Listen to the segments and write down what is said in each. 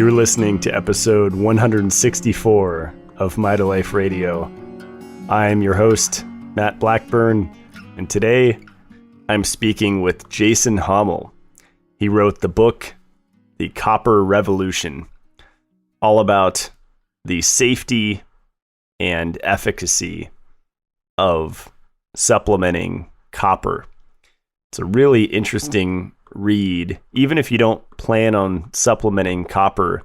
You're listening to episode 164 of Mitolife Radio. I'm your host, Matt Blackburn, and today I'm speaking with Jason Hommel. He wrote the book, The Copper Revolution, all about the safety and efficacy of supplementing copper. It's a really interesting read. Even if you don't plan on supplementing copper,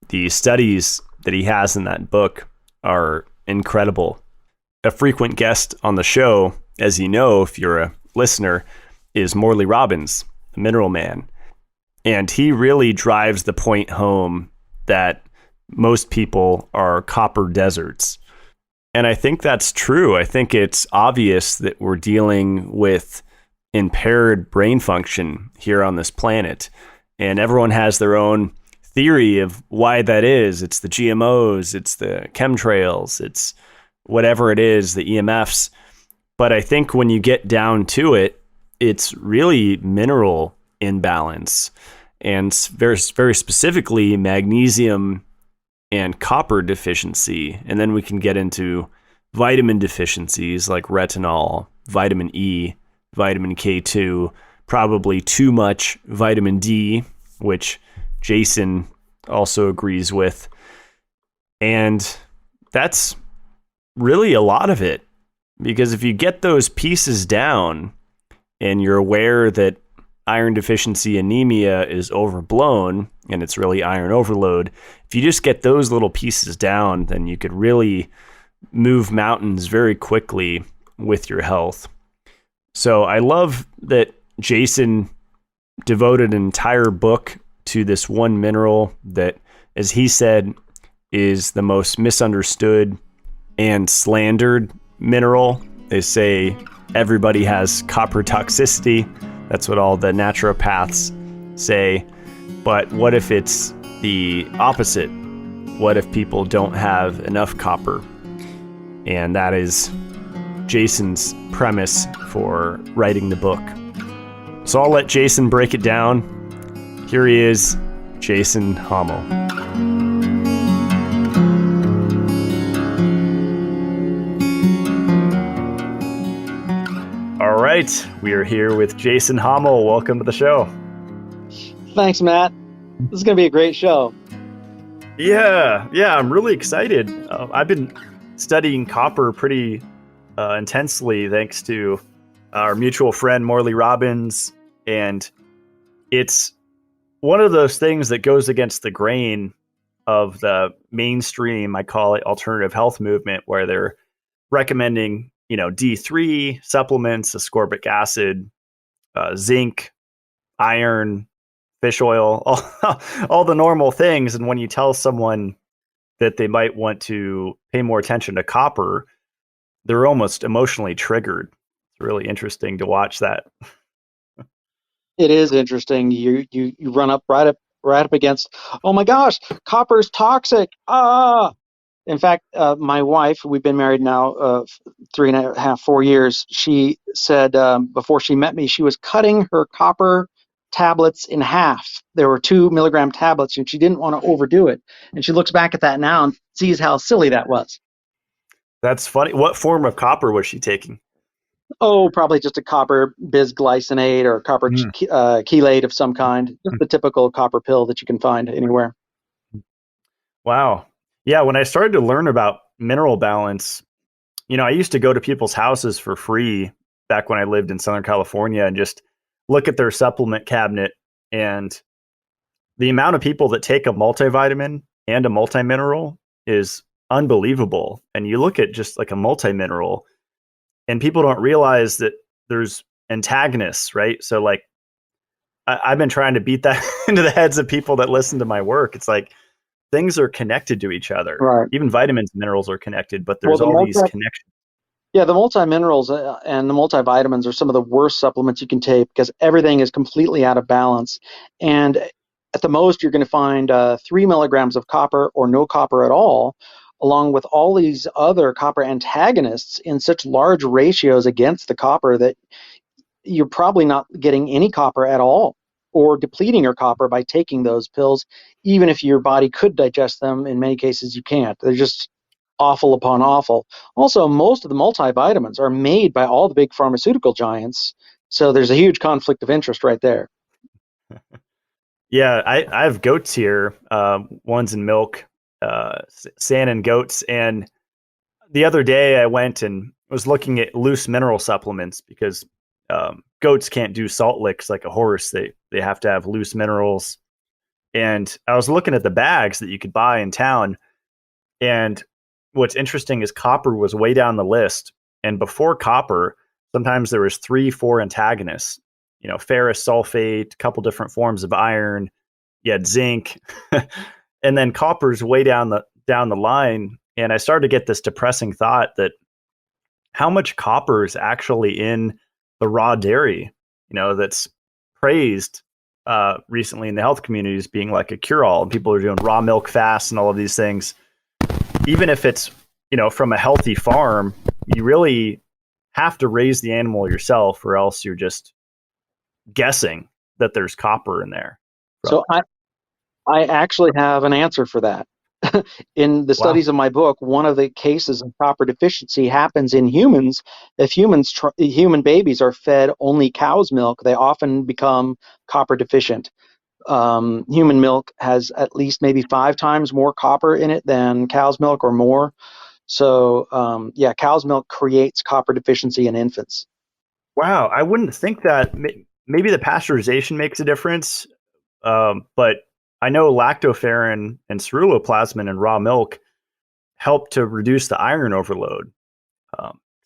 the studies that he has in that book are incredible. A frequent guest on the show, as you know, if you're a listener, is Morley Robbins, the Mineral Man. And he really drives the point home that most people are copper deserts. And I think that's true. I think it's obvious that we're dealing with impaired brain function here on this planet. And everyone has their own theory of why that is. It's the GMOs, it's the chemtrails, it's whatever it is, the EMFs. But I think when you get down to it, it's really mineral imbalance. And very, very specifically, magnesium and copper deficiency. And then we can get into vitamin deficiencies like retinol, vitamin E, vitamin K2, probably too much vitamin D, which Jason also agrees with. And that's really a lot of it, because if you get those pieces down and you're aware that iron deficiency anemia is overblown and it's really iron overload, if you just get those little pieces down, then you could really move mountains very quickly with your health. So I love that Jason devoted an entire book to this one mineral that, as he said, is the most misunderstood and slandered mineral. They say everybody has copper toxicity. That's what all the naturopaths say. But what if it's the opposite? What if people don't have enough copper? And that is Jason's premise for writing the book. So I'll let Jason break it down. Here he is, Jason Hommel. All right, we are here with Jason Hommel. Welcome to the show. Thanks, Matt. This is going to be a great show. Yeah, I'm really excited. I've been studying copper pretty intensely thanks to our mutual friend Morley Robbins, and it's one of those things that goes against the grain of the mainstream, I call it, alternative health movement, where they're recommending, D3 supplements, ascorbic acid, zinc, iron, fish oil, all the normal things. And when you tell someone that they might want to pay more attention to copper, they're almost emotionally triggered. It's really interesting to watch that. It is interesting. You run up right up against, oh my gosh, copper is toxic. In fact, my wife, we've been married now 3.5, 4 years. She said before she met me, she was cutting her copper tablets in half. There were 2 milligram tablets, and she didn't want to overdo it. And she looks back at that now and sees how silly that was. That's funny. What form of copper was she taking? Oh, probably just a copper bisglycinate or copper chelate of some kind. Just the typical copper pill that you can find anywhere. Wow. Yeah, when I started to learn about mineral balance, I used to go to people's houses for free back when I lived in Southern California and just look at their supplement cabinet, and the amount of people that take a multivitamin and a multimineral is unbelievable. And you look at just like a multimineral, and people don't realize that there's antagonists, right? So like, I've been trying to beat that into the heads of people that listen to my work. It's like things are connected to each other. Right. Even vitamins and minerals are connected, but there's all these connections. Yeah, the multiminerals and the multivitamins are some of the worst supplements you can take because everything is completely out of balance. And at the most, you're going to find 3 milligrams of copper or no copper at all, along with all these other copper antagonists in such large ratios against the copper that you're probably not getting any copper at all. or depleting your copper by taking those pills. Even if your body could digest them, in many cases you can't. They're just awful upon awful. Also, most of the multivitamins are made by all the big pharmaceutical giants, so there's a huge conflict of interest right there. Yeah, I have goats here. One's in milk, San goats. And the other day I went and was looking at loose mineral supplements because goats can't do salt licks like a horse. They have to have loose minerals. And I was looking at the bags that you could buy in town. And what's interesting is copper was way down the list. And before copper, sometimes there was 3, 4 antagonists. Ferrous sulfate, a couple different forms of iron. You had zinc, and then copper's way down the line. And I started to get this depressing thought that how much copper is actually in the raw dairy, that's praised recently in the health community as being like a cure-all. And people are doing raw milk fasts and all of these things. Even if it's, from a healthy farm, you really have to raise the animal yourself, or else you're just guessing that there's copper in there. So I actually have an answer for that. In the Wow. studies of my book, one of the cases of copper deficiency happens in humans. If human babies are fed only cow's milk, they often become copper deficient. Human milk has at least maybe 5 times more copper in it than cow's milk or more. So, yeah, cow's milk creates copper deficiency in infants. Wow. I wouldn't think that. Maybe the pasteurization makes a difference. But I know lactoferrin and ceruloplasmin in raw milk help to reduce the iron overload.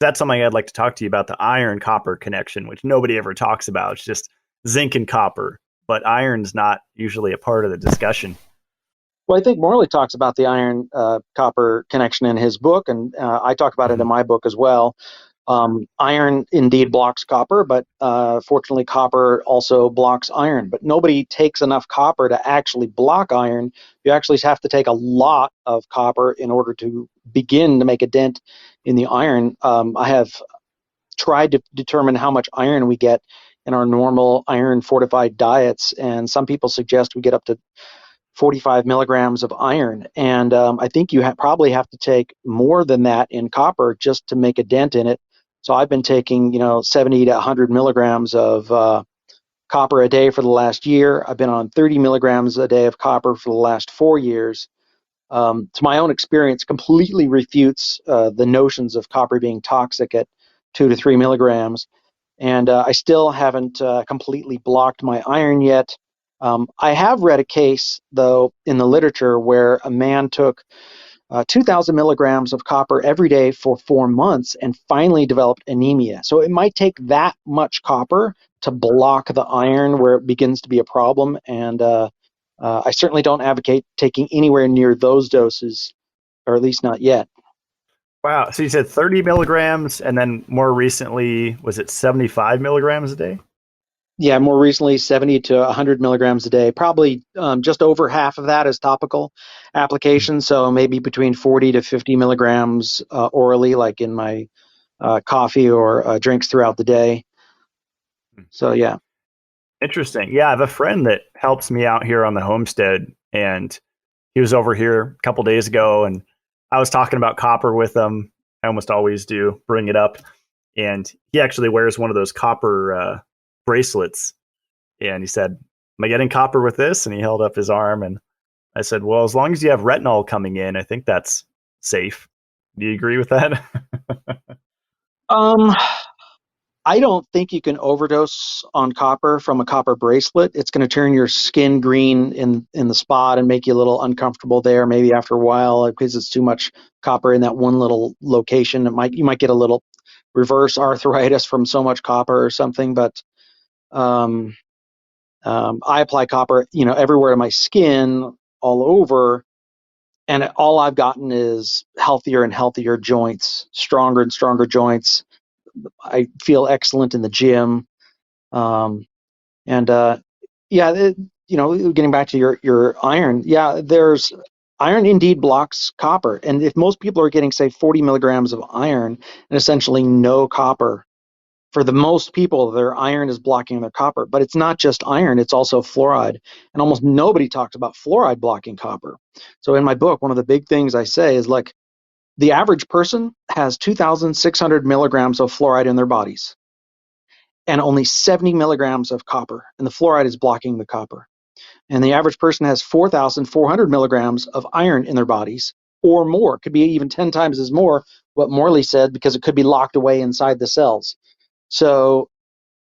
That's something I'd like to talk to you about, the iron copper connection, which nobody ever talks about. It's just zinc and copper, but iron's not usually a part of the discussion. Well, I think Morley talks about the iron copper connection in his book, and I talk about it in my book as well. Iron indeed blocks copper, but fortunately, copper also blocks iron. But nobody takes enough copper to actually block iron. You actually have to take a lot of copper in order to begin to make a dent in the iron. I have tried to determine how much iron we get in our normal iron fortified diets, and some people suggest we get up to 45 milligrams of iron. And I think you probably have to take more than that in copper just to make a dent in it. So I've been taking, 70 to 100 milligrams of copper a day for the last year. I've been on 30 milligrams a day of copper for the last 4 years. To my own experience, completely refutes the notions of copper being toxic at 2 to 3 milligrams. And I still haven't completely blocked my iron yet. I have read a case, though, in the literature where a man took 2,000 milligrams of copper every day for 4 months and finally developed anemia. So it might take that much copper to block the iron where it begins to be a problem. And I certainly don't advocate taking anywhere near those doses, or at least not yet. Wow. So you said 30 milligrams, and then more recently, was it 75 milligrams a day? Yeah, more recently, 70 to 100 milligrams a day. Probably just over half of that is topical application. So maybe between 40 to 50 milligrams orally, like in my coffee or drinks throughout the day. So, yeah. Interesting. Yeah, I have a friend that helps me out here on the homestead, and he was over here a couple days ago, and I was talking about copper with him. I almost always do bring it up, and he actually wears one of those copper bracelets. And he said, "Am I getting copper with this?" And he held up his arm, and I said, "Well, as long as you have retinol coming in, I think that's safe." Do you agree with that? Um, I don't think you can overdose on copper from a copper bracelet. It's going to turn your skin green in the spot and make you a little uncomfortable there. Maybe after a while, because it's too much copper in that one little location, you might get a little reverse arthritis from so much copper or something. But um, I apply copper, everywhere to my skin, all over, and all I've gotten is healthier and healthier joints, stronger and stronger joints. I feel excellent in the gym. Um, and yeah, getting back to your iron, yeah, there's iron indeed blocks copper. And if most people are getting, say, 40 milligrams of iron and essentially no copper, for the most people, their iron is blocking their copper. But it's not just iron, it's also fluoride. And almost nobody talks about fluoride blocking copper. So in my book, one of the big things I say is like the average person has 2,600 milligrams of fluoride in their bodies and only 70 milligrams of copper. And the fluoride is blocking the copper. And the average person has 4,400 milligrams of iron in their bodies or more. It could be even 10 times as more, what Morley said, because it could be locked away inside the cells. So,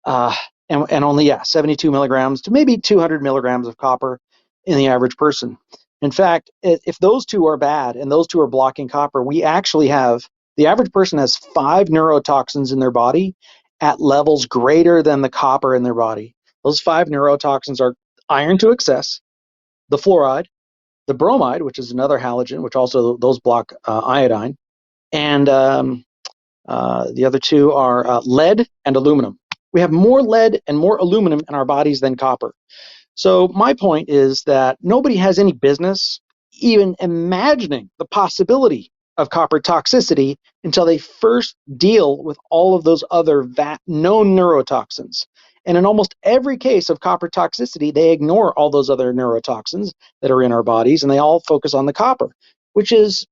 and only, 72 milligrams to maybe 200 milligrams of copper in the average person. In fact, if those two are bad and those two are blocking copper, we actually have, the average person has 5 neurotoxins in their body at levels greater than the copper in their body. Those 5 neurotoxins are iron to excess, the fluoride, the bromide, which is another halogen, which also those block iodine, and the other two are lead and aluminum. We have more lead and more aluminum in our bodies than copper. So my point is that nobody has any business even imagining the possibility of copper toxicity until they first deal with all of those other known neurotoxins. And in almost every case of copper toxicity, they ignore all those other neurotoxins that are in our bodies, and they all focus on the copper, which is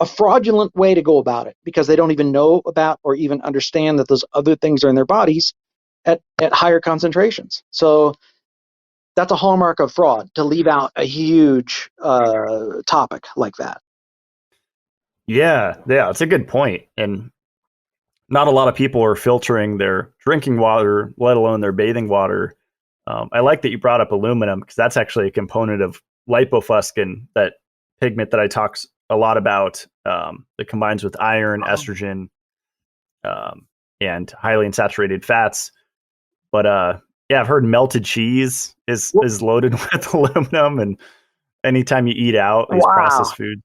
a fraudulent way to go about it because they don't even know about or even understand that those other things are in their bodies at higher concentrations. So that's a hallmark of fraud, to leave out a huge topic like that. Yeah, it's a good point. And not a lot of people are filtering their drinking water, let alone their bathing water. I like that you brought up aluminum because that's actually a component of lipofuscin, that pigment that I talk a lot about, that combines with iron, estrogen, and highly unsaturated fats. But yeah, I've heard melted cheese is loaded with aluminum, and anytime you eat out these processed food,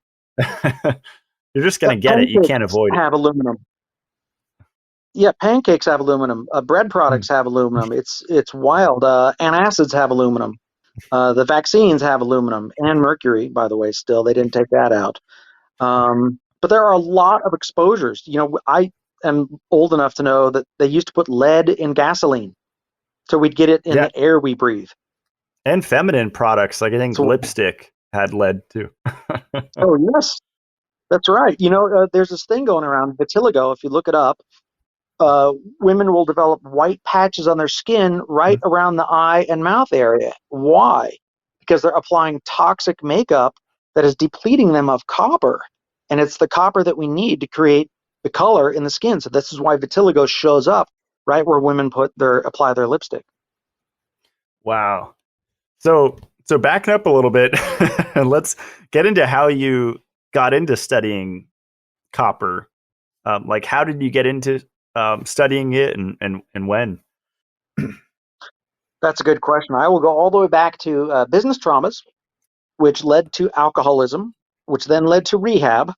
you're just going to get it. You can't avoid it. Have aluminum. Yeah, pancakes have aluminum. Bread products have aluminum. It's wild. Antacids have aluminum. The vaccines have aluminum and mercury, by the way. Still, they didn't take that out. But there are a lot of exposures. You know, I am old enough to know that they used to put lead in gasoline, so we'd get it in the air we breathe. And feminine products, like I think lipstick had lead too. Oh yes, that's right. You know, there's this thing going around, vitiligo. If you look it up, women will develop white patches on their skin right around the eye and mouth area. Why? Because they're applying toxic makeup that is depleting them of copper. And it's the copper that we need to create the color in the skin. So this is why vitiligo shows up right where women apply their lipstick. Wow. So backing up a little bit, let's get into how you got into studying copper. Like, how did you get into studying it, and when? That's a good question. I will go all the way back to business traumas, which led to alcoholism, which then led to rehab.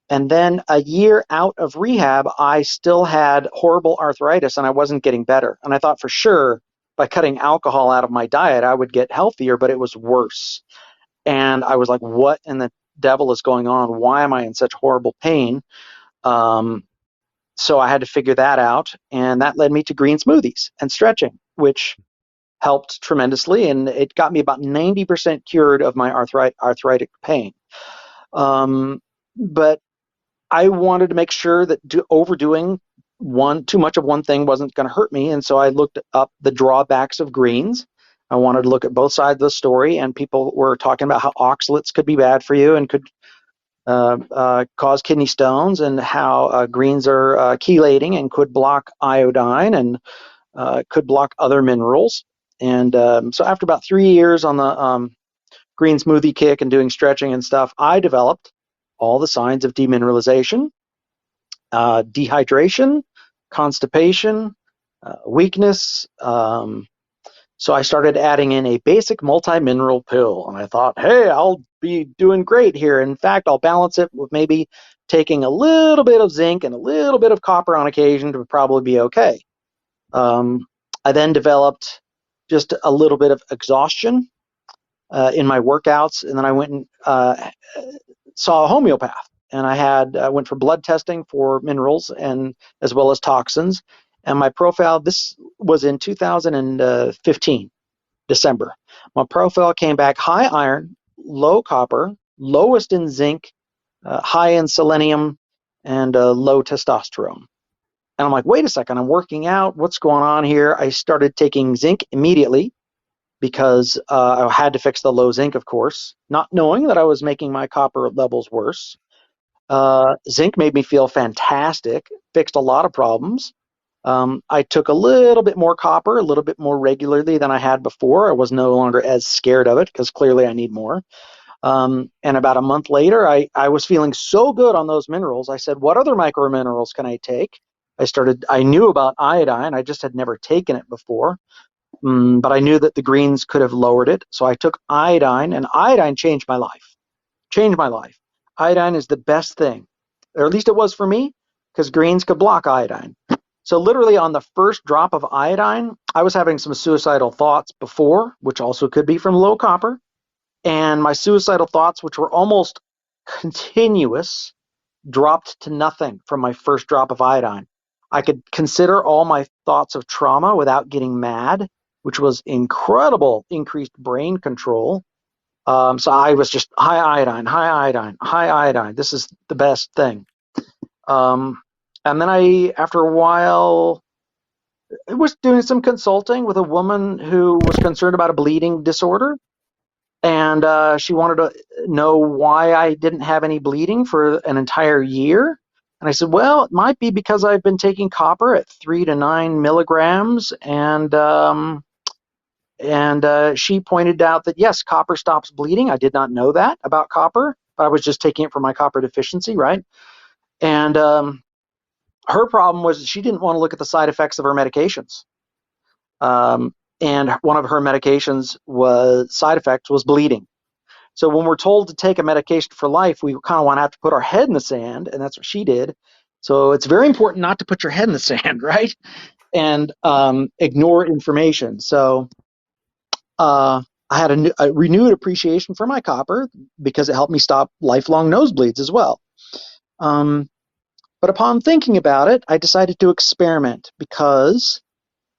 And then a year out of rehab, I still had horrible arthritis and I wasn't getting better. And I thought for sure by cutting alcohol out of my diet, I would get healthier, but it was worse. And I was like, what in the devil is going on? Why am I in such horrible pain? So I had to figure that out. And that led me to green smoothies and stretching, which helped tremendously. And it got me about 90% cured of my arthritic pain. But I wanted to make sure that overdoing too much of one thing wasn't going to hurt me. And so I looked up the drawbacks of greens. I wanted to look at both sides of the story, and people were talking about how oxalates could be bad for you and could cause kidney stones, and how greens are chelating and could block iodine and could block other minerals. And so after about 3 years on the green smoothie kick and doing stretching and stuff, I developed all the signs of demineralization, dehydration, constipation, weakness. So I started adding in a basic multi-mineral pill, and I thought, hey, I'll be doing great here. In fact, I'll balance it with maybe taking a little bit of zinc and a little bit of copper on occasion to probably be okay. I then developed just a little bit of exhaustion in my workouts, and then I went and saw a homeopath, and I went for blood testing for minerals and as well as toxins, and my profile, this was in 2015, December. My profile came back high iron, low copper, lowest in zinc, high in selenium, and low testosterone. And I'm like, wait a second, I'm working out. What's going on here? I started taking zinc immediately because I had to fix the low zinc, of course, not knowing that I was making my copper levels worse. Zinc made me feel fantastic, fixed a lot of problems. I took a little bit more copper, a little bit more regularly than I had before. I was no longer as scared of it because clearly I need more. And about a month later, I was feeling so good on those minerals. I said, what other micro minerals can I take? I knew about iodine. I just had never taken it before. But I knew that the greens could have lowered it. So I took iodine, and iodine changed my life. Changed my life. Iodine is the best thing, or at least it was for me, because greens could block iodine. So literally on the first drop of iodine, I was having some suicidal thoughts before, which also could be from low copper. And my suicidal thoughts, which were almost continuous, dropped to nothing from my first drop of iodine. I could consider all my thoughts of trauma without getting mad, which was incredible increased brain control. So I was just high iodine, high iodine, high iodine. This is the best thing. And then after a while, I was doing some consulting with a woman who was concerned about a bleeding disorder. And she wanted to know why I didn't have any bleeding for an entire year. And I said, well, it might be because I've been taking copper at 3 to 9 milligrams. And she pointed out that, yes, copper stops bleeding. I did not know that about copper, but I was just taking it for my copper deficiency, right? And her problem was she didn't want to look at the side effects of her medications. And one of her medications side effects was bleeding. So when we're told to take a medication for life, we kind of want to have to put our head in the sand, and that's what she did. So it's very important not to put your head in the sand, right? And ignore information. So I had a renewed appreciation for my copper because it helped me stop lifelong nosebleeds as well. But upon thinking about it, I decided to experiment because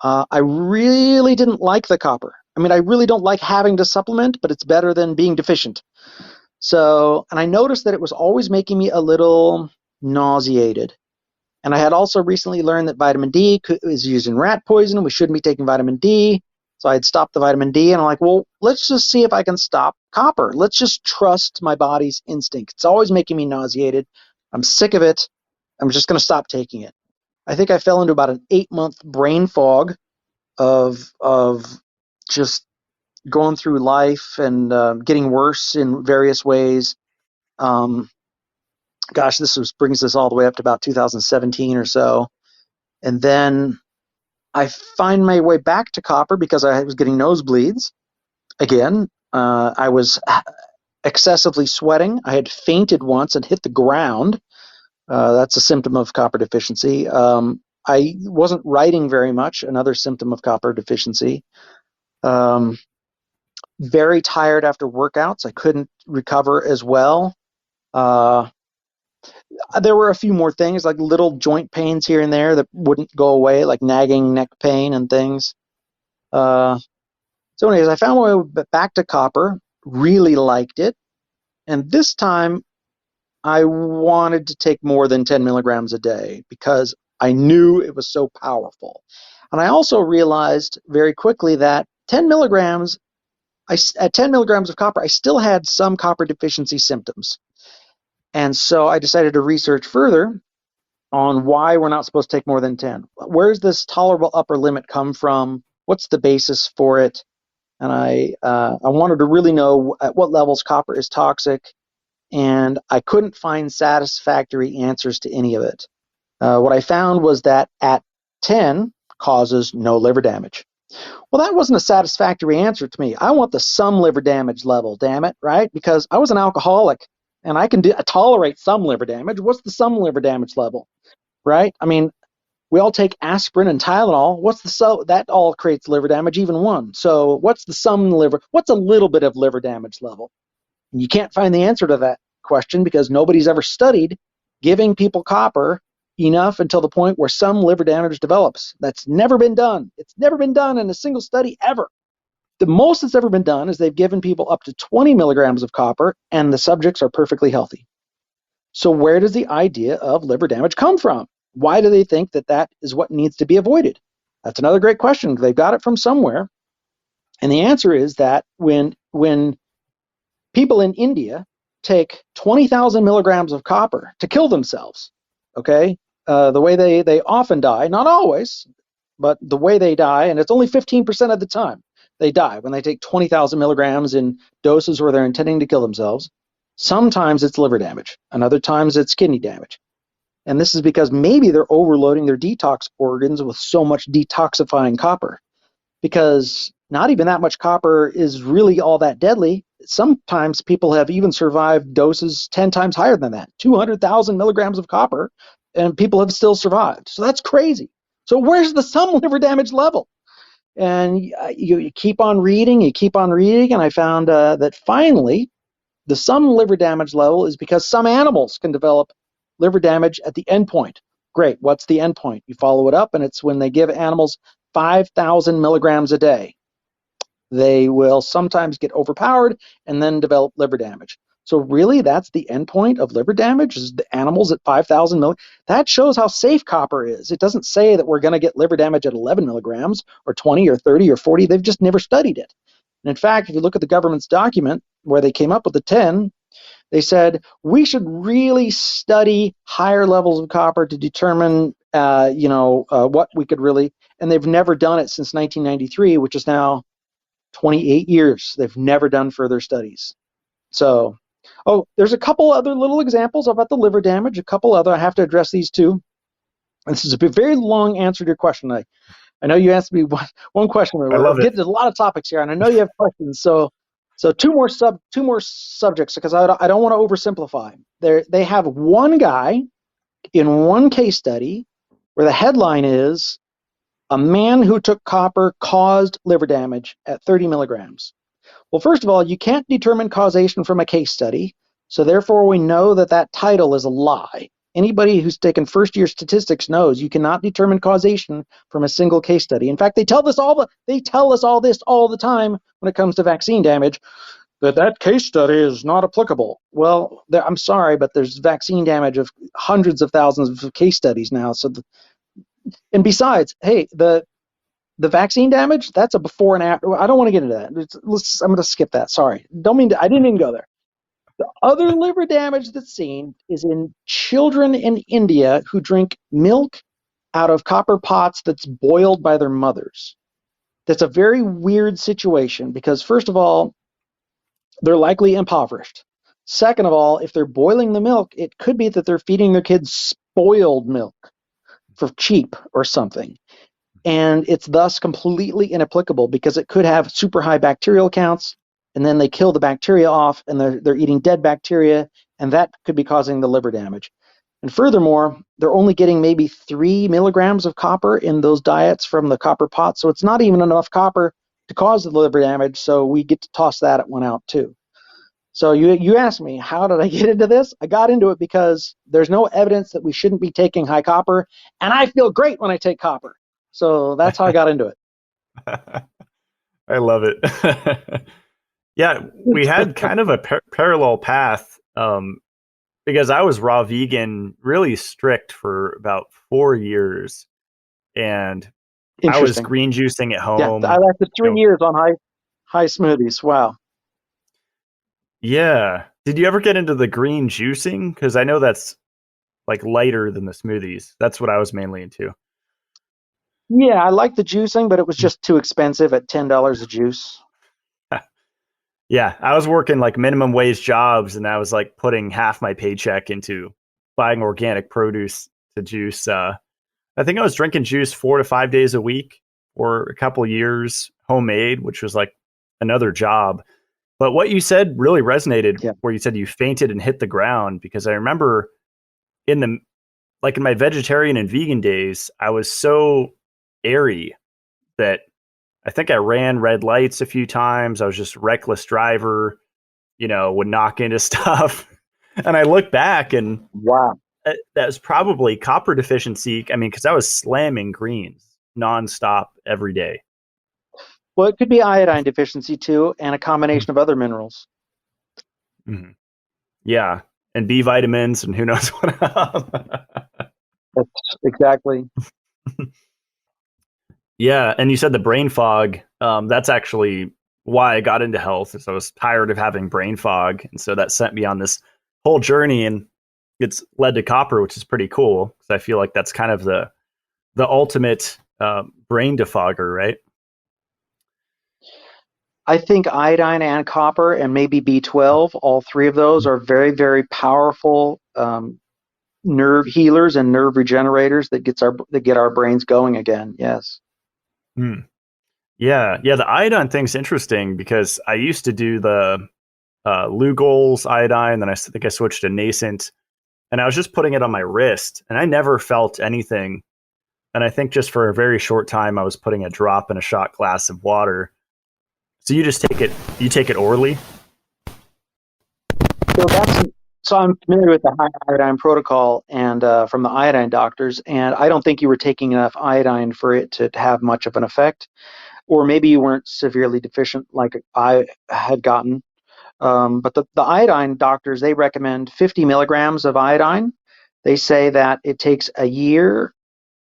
I really didn't like the copper. I mean, I really don't like having to supplement, but it's better than being deficient. So, and I noticed that it was always making me a little nauseated. And I had also recently learned that vitamin D is used in rat poison. We shouldn't be taking vitamin D. So I had stopped the vitamin D, and I'm like, well, let's just see if I can stop copper. Let's just trust my body's instinct. It's always making me nauseated. I'm sick of it. I'm just going to stop taking it. I think I fell into about an 8-month brain fog of just going through life and getting worse in various ways. Gosh, brings us all the way up to about 2017 or so. And then I find my way back to copper because I was getting nosebleeds. Again, I was excessively sweating. I had fainted once and hit the ground. That's a symptom of copper deficiency. I wasn't writing very much, another symptom of copper deficiency. Very tired after workouts. I couldn't recover as well. There were a few more things, like little joint pains here and there that wouldn't go away, like nagging neck pain and things. So anyways, I found my way back to copper, really liked it. And this time I wanted to take more than 10 milligrams a day because I knew it was so powerful. And I also realized very quickly that 10 milligrams, at 10 milligrams of copper, I still had some copper deficiency symptoms. And so I decided to research further on why we're not supposed to take more than 10. Where's this tolerable upper limit come from? What's the basis for it? And I wanted to really know at what levels copper is toxic, and I couldn't find satisfactory answers to any of it. What I found was that at 10 causes no liver damage. Well, that wasn't a satisfactory answer to me. I want the some liver damage level, damn it, right? Because I was an alcoholic, and I can tolerate some liver damage. What's the some liver damage level, right? I mean, we all take aspirin and Tylenol. That all creates liver damage, even one. So what's what's a little bit of liver damage level? And you can't find the answer to that question because nobody's ever studied giving people copper enough until the point where some liver damage develops. That's never been done. It's never been done in a single study ever. The most that's ever been done is they've given people up to 20 milligrams of copper, and the subjects are perfectly healthy. So where does the idea of liver damage come from? Why do they think that that is what needs to be avoided? That's another great question. They've got it from somewhere. And the answer is that when people in India take 20,000 milligrams of copper to kill themselves, okay, the way they often die, not always, but the way they die, and it's only 15% of the time they die when they take 20,000 milligrams in doses where they're intending to kill themselves. Sometimes it's liver damage, and other times it's kidney damage. And this is because maybe they're overloading their detox organs with so much detoxifying copper, because not even that much copper is really all that deadly. Sometimes people have even survived doses 10 times higher than that, 200,000 milligrams of copper, and people have still survived. So that's crazy. So where's the some liver damage level? And you keep on reading, and I found that finally the some liver damage level is because some animals can develop liver damage at the end point. Great, what's the end point? You follow it up, and it's when they give animals 5,000 milligrams a day. They will sometimes get overpowered and then develop liver damage. So really, that's the endpoint of liver damage, is the animals at 5,000 milligrams. That shows how safe copper is. It doesn't say that we're going to get liver damage at 11 milligrams or 20 or 30 or 40. They've just never studied it. And in fact, if you look at the government's document where they came up with the 10, they said we should really study higher levels of copper to determine, what we could really. And they've never done it since 1993, which is now 28 years. They've never done further studies. So, there's a couple other little examples about the liver damage. A couple other. I have to address these two. And this is a very long answer to your question. I know you asked me one question. I love We're getting to a lot of topics here, and I know you have questions. So two more subjects, because I don't want to oversimplify. They have one guy in one case study where the headline is, a man who took copper caused liver damage at 30 milligrams. Well, first of all, you can't determine causation from a case study, so therefore we know that that title is a lie. Anybody who's taken first-year statistics knows you cannot determine causation from a single case study. In fact, they tell us all this all the time when it comes to vaccine damage, that case study is not applicable. Well, I'm sorry, but there's vaccine damage of hundreds of thousands of case studies now. And besides, hey, the vaccine damage, that's a before and after. I don't want to get into that. I'm going to skip that. Sorry. I didn't even go there. The other liver damage that's seen is in children in India who drink milk out of copper pots that's boiled by their mothers. That's a very weird situation because, first of all, they're likely impoverished. Second of all, if they're boiling the milk, it could be that they're feeding their kids spoiled milk for cheap or something. And it's thus completely inapplicable because it could have super high bacterial counts, and then they kill the bacteria off, and they're eating dead bacteria, and that could be causing the liver damage. And furthermore, they're only getting maybe 3 milligrams of copper in those diets from the copper pot, so it's not even enough copper to cause the liver damage, so we get to toss that one out too. So you asked me, how did I get into this? I got into it because there's no evidence that we shouldn't be taking high copper, and I feel great when I take copper. So that's how I got into it. I love it. Yeah, we had kind of a parallel path because I was raw vegan, really strict for about 4 years, and I was green juicing at home. Yeah, I lasted 3 years on high smoothies. Wow. Yeah. Did you ever get into the green juicing? Because I know that's like lighter than the smoothies. That's what I was mainly into. Yeah, I like the juicing, but it was just too expensive at $10 a juice. Yeah, I was working like minimum wage jobs, and I was like putting half my paycheck into buying organic produce to juice. I think I was drinking juice 4 to 5 days a week for a couple of years, homemade, which was like another job. But what you said really resonated, where you said you fainted and hit the ground, because I remember in my vegetarian and vegan days, I was so airy that I think I ran red lights a few times. I was just reckless driver, would knock into stuff. And I look back and wow, that was probably copper deficiency. I mean, because I was slamming greens nonstop every day. Well, it could be iodine deficiency too, and a combination of other minerals. Mm-hmm. Yeah, and B vitamins and who knows what else. That's exactly. Yeah, and you said the brain fog. That's actually why I got into health. Is I was tired of having brain fog, and so that sent me on this whole journey, and it's led to copper, which is pretty cool because I feel like that's kind of the ultimate brain defogger, right? I think iodine and copper and maybe B12, all three of those are very, very powerful nerve healers and nerve regenerators that get our brains going again. Yes. Hmm. Yeah, yeah. The iodine thing's interesting because I used to do the Lugol's iodine, then I think I switched to Nascent, and I was just putting it on my wrist, and I never felt anything. And I think just for a very short time, I was putting a drop in a shot glass of water. So you just take it, you take it orally. So I'm familiar with the high iodine protocol and from the iodine doctors, and I don't think you were taking enough iodine for it to have much of an effect, or maybe you weren't severely deficient like I had gotten. But the iodine doctors, they recommend 50 milligrams of iodine. They say that it takes a year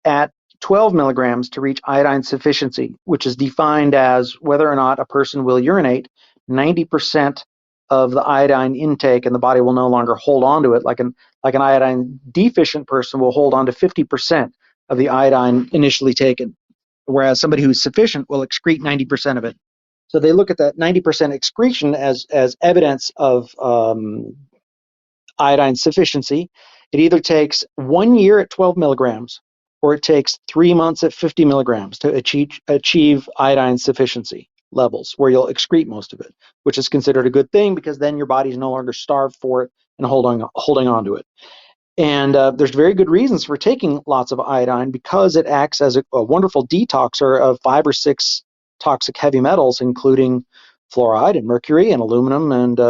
at 12 milligrams to reach iodine sufficiency, which is defined as whether or not a person will urinate 90% of the iodine intake, and the body will no longer hold on to it. Like an iodine deficient person will hold on to 50% of the iodine initially taken, whereas somebody who's sufficient will excrete 90% of it. So they look at that 90% excretion as evidence of iodine sufficiency. It either takes 1 year at 12 milligrams or it takes 3 months at 50 milligrams to achieve iodine sufficiency levels where you'll excrete most of it, which is considered a good thing because then your body's no longer starved for it and holding on to it. And there's very good reasons for taking lots of iodine because it acts as a wonderful detoxer of 5 or 6 toxic heavy metals, including fluoride and mercury and aluminum and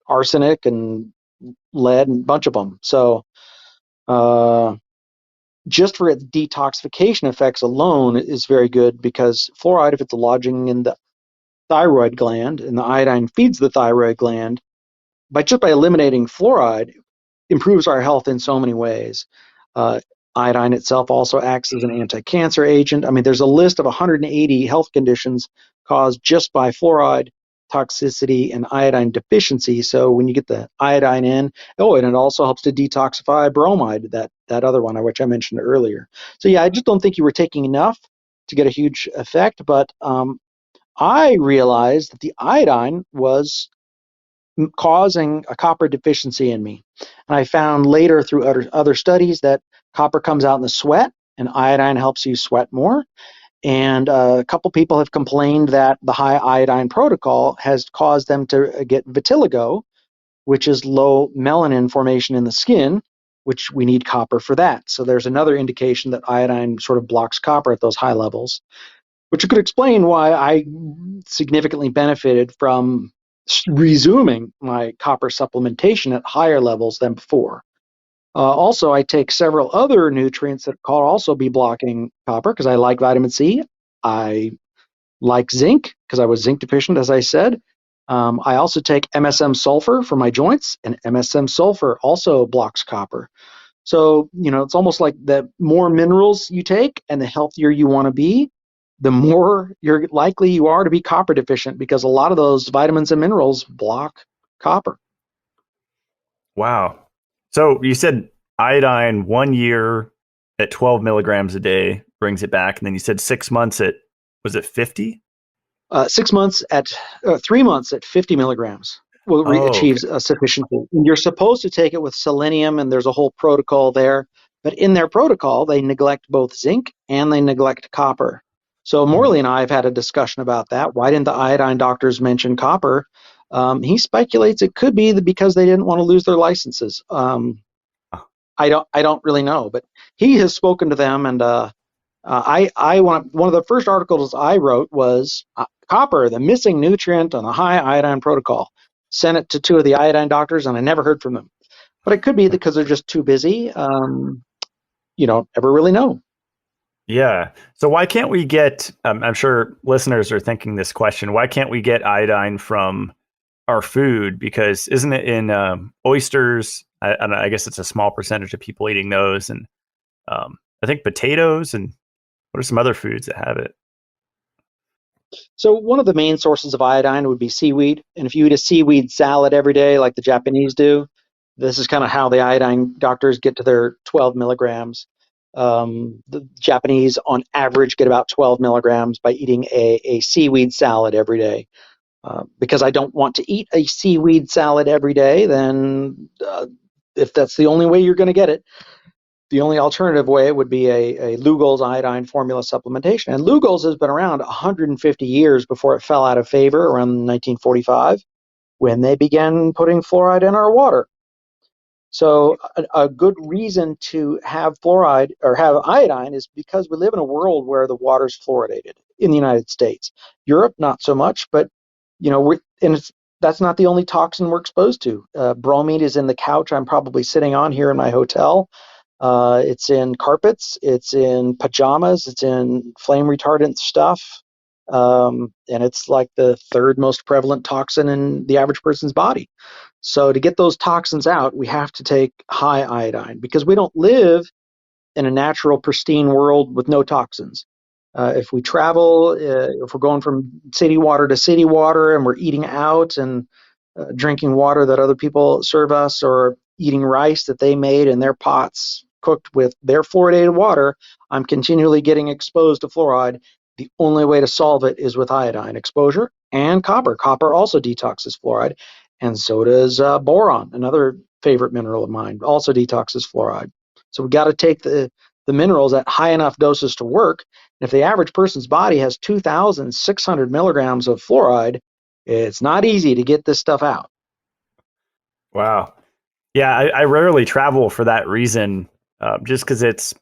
arsenic and lead and a bunch of them. So just for its detoxification effects alone is very good because fluoride, if it's lodging in the thyroid gland and the iodine feeds the thyroid gland, by eliminating fluoride, improves our health in so many ways. Uh, Iodine itself also acts as an anti-cancer agent. I mean, there's a list of 180 health conditions caused just by fluoride, toxicity, and iodine deficiency. So when you get the iodine in, and it also helps to detoxify bromide, that other one which I mentioned earlier. So yeah, I just don't think you were taking enough to get a huge effect, but I realized that the iodine was causing a copper deficiency in me. And I found later through other studies that copper comes out in the sweat and iodine helps you sweat more. And a couple people have complained that the high iodine protocol has caused them to get vitiligo, which is low melanin formation in the skin, which we need copper for that. So there's another indication that iodine sort of blocks copper at those high levels, which could explain why I significantly benefited from resuming my copper supplementation at higher levels than before. Also, I take several other nutrients that could also be blocking copper because I like vitamin C. I like zinc because I was zinc deficient, as I said. I also take MSM sulfur for my joints, and MSM sulfur also blocks copper. So, it's almost like the more minerals you take and the healthier you want to be, the more you're likely you are to be copper deficient because a lot of those vitamins and minerals block copper. Wow. So you said iodine 1 year at 12 milligrams a day brings it back, and then you said 6 months at, was it 50? 6 months at 3 months at 50 milligrams will achieve Okay. sufficiency. And you're supposed to take it with selenium, and there's a whole protocol there. But in their protocol, they neglect both zinc and they neglect copper. So Morley and I have had a discussion about that. Why didn't the iodine doctors mention copper? He speculates it could be because they didn't want to lose their licenses. I don't really know, but he has spoken to them, and one of the first articles I wrote was copper, the missing nutrient on the high iodine protocol. Sent it to two of the iodine doctors, and I never heard from them. But it could be because they're just too busy. You don't ever really know. Yeah. So why can't we get? I'm sure listeners are thinking this question. Why can't we get iodine from our food? Because isn't it in oysters? I don't know, I guess it's a small percentage of people eating those, and I think potatoes. And what are some other foods that have it? So one of the main sources of iodine would be seaweed. And if you eat a seaweed salad every day, like the Japanese do, this is kind of how the iodine doctors get to their 12 milligrams. The Japanese, on average, get about 12 milligrams by eating a seaweed salad every day. Because I don't want to eat a seaweed salad every day, then if that's the only way you're going to get it, the only alternative way would be a Lugol's iodine formula supplementation. And Lugol's has been around 150 years before it fell out of favor around 1945 when they began putting fluoride in our water. So a good reason to have fluoride or have iodine is because we live in a world where the water's fluoridated in the United States. Europe, not so much, but that's not the only toxin we're exposed to. Bromine is in the couch I'm probably sitting on here in my hotel. It's in carpets, it's in pajamas, it's in flame retardant stuff, and it's like the third most prevalent toxin in the average person's body. So to get those toxins out, we have to take high iodine because we don't live in a natural, pristine world with no toxins. If we travel, if we're going from city water to city water and we're eating out and drinking water that other people serve us or eating rice that they made in their pots cooked with their fluoridated water, I'm continually getting exposed to fluoride. The only way to solve it is with iodine exposure and copper. Copper also detoxes fluoride, and so does boron, another favorite mineral of mine, also detoxes fluoride. So we got to take the minerals at high enough doses to work. And if the average person's body has 2,600 milligrams of fluoride, it's not easy to get this stuff out. Wow. Yeah, I rarely travel for that reason, just because it's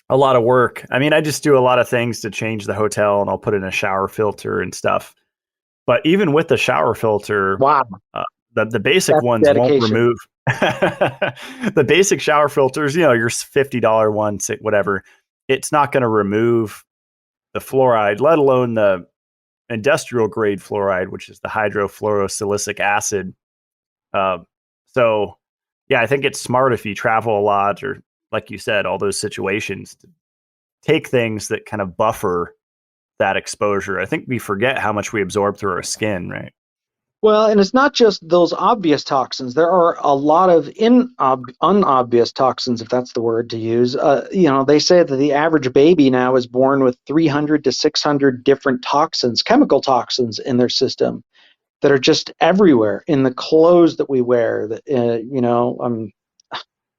a lot of work. I mean, I just do a lot of things to change the hotel, and I'll put in a shower filter and stuff. But even with the shower filter, Wow, uh, the basic that's ones won't dedication. remove the basic shower filters. Your $50 one, whatever. It's not going to remove the fluoride, let alone the industrial grade fluoride, which is the hydrofluorosilicic acid. Uh, so, yeah, I think it's smart if you travel a lot or, like you said, all those situations to take things that kind of buffer that exposure. I think we forget how much we absorb through our skin, right? Well, and it's not just those obvious toxins. There are a lot of unobvious toxins, if that's the word to use. They say that the average baby now is born with 300 to 600 different toxins, chemical toxins in their system that are just everywhere in the clothes that we wear.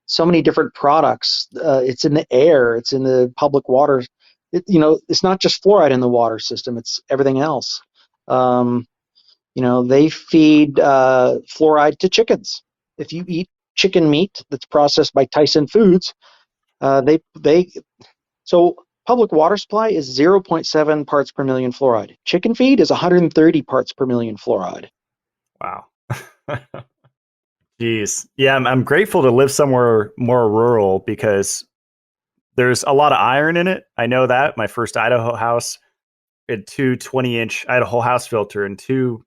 So many different products. It's in the air. It's in the public water. It's not just fluoride in the water system. It's everything else. Um, they feed fluoride to chickens. If you eat chicken meat that's processed by Tyson Foods, they so public water supply is 0.7 parts per million fluoride. Chicken feed is 130 parts per million fluoride. Wow. Jeez. Yeah, I'm grateful to live somewhere more rural because there's a lot of iron in it. I know that. My first Idaho house had two 20-inch, I had a whole house filter and two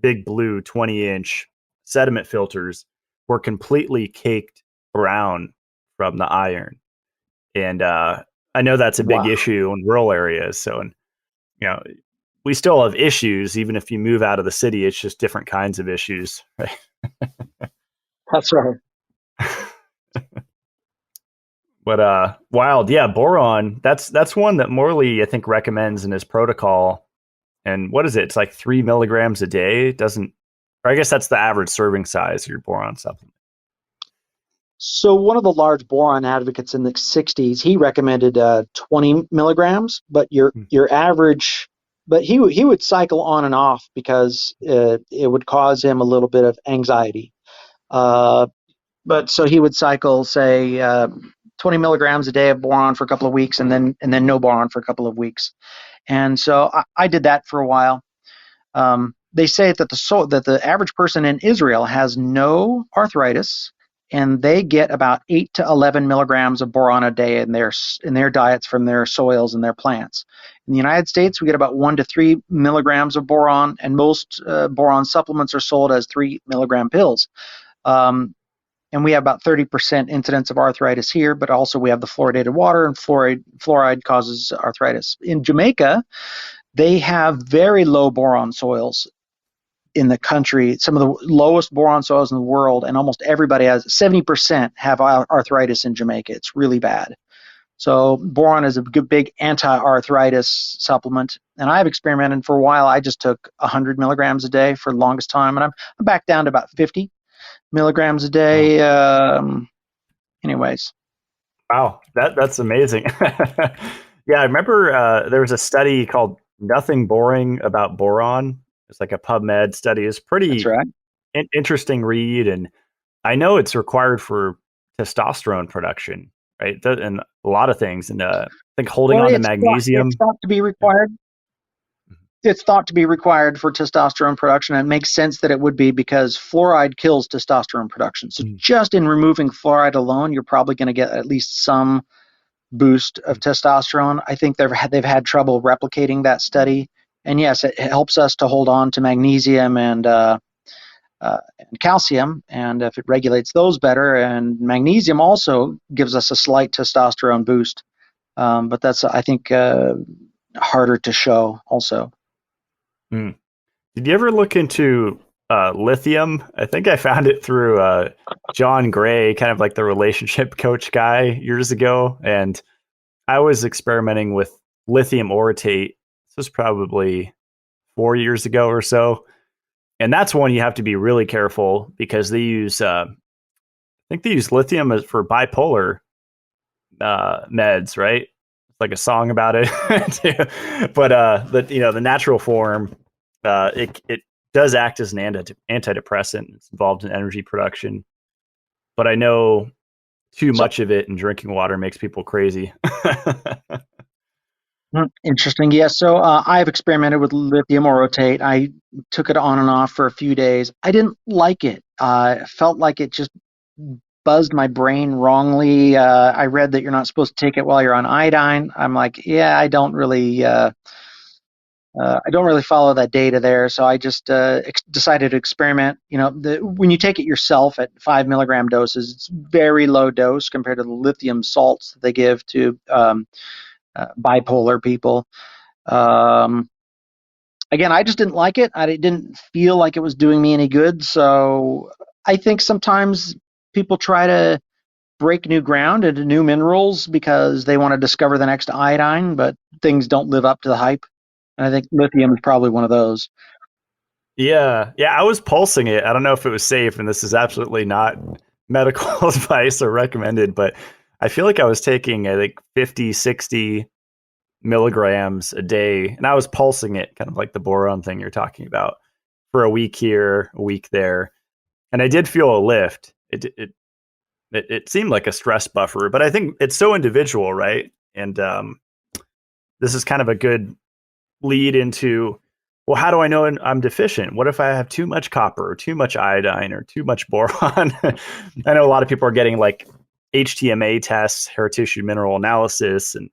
big blue 20-inch sediment filters were completely caked brown from the iron. And I know that's a big Wow, issue in rural areas. So, and, you know, we still have issues, even if you move out of the city, it's just different kinds of issues. Right? that's right. But wild, yeah, boron. That's one that Morley I think recommends in his protocol. And what is it? It's like 3 milligrams a day. It doesn't, or I guess that's the average serving size of your boron supplement. So one of the large boron advocates in the 60s, he recommended 20 milligrams, but your average, but he would cycle on and off because it would cause him a little bit of anxiety. Uh, but so he would cycle, say, 20 milligrams a day of boron for a couple of weeks, and then no boron for a couple of weeks. And so I did that for a while. They say that the average person in Israel has no arthritis, and they get about 8 to 11 milligrams of boron a day in their diets from their soils and their plants. In the United States, we get about 1 to 3 milligrams of boron, and most boron supplements are sold as 3 milligram pills. And we have about 30% incidence of arthritis here, but also we have the fluoridated water, and fluoride causes arthritis. In Jamaica, they have very low boron soils in the country, some of the lowest boron soils in the world, and almost everybody has 70% have arthritis in Jamaica. It's really bad. So boron is a good big anti-arthritis supplement, and I've experimented for a while. I just took 100 milligrams a day for the longest time, and I'm back down to about 50 milligrams a day. Anyways. Wow, that's amazing. Yeah, I remember there was a study called "Nothing Boring About Boron." It's like a PubMed study. It's That's pretty right. interesting read, and I know it's required for testosterone production, right? And a lot of things, and I think holding Well, on to it's magnesium. thought to be required. It's thought to be required for testosterone production, and it makes sense that it would be because fluoride kills testosterone production. So just in removing fluoride alone, you're probably going to get at least some boost of testosterone. I think they've had trouble replicating that study, and yes, it helps us to hold on to magnesium and calcium, and if it regulates those better, and magnesium also gives us a slight testosterone boost, but that's, I think, harder to show also. Mm. Did you ever look into lithium? I think I found it through John Gray, kind of like the relationship coach guy years ago. And I was experimenting with lithium orotate. This was probably 4 years ago or so. And that's one you have to be really careful because they use, I think they use lithium for bipolar meds, right? It's like a song about it. But the natural form, it does act as an antidepressant. It's involved in energy production, but I know too So much of it in drinking water makes people crazy. interesting. Yes. So I've experimented with lithium orotate. I took it on and off for a few days. I didn't like it. I felt like it just buzzed my brain wrongly. I read that you're not supposed to take it while you're on iodine. I'm like, yeah, I don't really follow that data there, so I just decided to experiment. When you take it yourself at 5 milligram doses, it's very low dose compared to the lithium salts that they give to bipolar people. Um, Again, I just didn't like it. I didn't feel like it was doing me any good. So I think sometimes people try to break new ground into new minerals because they want to discover the next iodine, but things don't live up to the hype. And I think lithium is probably one of those. Yeah, I was pulsing it. I don't know if it was safe, and this is absolutely not medical advice or recommended, but I feel like I was taking, I think, 50, 60 milligrams a day, and I was pulsing it, kind of like the boron thing you're talking about, for a week here, a week there, and I did feel a lift. It seemed like a stress buffer, but I think it's so individual, right? And this is kind of a good lead into, well, how do I know I'm deficient? What if I have too much copper or too much iodine or too much boron? I know a lot of people are getting like HTMA tests, hair tissue mineral analysis, and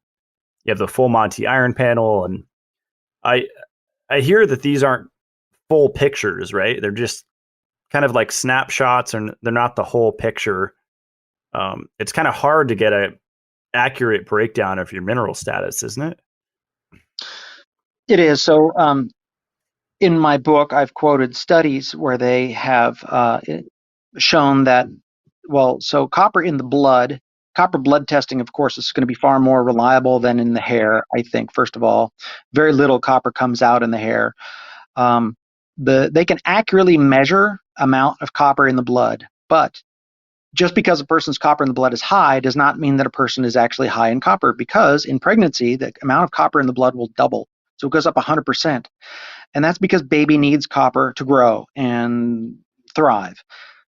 you have the full Monty iron panel. And I hear that these aren't full pictures, right? They're just kind of like snapshots, and they're not the whole picture. It's kind of hard to get a accurate breakdown of your mineral status, isn't it? It is. So in my book, I've quoted studies where they have shown that, well, so copper blood testing, of course, is going to be far more reliable than in the hair, I think, first of all. Very little copper comes out in the hair. They can accurately measure amount of copper in the blood, but just because a person's copper in the blood is high does not mean that a person is actually high in copper, because in pregnancy, the amount of copper in the blood will double. So it goes up 100%. And that's because baby needs copper to grow and thrive.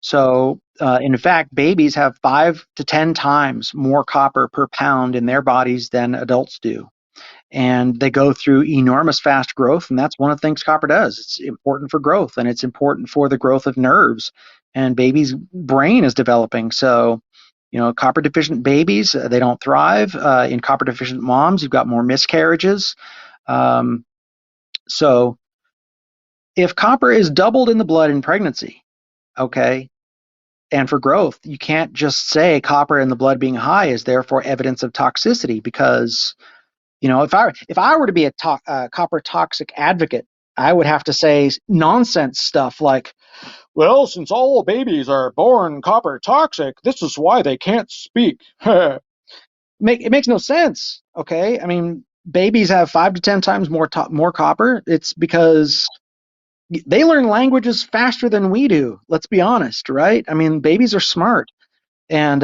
So, in fact, babies have 5 to 10 times more copper per pound in their bodies than adults do. and they go through enormous fast growth, and that's one of the things copper does. It's important for growth, and it's important for the growth of nerves, and baby's brain is developing. So, copper deficient babies, they don't thrive. In copper deficient moms, you've got more miscarriages. So if copper is doubled in the blood in pregnancy, okay, and for growth, you can't just say copper in the blood being high is therefore evidence of toxicity, because if I were to be a copper toxic advocate, I would have to say nonsense stuff like, well, since all babies are born copper toxic, this is why they can't speak. It makes no sense. Okay, I mean, babies have 5 to 10 times more copper. It's because they learn languages faster than we do. Let's be honest, right? I mean, babies are smart, and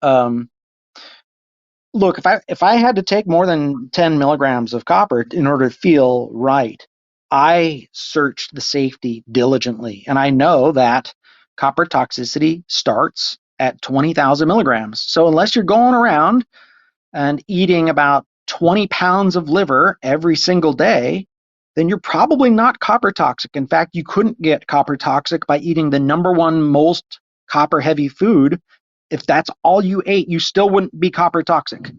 um, look, if I had to take more than 10 milligrams of copper in order to feel right, I searched the safety diligently, and I know that copper toxicity starts at 20,000 milligrams. So unless you're going around and eating about 20 pounds of liver every single day, then you're probably not copper toxic. In fact, you couldn't get copper toxic by eating the number one most copper heavy food. If that's all you ate, you still wouldn't be copper toxic.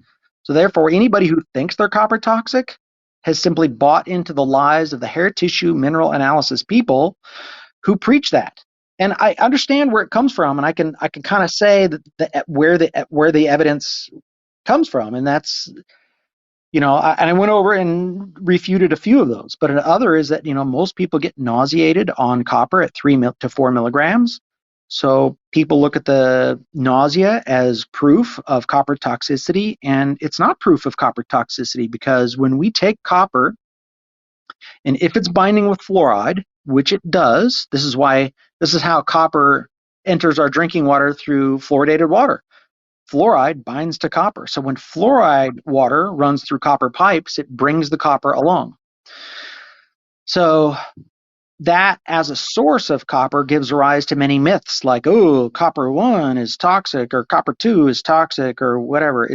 So therefore, anybody who thinks they're copper toxic has simply bought into the lies of the hair tissue mineral analysis people who preach that. And I understand where it comes from, and I can kind of say that where the evidence comes from, and that's and I went over and refuted a few of those. But another is that most people get nauseated on copper at 3 to 4 milligrams. So people look at the nausea as proof of copper toxicity, and it's not proof of copper toxicity, because when we take copper, and if it's binding with fluoride, which it does, this is how copper enters our drinking water through fluoridated water. Fluoride binds to copper. So when fluoride water runs through copper pipes, it brings the copper along. So that as a source of copper gives rise to many myths like, oh, copper 1 is toxic, or copper 2 is toxic, or whatever.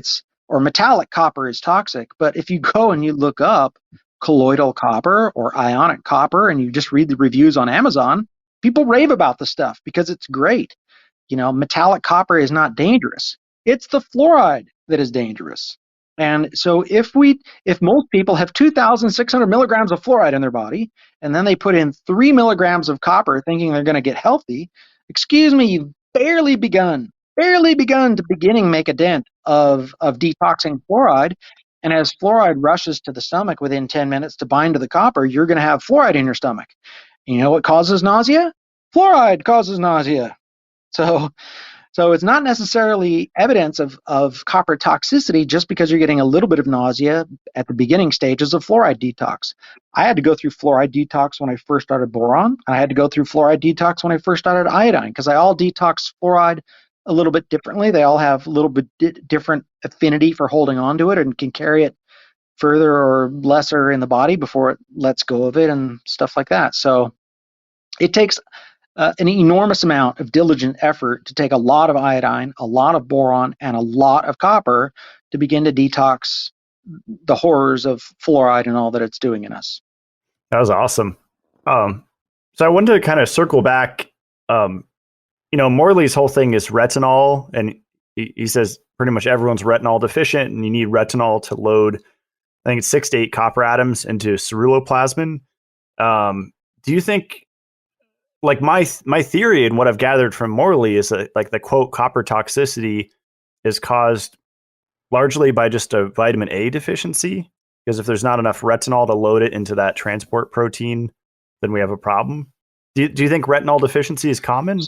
Or metallic copper is toxic. But if you go and you look up colloidal copper or ionic copper and you just read the reviews on Amazon, people rave about the stuff because it's great. Metallic copper is not dangerous. It's the fluoride that is dangerous. And so if most people have 2,600 milligrams of fluoride in their body, and then they put in 3 milligrams of copper thinking they're going to get healthy, excuse me, you've barely begun to make a dent of detoxing fluoride. And as fluoride rushes to the stomach within 10 minutes to bind to the copper, you're going to have fluoride in your stomach. You know what causes nausea? Fluoride causes nausea. So it's not necessarily evidence of copper toxicity just because you're getting a little bit of nausea at the beginning stages of fluoride detox. I had to go through fluoride detox when I first started boron. I had to go through fluoride detox when I first started iodine, because I all detox fluoride a little bit differently. They all have a little bit different affinity for holding on to it and can carry it further or lesser in the body before it lets go of it and stuff like that. So it takes an enormous amount of diligent effort to take a lot of iodine, a lot of boron, and a lot of copper to begin to detox the horrors of fluoride and all that it's doing in us. That was awesome. So I wanted to kind of circle back. Morley's whole thing is retinol, and he says pretty much everyone's retinol deficient, and you need retinol to load, I think it's 6 to 8 copper atoms into ceruloplasmin. Do you think, like my theory and what I've gathered from Morley is that, like, the quote copper toxicity is caused largely by just a vitamin A deficiency? Because if there's not enough retinol to load it into that transport protein, then we have a problem. Do you think retinol deficiency is common?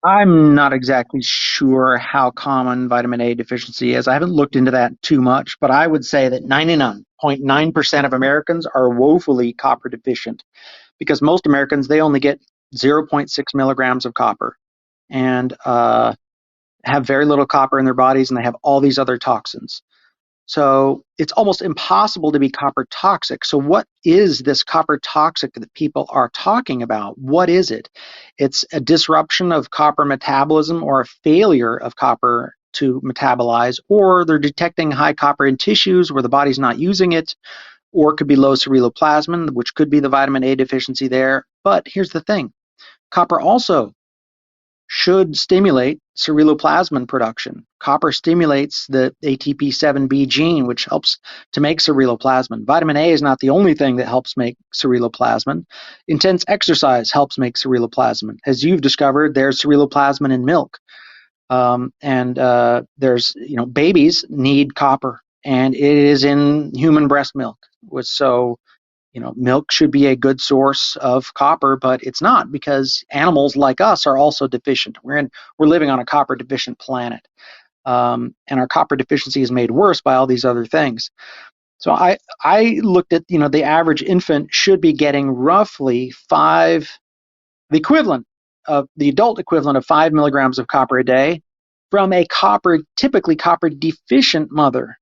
I'm not exactly sure how common vitamin A deficiency is. I haven't looked into that too much, but I would say that 99.9% of Americans are woefully copper deficient, because most Americans, they only get 0.6 milligrams of copper and have very little copper in their bodies, and they have all these other toxins. So it's almost impossible to be copper toxic. So what is this copper toxic that people are talking about? What is it? It's a disruption of copper metabolism or a failure of copper to metabolize, or they're detecting high copper in tissues where the body's not using it, or it could be low ceruloplasmin, which could be the vitamin A deficiency there. But here's the thing, copper also should stimulate ceruloplasmin production. Copper stimulates the ATP7B gene, which helps to make ceruloplasmin. Vitamin A is not the only thing that helps make ceruloplasmin. Intense exercise helps make ceruloplasmin. As you've discovered, there's ceruloplasmin in milk. There's, babies need copper, and it is in human breast milk. So milk should be a good source of copper, but it's not, because animals like us are also deficient. We're living on a copper deficient planet, and our copper deficiency is made worse by all these other things. So I looked at, the average infant should be getting roughly the adult equivalent of 5 milligrams of copper a day from a typically copper deficient mother.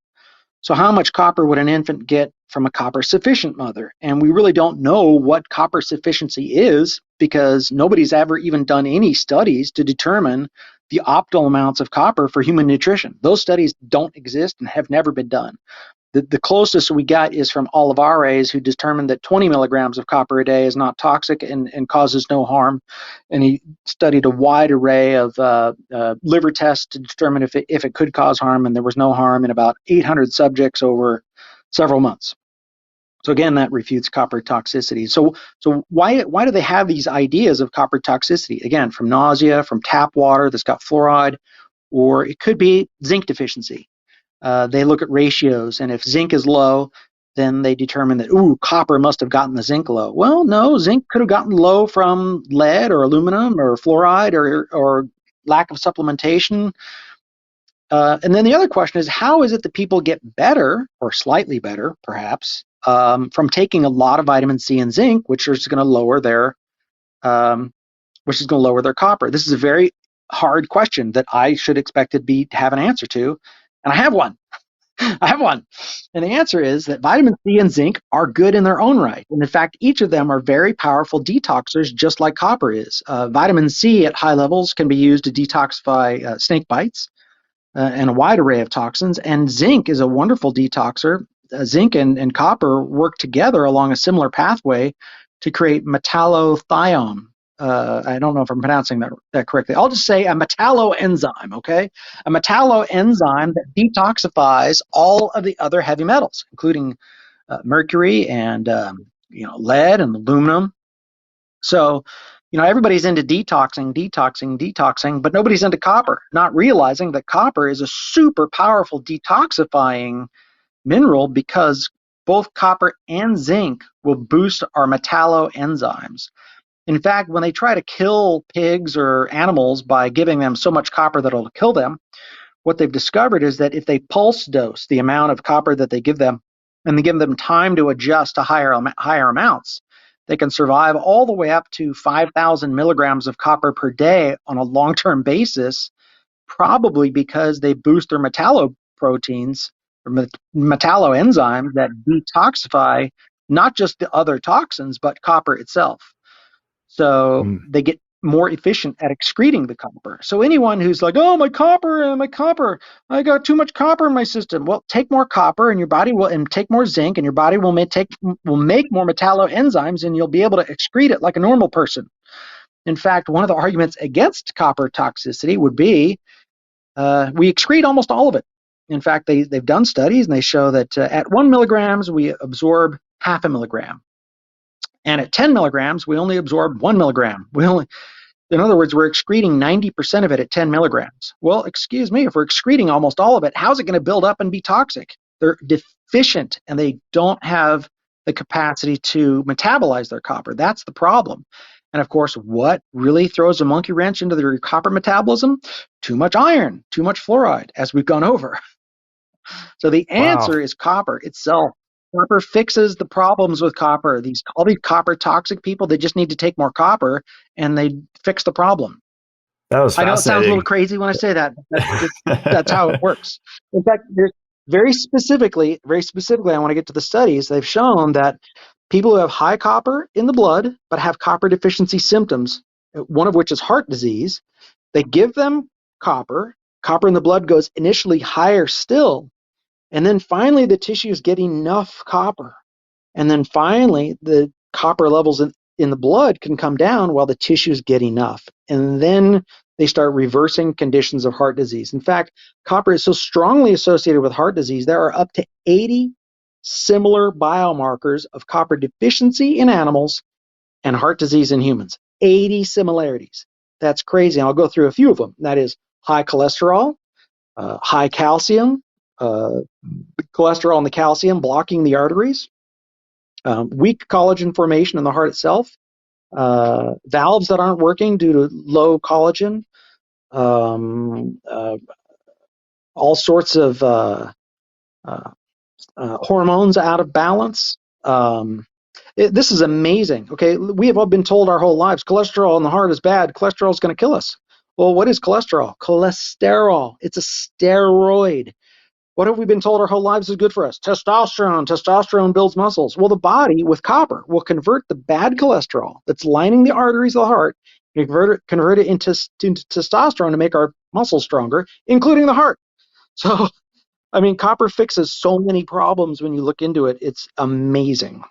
So how much copper would an infant get from a copper sufficient mother? And we really don't know what copper sufficiency is, because nobody's ever even done any studies to determine the optimal amounts of copper for human nutrition. Those studies don't exist and have never been done. The closest we got is from Olivares, who determined that 20 milligrams of copper a day is not toxic and causes no harm. And he studied a wide array of liver tests to determine if it could cause harm, and there was no harm in about 800 subjects over several months. So again, that refutes copper toxicity. So why do they have these ideas of copper toxicity? Again, from nausea, from tap water that's got fluoride, or it could be zinc deficiency. They look at ratios, and if zinc is low, then they determine that, copper must have gotten the zinc low. Well, no, zinc could have gotten low from lead or aluminum or fluoride or lack of supplementation. And then the other question is, how is it that people get better, or slightly better, perhaps, from taking a lot of vitamin C and zinc, which is going to lower their copper? This is a very hard question that I should expect to have an answer to, and I have one. And the answer is that vitamin C and zinc are good in their own right. And in fact, each of them are very powerful detoxers, just like copper is. Vitamin C at high levels can be used to detoxify snake bites and a wide array of toxins. And zinc is a wonderful detoxer. Zinc and copper work together along a similar pathway to create metallothione. I don't know if I'm pronouncing that correctly. I'll just say a metalloenzyme, okay? A metalloenzyme that detoxifies all of the other heavy metals, including mercury and lead and aluminum. So, everybody's into detoxing, but nobody's into copper, not realizing that copper is a super powerful detoxifying mineral, because both copper and zinc will boost our metalloenzymes. In fact, when they try to kill pigs or animals by giving them so much copper that it'll kill them, what they've discovered is that if they pulse dose the amount of copper that they give them, and they give them time to adjust to higher amounts, they can survive all the way up to 5,000 milligrams of copper per day on a long-term basis, probably because they boost their metalloproteins or metalloenzymes that detoxify not just the other toxins, but copper itself. So they get more efficient at excreting the copper. So anyone who's like, my copper, I got too much copper in my system. Well, take more copper and your body will, and take more zinc, and your body will make more metalloenzymes, and you'll be able to excrete it like a normal person. In fact, one of the arguments against copper toxicity would be we excrete almost all of it. In fact, they've done studies, and they show that at 1 milligrams, we absorb half a milligram. And at 10 milligrams, we only absorb 1 milligram. In other words, we're excreting 90% of it at 10 milligrams. Well, excuse me, if we're excreting almost all of it, how's it going to build up and be toxic? They're deficient, and they don't have the capacity to metabolize their copper. That's the problem. And of course, what really throws a monkey wrench into their copper metabolism? Too much iron, too much fluoride, as we've gone over. So the answer is copper itself. Copper fixes the problems with copper. All these copper toxic people, they just need to take more copper, and they fix the problem. That was fascinating. I know it sounds a little crazy when I say that. That's how it works. In fact, there's very specifically, I want to get to the studies. They've shown that people who have high copper in the blood but have copper deficiency symptoms, one of which is heart disease, they give them copper, copper in the blood goes initially higher still, and then finally the tissues get enough copper. And then finally the copper levels in the blood can come down while the tissues get enough. And then they start reversing conditions of heart disease. In fact, copper is so strongly associated with heart disease, there are up to 80 similar biomarkers of copper deficiency in animals and heart disease in humans. 80 similarities. That's crazy. And I'll go through a few of them. That is high cholesterol, high calcium, cholesterol and the calcium blocking the arteries, weak collagen formation in the heart itself, valves that aren't working due to low collagen, all sorts of hormones out of balance. This is amazing. Okay, we have all been told our whole lives cholesterol in the heart is bad. Cholesterol is going to kill us. Well, what is cholesterol? Cholesterol. It's a steroid. What have we been told our whole lives is good for us? Testosterone. Testosterone builds muscles. Well, the body with copper will convert the bad cholesterol that's lining the arteries of the heart, convert it into testosterone to make our muscles stronger, including the heart. So, I mean, copper fixes so many problems when you look into it. It's amazing.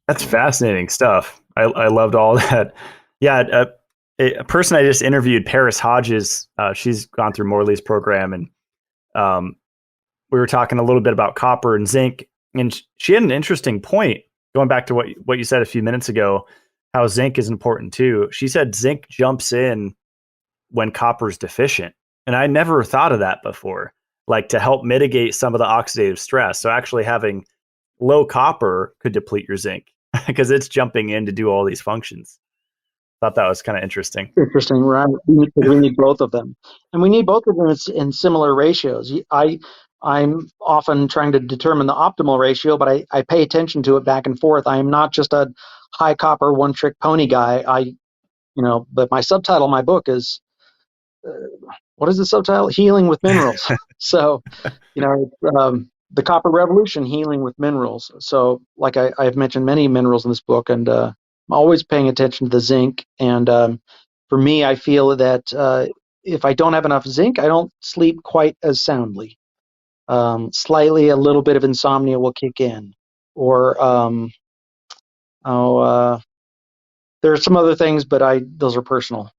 That's fascinating stuff. I loved all that. Yeah, a person I just interviewed, Paris Hodges, she's gone through Morley's program, and we were talking a little bit about copper and zinc, and she had an interesting point going back to what you said a few minutes ago, how zinc is important too. She said zinc jumps in when copper is deficient, and I never thought of that before, like to help mitigate some of the oxidative stress. So actually having low copper could deplete your zinc because it's jumping in to do all these functions. Thought that was kind of interesting. Interesting, right? We need both of them, and we need both of them in similar ratios. I'm often trying to determine the optimal ratio, but I pay attention to it back and forth. I am not just a high copper one trick pony guy. But my subtitle, my book is what is the subtitle? Healing with Minerals. So, the copper revolution, healing with minerals. So, like I've mentioned many minerals in this book, and I'm always paying attention to the zinc. And for me, I feel that if I don't have enough zinc, I don't sleep quite as soundly. Slightly, a little bit of insomnia will kick in, or there are some other things, but those are personal.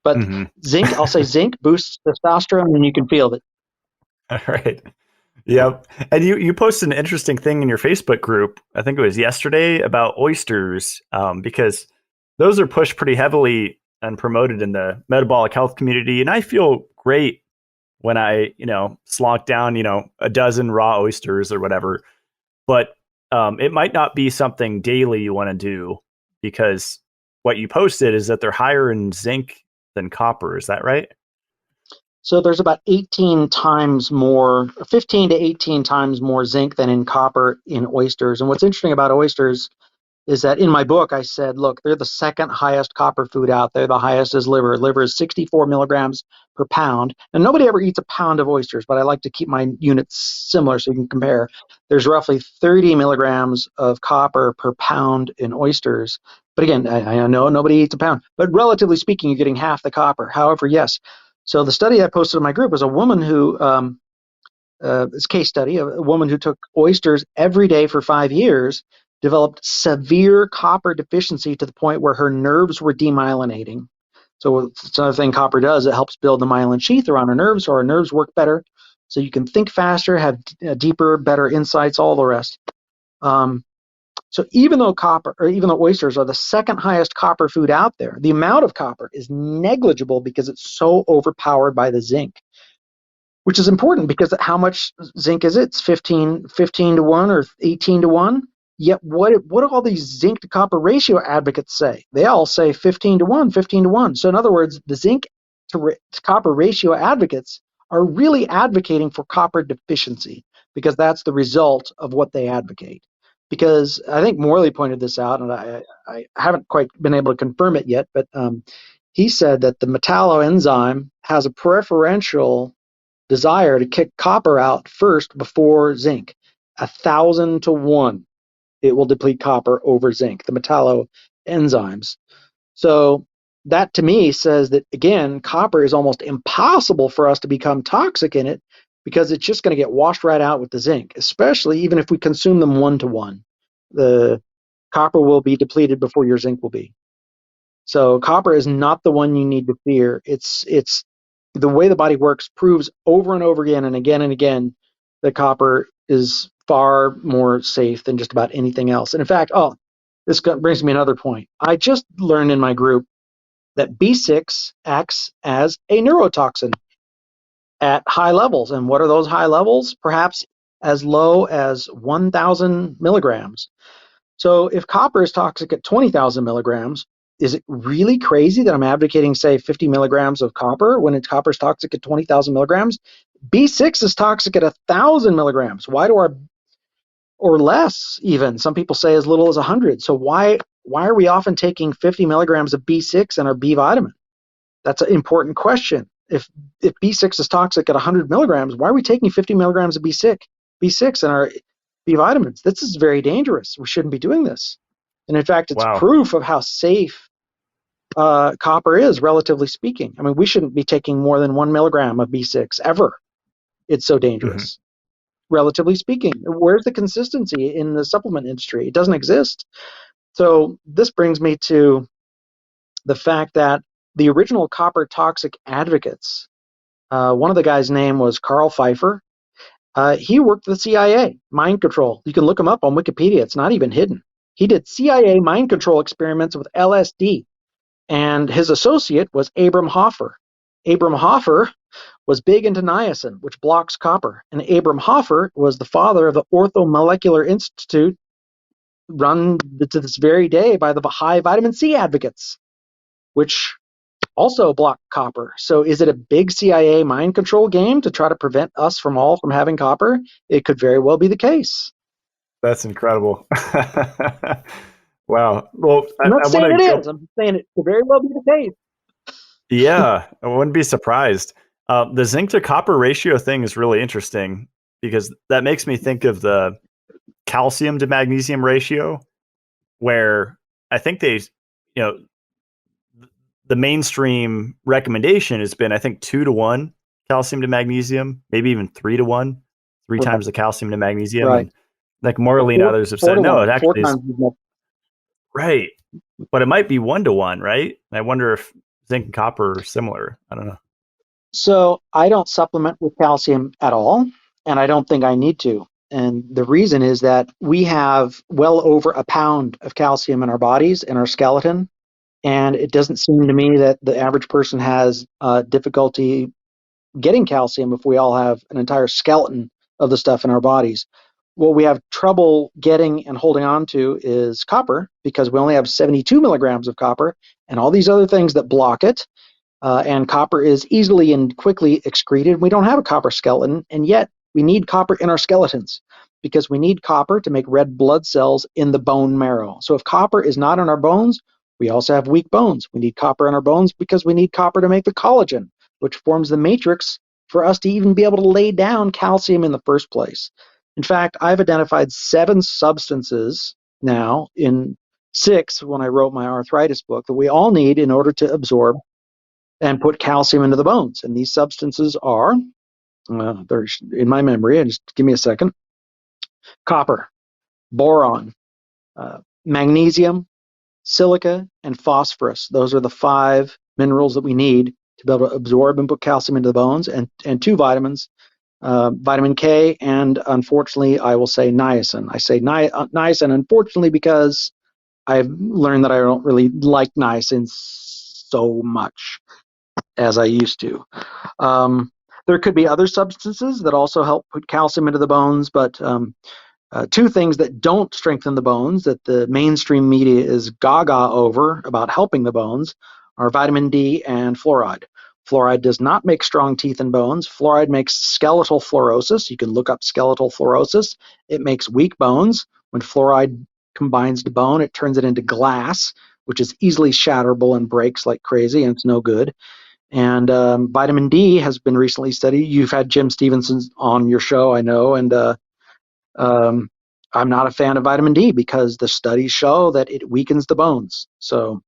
But zinc, I'll say zinc boosts testosterone, and you can feel it. All right. Yep. And you posted an interesting thing in your Facebook group, I think it was yesterday, about oysters, because those are pushed pretty heavily and promoted in the metabolic health community. And I feel great when I, slonk down, a dozen raw oysters or whatever. But it might not be something daily you want to do, because what you posted is that they're higher in zinc than copper. Is that right? So there's about 15 to 18 times more zinc than in copper in oysters. And what's interesting about oysters is that in my book, I said, look, they're the second highest copper food out there. The highest is liver. Liver is 64 milligrams per pound. And nobody ever eats a pound of oysters, but I like to keep my units similar so you can compare. There's roughly 30 milligrams of copper per pound in oysters. But again, I know nobody eats a pound, but relatively speaking, you're getting half the copper. However, yes. So the study I posted in my group was a woman who, this case study, a woman who took oysters every day for 5 years, developed severe copper deficiency to the point where her nerves were demyelinating. So it's another thing copper does. It helps build the myelin sheath around our nerves, so our nerves work better. So you can think faster, have deeper, better insights, all the rest. So even though oysters are the second highest copper food out there, the amount of copper is negligible because it's so overpowered by the zinc, which is important because how much zinc is it? It's 15 to 1 or 18 to 1. Yet what do all these zinc to copper ratio advocates say? They all say 15 to 1, 15 to 1. So in other words, the zinc to copper ratio advocates are really advocating for copper deficiency because that's the result of what they advocate. Because I think Morley pointed this out, and I haven't quite been able to confirm it yet, but he said that the metalloenzyme has a preferential desire to kick copper out first before zinc. 1,000 to 1, it will deplete copper over zinc, the metalloenzymes. So that to me says that, again, copper is almost impossible for us to become toxic in it because it's just going to get washed right out with the zinc, especially even if we consume them one to one. The copper will be depleted before your zinc will be. So copper is not the one you need to fear. It's the way the body works proves over and over again and again that copper is far more safe than just about anything else. And in fact, this brings me another point. I just learned in my group that B6 acts as a neurotoxin at high levels. And what are those high levels? Perhaps as low as 1,000 milligrams. So if copper is toxic at 20,000 milligrams, is it really crazy that I'm advocating, say, 50 milligrams of copper when copper is toxic at 20,000 milligrams? B6 is toxic at 1,000 milligrams. Or less even. Some people say as little as 100. So why are we often taking 50 milligrams of B6 and our B vitamin? That's an important question. If B6 is toxic at 100 milligrams, why are we taking 50 milligrams of B6 and our B vitamins? This is very dangerous. We shouldn't be doing this. And in fact, it's Wow. proof of how safe copper is, relatively speaking. I mean, we shouldn't be taking more than 1 milligram of B6 ever. It's so Hmm. dangerous, relatively speaking. Where's the consistency in the supplement industry? It doesn't exist. So this brings me to the fact that the original copper toxic advocates, one of the guys' name was Carl Pfeiffer. He worked for the CIA, mind control. You can look him up on Wikipedia. It's not even hidden. He did CIA mind control experiments with LSD. And his associate was Abram Hoffer. Abram Hoffer was big into niacin, which blocks copper. And Abram Hoffer was the father of the Orthomolecular Institute, run to this very day by the high vitamin C advocates, which also block copper. So is it a big CIA mind control game to try to prevent us from having copper? It could very well be the case. That's incredible. Wow. Well, I'm not I want saying to it go. is. I'm just saying it could very well be the case. Yeah, I wouldn't be surprised. The zinc to copper ratio thing is really interesting because that makes me think of the calcium to magnesium ratio, where I think know, the mainstream recommendation has been, I think, 2 to 1 calcium to magnesium, maybe even 3 to 1, three Right. times the calcium to magnesium. Right. And like Morley and Four, others have four said, to no, one. it Four actually is times as much. right. But it might be 1 to 1, right? And I wonder if zinc and copper are similar. I don't know. So I don't supplement with calcium at all, and I don't think I need to. And the reason is that we have well over a pound of calcium in our bodies, in our skeleton, and it doesn't seem to me that the average person has difficulty getting calcium if we all have an entire skeleton of the stuff in our bodies. What we have trouble getting and holding on to is copper because we only have 72 milligrams of copper and all these other things that block it. And copper is easily and quickly excreted. We don't have a copper skeleton, and yet we need copper in our skeletons because we need copper to make red blood cells in the bone marrow. So if copper is not in our bones, we also have weak bones. We need copper in our bones because we need copper to make the collagen, which forms the matrix for us to even be able to lay down calcium in the first place. In fact, I've identified 7 substances now in 6 when I wrote my arthritis book that we all need in order to absorb and put calcium into the bones. And these substances are, they're in my memory, and just give me a second: copper, boron, magnesium, silica, and phosphorus. Those are the 5 minerals that we need to be able to absorb and put calcium into the bones, and 2 vitamins, vitamin K, and unfortunately, I will say niacin. I say niacin, unfortunately, because I've learned that I don't really like niacin so much as I used to. There could be other substances that also help put calcium into the bones, but 2 things that don't strengthen the bones that the mainstream media is gaga over about helping the bones are vitamin D and fluoride. Fluoride does not make strong teeth and bones. Fluoride makes skeletal fluorosis. You can look up skeletal fluorosis. It makes weak bones. When fluoride combines to bone, it turns it into glass, which is easily shatterable and breaks like crazy, and it's no good. And vitamin D has been recently studied. You've had Jim Stevenson on your show, I know, and um, I'm not a fan of vitamin D because the studies show that it weakens the bones. So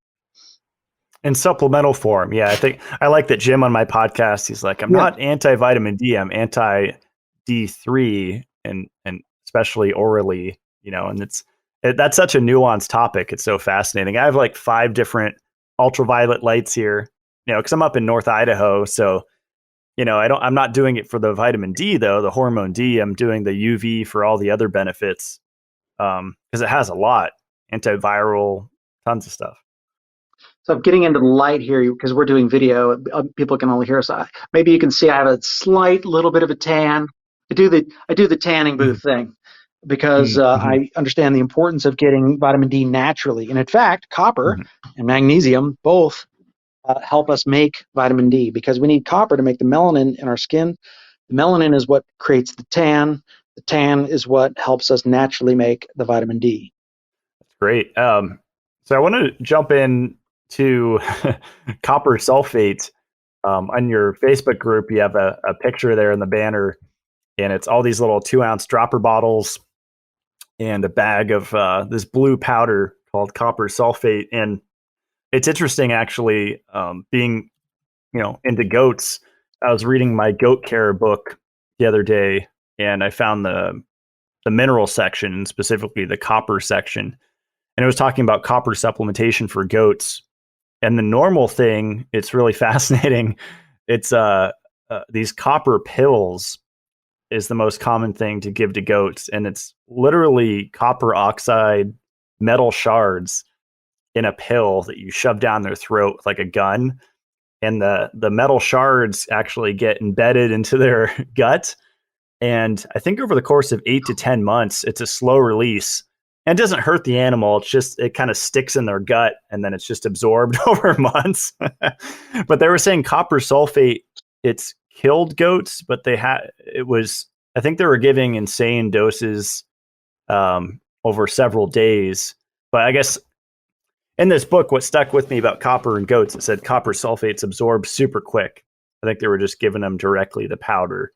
In supplemental form. Yeah, I think I like that Jim on my podcast, he's like, I'm Yeah. not anti vitamin D, I'm anti D3 and especially orally, and that's such a nuanced topic. It's so fascinating. I have like 5 different ultraviolet lights here, because I'm up in North Idaho. So, I'm not doing it for the vitamin D though, the hormone D. I'm doing the UV for all the other benefits. Because it has a lot, antiviral, tons of stuff. So I'm getting into the light here because we're doing video. People can only hear us. Maybe you can see I have a slight little bit of a tan. I do the tanning Mm-hmm. booth thing because Mm-hmm. I understand the importance of getting vitamin D naturally. And in fact, copper and magnesium both help us make vitamin D because we need copper to make the melanin in our skin. The melanin is what creates the tan. The tan is what helps us naturally make the vitamin D. That's great. So I want to jump in to copper sulfate. On your Facebook group, you have a picture there in the banner, and it's all these little 2-ounce dropper bottles and a bag of this blue powder called copper sulfate. And it's interesting, actually, being into goats. I was reading my goat care book the other day, and I found the mineral section, specifically the copper section, and it was talking about copper supplementation for goats. And the normal thing, it's really fascinating. It's these copper pills is the most common thing to give to goats, and it's literally copper oxide metal shards in a pill that you shove down their throat like a gun, and the metal shards actually get embedded into their gut. And I think over the course of 8 to 10 months, it's a slow release and it doesn't hurt the animal. It's just, it kind of sticks in their gut and then it's just absorbed over months. But they were saying copper sulfate, it's killed goats, but I think they were giving insane doses over several days. But I guess in this book, what stuck with me about copper and goats, it said copper sulfate's absorbed super quick. I think they were just giving them directly the powder.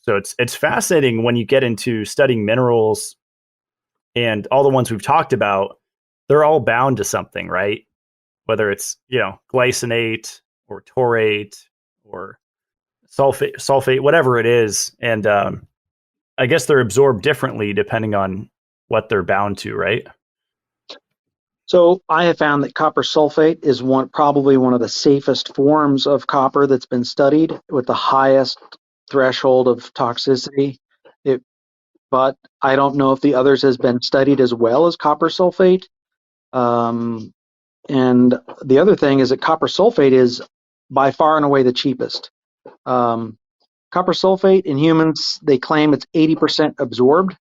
So it's fascinating when you get into studying minerals, and all the ones we've talked about, they're all bound to something, right? Whether it's glycinate or taurate or sulfate, whatever it is, and I guess they're absorbed differently depending on what they're bound to, right? So I have found that copper sulfate is probably one of the safest forms of copper that's been studied with the highest threshold of toxicity. It, but I don't know if the others has been studied as well as copper sulfate. And the other thing is that copper sulfate is by far and away the cheapest. Copper sulfate in humans, they claim it's 80% absorbed.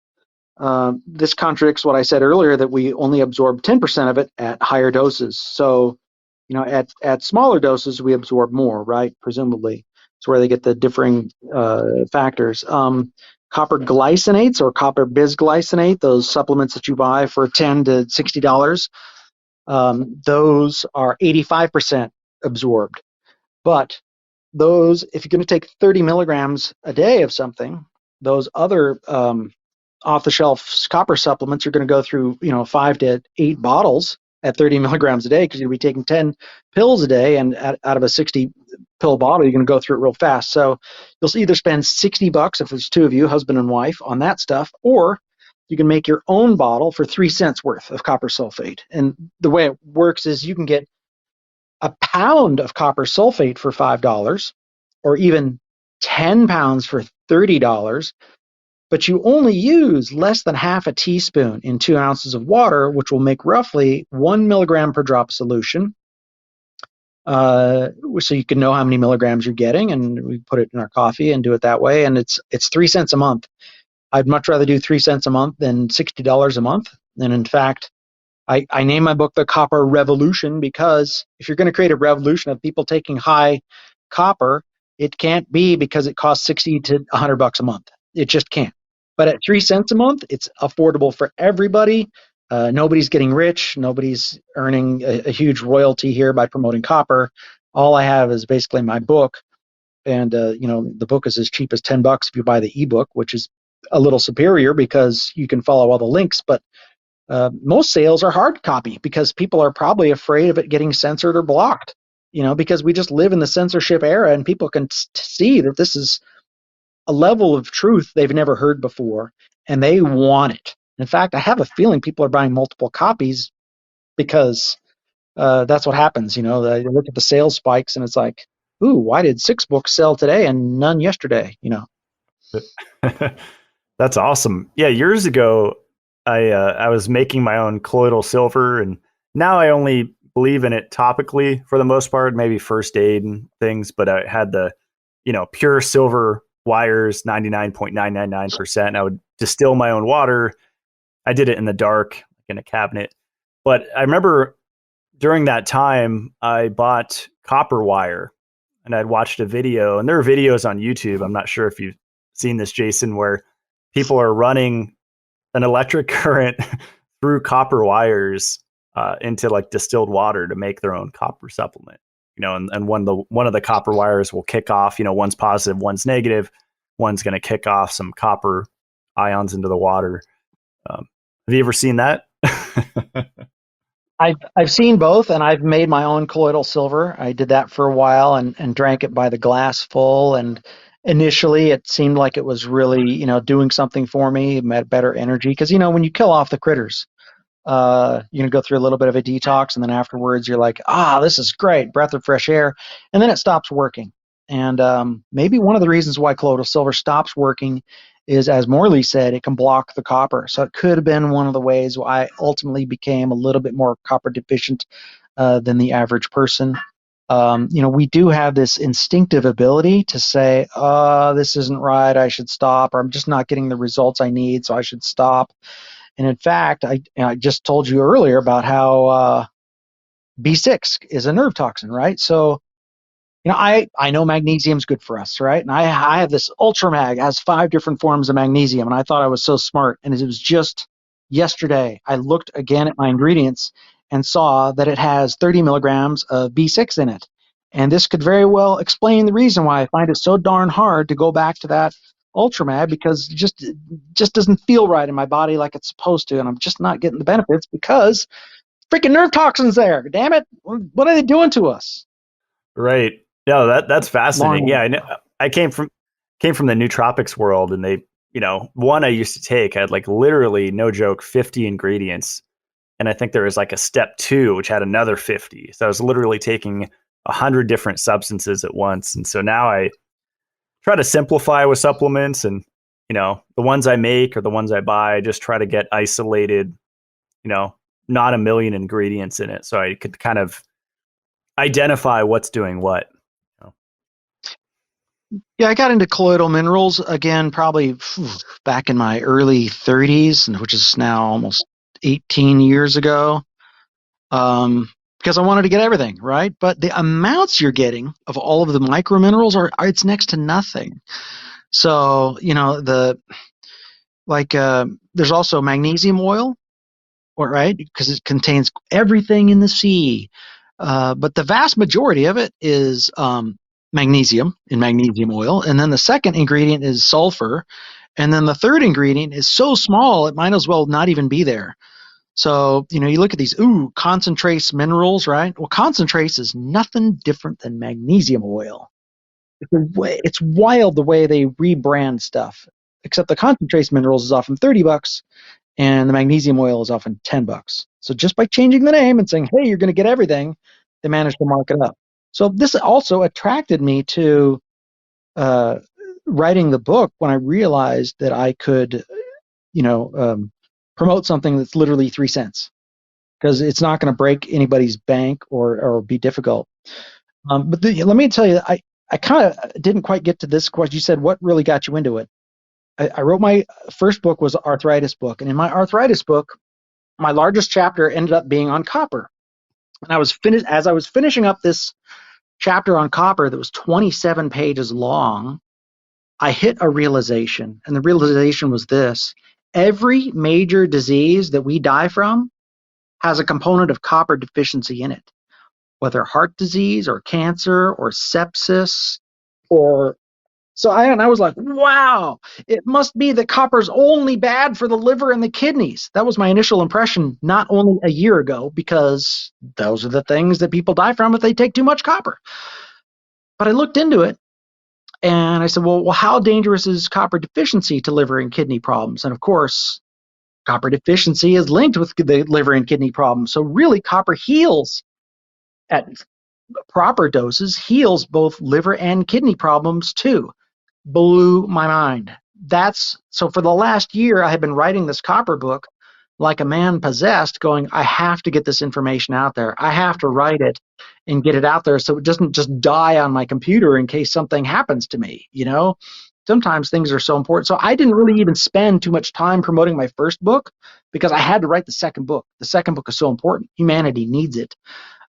This contradicts what I said earlier that we only absorb 10% of it at higher doses. So, at smaller doses, we absorb more, right? Presumably. It's where they get the differing factors. Copper glycinates or copper bisglycinate, those supplements that you buy for $10 to $60, those are 85% absorbed. But those, if you're going to take 30 milligrams a day of something, those other off-the-shelf copper supplements are going to go through 5 to 8 bottles at 30 milligrams a day because you'll be taking 10 pills a day, and out of a 60 pill bottle you're going to go through it real fast. So you'll either spend $60 if there's 2 of you, husband and wife, on that stuff, or you can make your own bottle for 3 cents worth of copper sulfate. And the way it works is you can get a pound of copper sulfate for $5, or even 10 pounds for $30, but you only use less than half a teaspoon in 2 ounces of water, which will make roughly 1 milligram per drop solution. So you can know how many milligrams you're getting, and we put it in our coffee and do it that way. And it's 3 cents a month. I'd much rather do 3 cents a month than $60 a month. And in fact, I name my book The Copper Revolution because if you're going to create a revolution of people taking high copper, it can't be because it costs 60 to $100 a month. It just can't. But at 3 cents a month, it's affordable for everybody. Nobody's getting rich. Nobody's earning a huge royalty here by promoting copper. All I have is basically my book. And, the book is as cheap as $10 if you buy the ebook, which is a little superior because you can follow all the links. But Most sales are hard copy because people are probably afraid of it getting censored or blocked. Because we just live in the censorship era, and people can see that this is a level of truth they've never heard before, and they want it. In fact, I have a feeling people are buying multiple copies because that's what happens. They look at the sales spikes, and it's like, ooh, why did 6 books sell today and none yesterday? That's awesome. Yeah, years ago, I was making my own colloidal silver, and now I only believe in it topically for the most part, maybe first aid and things. But I had the, pure silver wires, 99.999%. And I would distill my own water. I did it in the dark in a cabinet. But I remember during that time, I bought copper wire, and I'd watched a video, and there are videos on YouTube. I'm not sure if you've seen this, Jason, where people are running an electric current through copper wires into like distilled water to make their own copper supplement. And one of the copper wires will kick off. One's positive, one's negative. One's going to kick off some copper ions into the water. Have you ever seen that? I've seen both, and I've made my own colloidal silver. I did that for a while and drank it by the glass full. And initially, it seemed like it was really, doing something for me, better energy. Because when you kill off the critters, you're gonna go through a little bit of a detox, and then afterwards, you're like, this is great, breath of fresh air, and then it stops working. And maybe one of the reasons why colloidal silver stops working is, as Morley said, it can block the copper. So it could have been one of the ways why I ultimately became a little bit more copper deficient than the average person. We do have this instinctive ability to say, this isn't right, I should stop, or I'm just not getting the results I need, so I should stop. And in fact, I just told you earlier about how B6 is a nerve toxin, right? So I know magnesium's good for us, right? And I have this Ultra Mag, has 5 different forms of magnesium, and I thought I was so smart. And it was just yesterday I looked again at my ingredients and saw that it has 30 milligrams of B6 in it. And this could very well explain the reason why I find it so darn hard to go back to that Ultra Mag, because it just doesn't feel right in my body like it's supposed to, and I'm just not getting the benefits because freaking nerve toxins there. Damn it! What are they doing to us? Right. No, that's fascinating. Long. Yeah, I know. I came from the nootropics world, and they, one I used to take had like literally, no joke, 50 ingredients, and I think there was like a step 2 which had another 50. So I was literally taking 100 different substances at once, and so now I try to simplify with supplements, and the ones I make or the ones I buy, I just try to get isolated, not a million ingredients in it, so I could kind of identify what's doing what. Yeah, I got into colloidal minerals again, probably back in my early 30s, which is now almost 18 years ago, because I wanted to get everything, right? But the amounts you're getting of all of the micro minerals are it's next to nothing. So, there's also magnesium oil, right? Because it contains everything in the sea. But the vast majority of it is magnesium in magnesium oil. And then the second ingredient is sulfur. And then the third ingredient is so small, it might as well not even be there. So, you look at these, concentrates minerals, right? Well, concentrates is nothing different than magnesium oil. It's wild the way they rebrand stuff, except the concentrates minerals is often $30 and the magnesium oil is often $10. So just by changing the name and saying, hey, you're going to get everything, they managed to mark it up. So this also attracted me to writing the book when I realized that I could, promote something that's literally 3 cents, because it's not going to break anybody's bank or be difficult. But let me tell you, I kind of didn't quite get to this question. You said, what really got you into it? I wrote my first book was an arthritis book. And in my arthritis book, my largest chapter ended up being on copper. And as I was finishing up this chapter on copper that was 27 pages long, I hit a realization. And the realization was this: every major disease that we die from has a component of copper deficiency in it, whether heart disease or cancer or sepsis or I was like, wow, it must be that copper's only bad for the liver and the kidneys. That was my initial impression, not only a year ago, because those are the things that people die from if they take too much copper. But I looked into it and I said, well, how dangerous is copper deficiency to liver and kidney problems? And of course, copper deficiency is linked with the liver and kidney problems. So really, copper heals at proper doses, heals both liver and kidney problems too. Blew my mind. That's so for the last year, I have been writing this copper book like a man possessed, going, I have to get this information out there. I have to write it and get it out there so it doesn't just die on my computer in case something happens to me. Sometimes things are so important. So I didn't really even spend too much time promoting my first book because I had to write the second book. The second book is so important. Humanity needs it.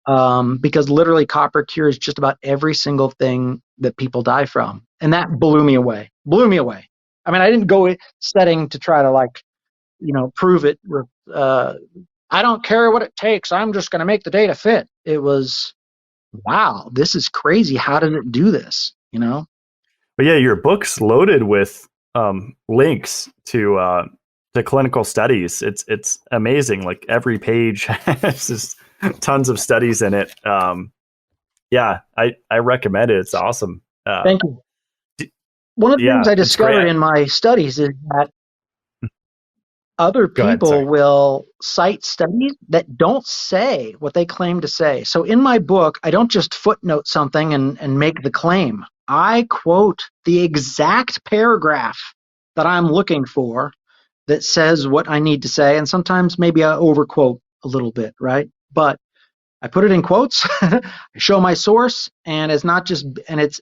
Because literally copper cures just about every single thing that people die from. And that blew me away. Blew me away. I mean, I didn't go setting to try to prove it. I don't care what it takes. I'm just going to make the data fit. It was, wow, this is crazy. How did it do this? But yeah, your book's loaded with links to clinical studies. It's amazing. Like every page has just tons of studies in it. Yeah, I recommend it. It's awesome. Thank you. One of the things I discovered in my studies is that other people will cite studies that don't say what they claim to say. So in my book, I don't just footnote something and make the claim. I quote the exact paragraph that I'm looking for that says what I need to say. And sometimes maybe I overquote a little bit, right? But I put it in quotes, I show my source, and it's not just, and it's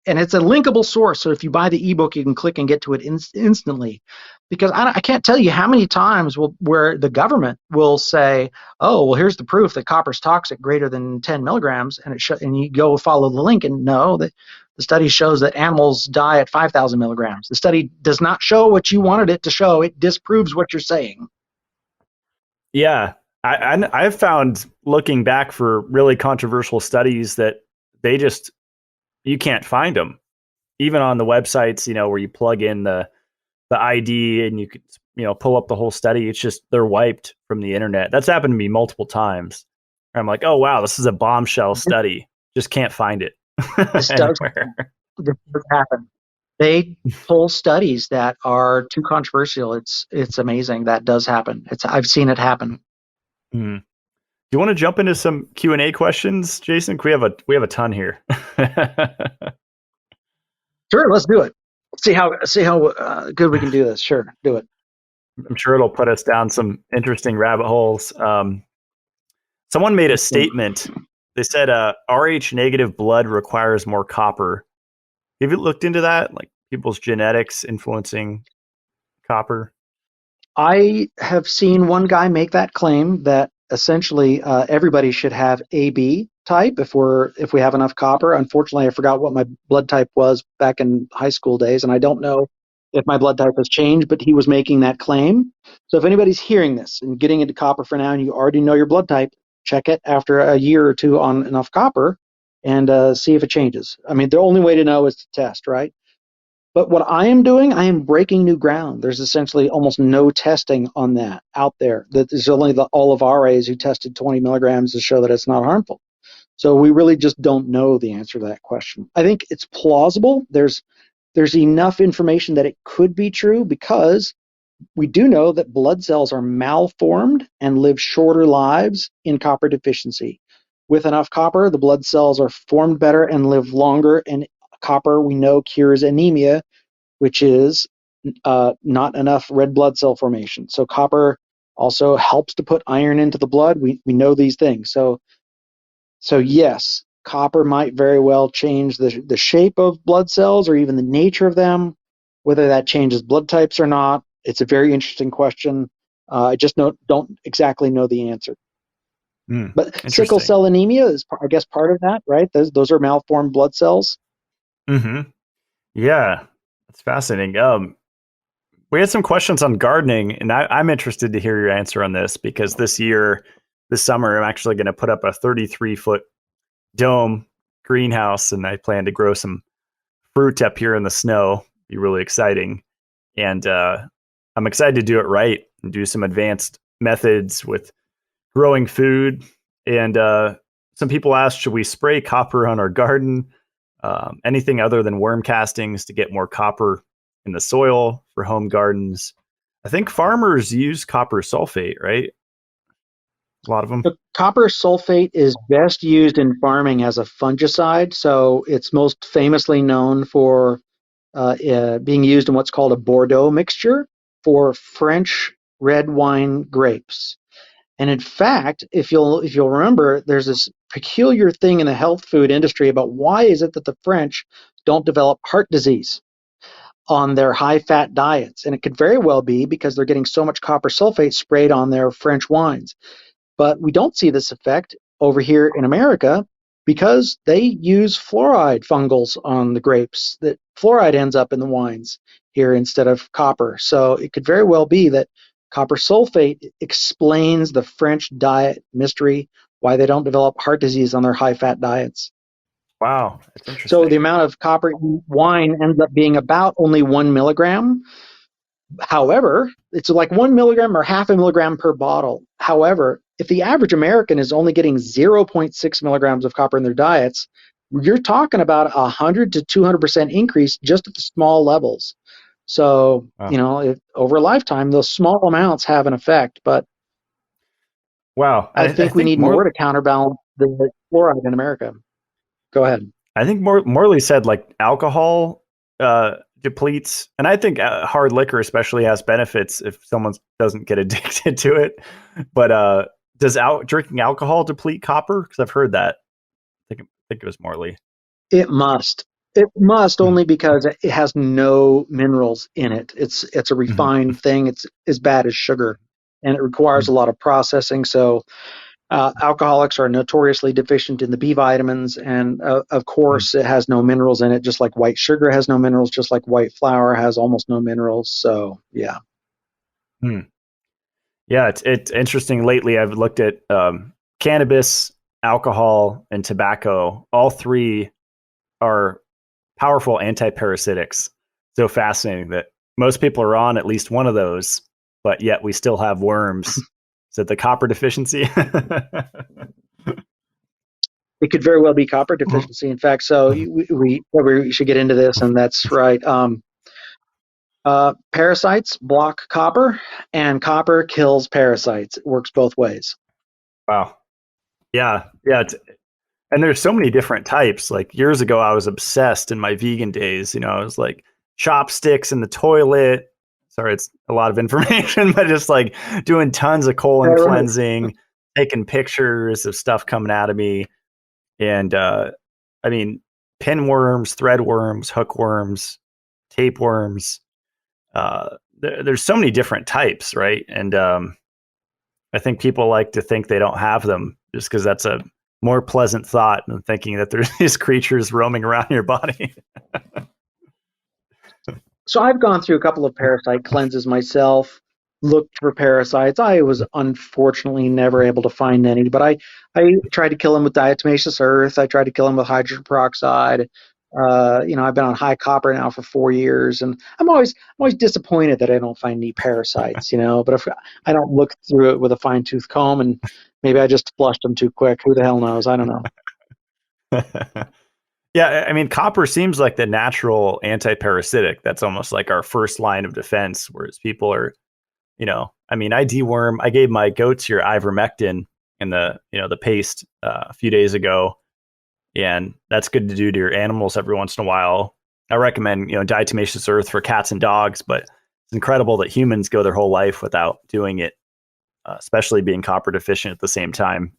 a linkable source. So if you buy the ebook, you can click and get to it instantly. Because I can't tell you how many times where the government will say, oh, well, here's the proof that copper's toxic greater than 10 milligrams. And you go follow the link and no, the study shows that animals die at 5,000 milligrams. The study does not show what you wanted it to show. It disproves what you're saying. Yeah. I've found looking back for really controversial studies that you can't find them. Even on the websites, where you plug in the ID and you could, pull up the whole study. It's just, they're wiped from the internet. That's happened to me multiple times. I'm like, oh, wow, this is a bombshell study. Just can't find it. This does happen. They pull studies that are too controversial. It's amazing. That does happen. I've seen it happen. Mm-hmm. Do you want to jump into some Q&A questions, Jason? We have a ton here. Sure, let's do it. See how good we can do this. Sure, do it. I'm sure it'll put us down some interesting rabbit holes. Someone made a statement. They said Rh negative blood requires more copper. Have you looked into that? Like people's genetics influencing copper? I have seen one guy make that claim that essentially everybody should have AB type if we have enough copper. Unfortunately, I forgot what my blood type was back in high school days, and I don't know if my blood type has changed, but he was making that claim. So if anybody's hearing this and getting into copper for now and you already know your blood type, check it after a year or two on enough copper and see if it changes. I mean, the only way to know is to test, right? But what I am doing, I am breaking new ground. There's essentially almost no testing on that out there. There's only the all of RAs who tested 20 milligrams to show that it's not harmful. So we really just don't know the answer to that question. I think it's plausible. There's enough information that it could be true because we do know that blood cells are malformed and live shorter lives in copper deficiency. With enough copper, the blood cells are formed better and live longer, and copper, we know, cures anemia, which is not enough red blood cell formation. So copper also helps to put iron into the blood. We know these things. So yes, copper might very well change the shape of blood cells or even the nature of them. Whether that changes blood types or not, it's a very interesting question. I just don't exactly know the answer. But sickle cell anemia is, I guess, part of that, right? Those are malformed blood cells. Mm-hmm. Yeah, that's fascinating. We had some questions on gardening, and I'm interested to hear your answer on this because this summer, I'm actually going to put up a 33-foot dome greenhouse, and I plan to grow some fruit up here in the snow. Be really exciting. And I'm excited to do it right and do some advanced methods with growing food. And some people ask, should we spray copper on our garden? Anything other than worm castings to get more copper in the soil for home gardens. I think farmers use copper sulfate, right? A lot of them. The copper sulfate is best used in farming as a fungicide. So it's most famously known for being used in what's called a Bordeaux mixture for French red wine grapes. And in fact, if you'll remember, there's this peculiar thing in the health food industry about why is it that the French don't develop heart disease on their high fat diets. And it could very well be because they're getting so much copper sulfate sprayed on their French wines. But we don't see this effect over here in America because they use fluoride fungals on the grapes. That fluoride ends up in the wines here instead of copper. So it could very well be that copper sulfate explains the French diet mystery, why they don't develop heart disease on their high fat diets. Wow, that's So the interesting. amount of copper in wine ends up being about only 1 milligram. However, it's like 1 milligram or half a milligram per bottle. However, if the average American is only getting 0.6 milligrams of copper in their diets, you're talking about 100 to 200% increase just at the small levels. So, Wow. over a lifetime, those small amounts have an effect. But Wow. I I think we think need more to counterbalance the fluoride in America. Go ahead. Morley said like alcohol depletes, and I think hard liquor especially has benefits if someone doesn't get addicted to it. But does drinking alcohol deplete copper? Because I've heard that. I think it was Morley. It must. It must Mhm. only because it has no minerals in it. It's a Mhm. refined thing. It's as bad as sugar, and it requires a Mhm. lot of processing. So alcoholics are notoriously deficient in the B vitamins, and of Mhm. course, it has no minerals in it. Just like white sugar has no minerals, just like white flour has almost no minerals. So yeah. Mhm. Yeah, it's interesting. Lately, I've looked at cannabis, alcohol, and tobacco. All three are powerful antiparasitics. So fascinating that most people are on at least one of those, but yet we still have worms. Is it the copper deficiency? It could very well be copper deficiency. In fact, so we should get into this, and that's right. Parasites block copper, and copper kills parasites. It works both ways. Wow. Yeah. Yeah. And there's so many different types. Like years ago, I was obsessed in my vegan days. I was like chopsticks in the toilet. Sorry, it's a lot of information, but just like doing tons of colon All right. cleansing, taking pictures of stuff coming out of me. And I mean, pinworms, threadworms, hookworms, tapeworms. There's so many different types, right? And I think people like to think they don't have them just because that's a more pleasant thought than thinking that there's these creatures roaming around your body. So I've gone through a couple of parasite cleanses myself, looked for parasites. I was unfortunately never able to find any, but I tried to kill them with diatomaceous earth. I tried to kill them with hydrogen peroxide. I've been on high copper now for 4 years, and I'm always disappointed that I don't find any parasites. But if I don't look through it with a fine tooth comb, and maybe I just flushed them too quick. Who the hell knows? I don't know. Yeah, I mean, copper seems like the natural anti-parasitic. That's almost like our first line of defense, whereas people are, I mean, I deworm. I gave my goats your ivermectin in the paste a few days ago, and that's good to do to your animals every once in a while. I recommend diatomaceous earth for cats and dogs, but it's incredible that humans go their whole life without doing it, especially being copper deficient at the same time.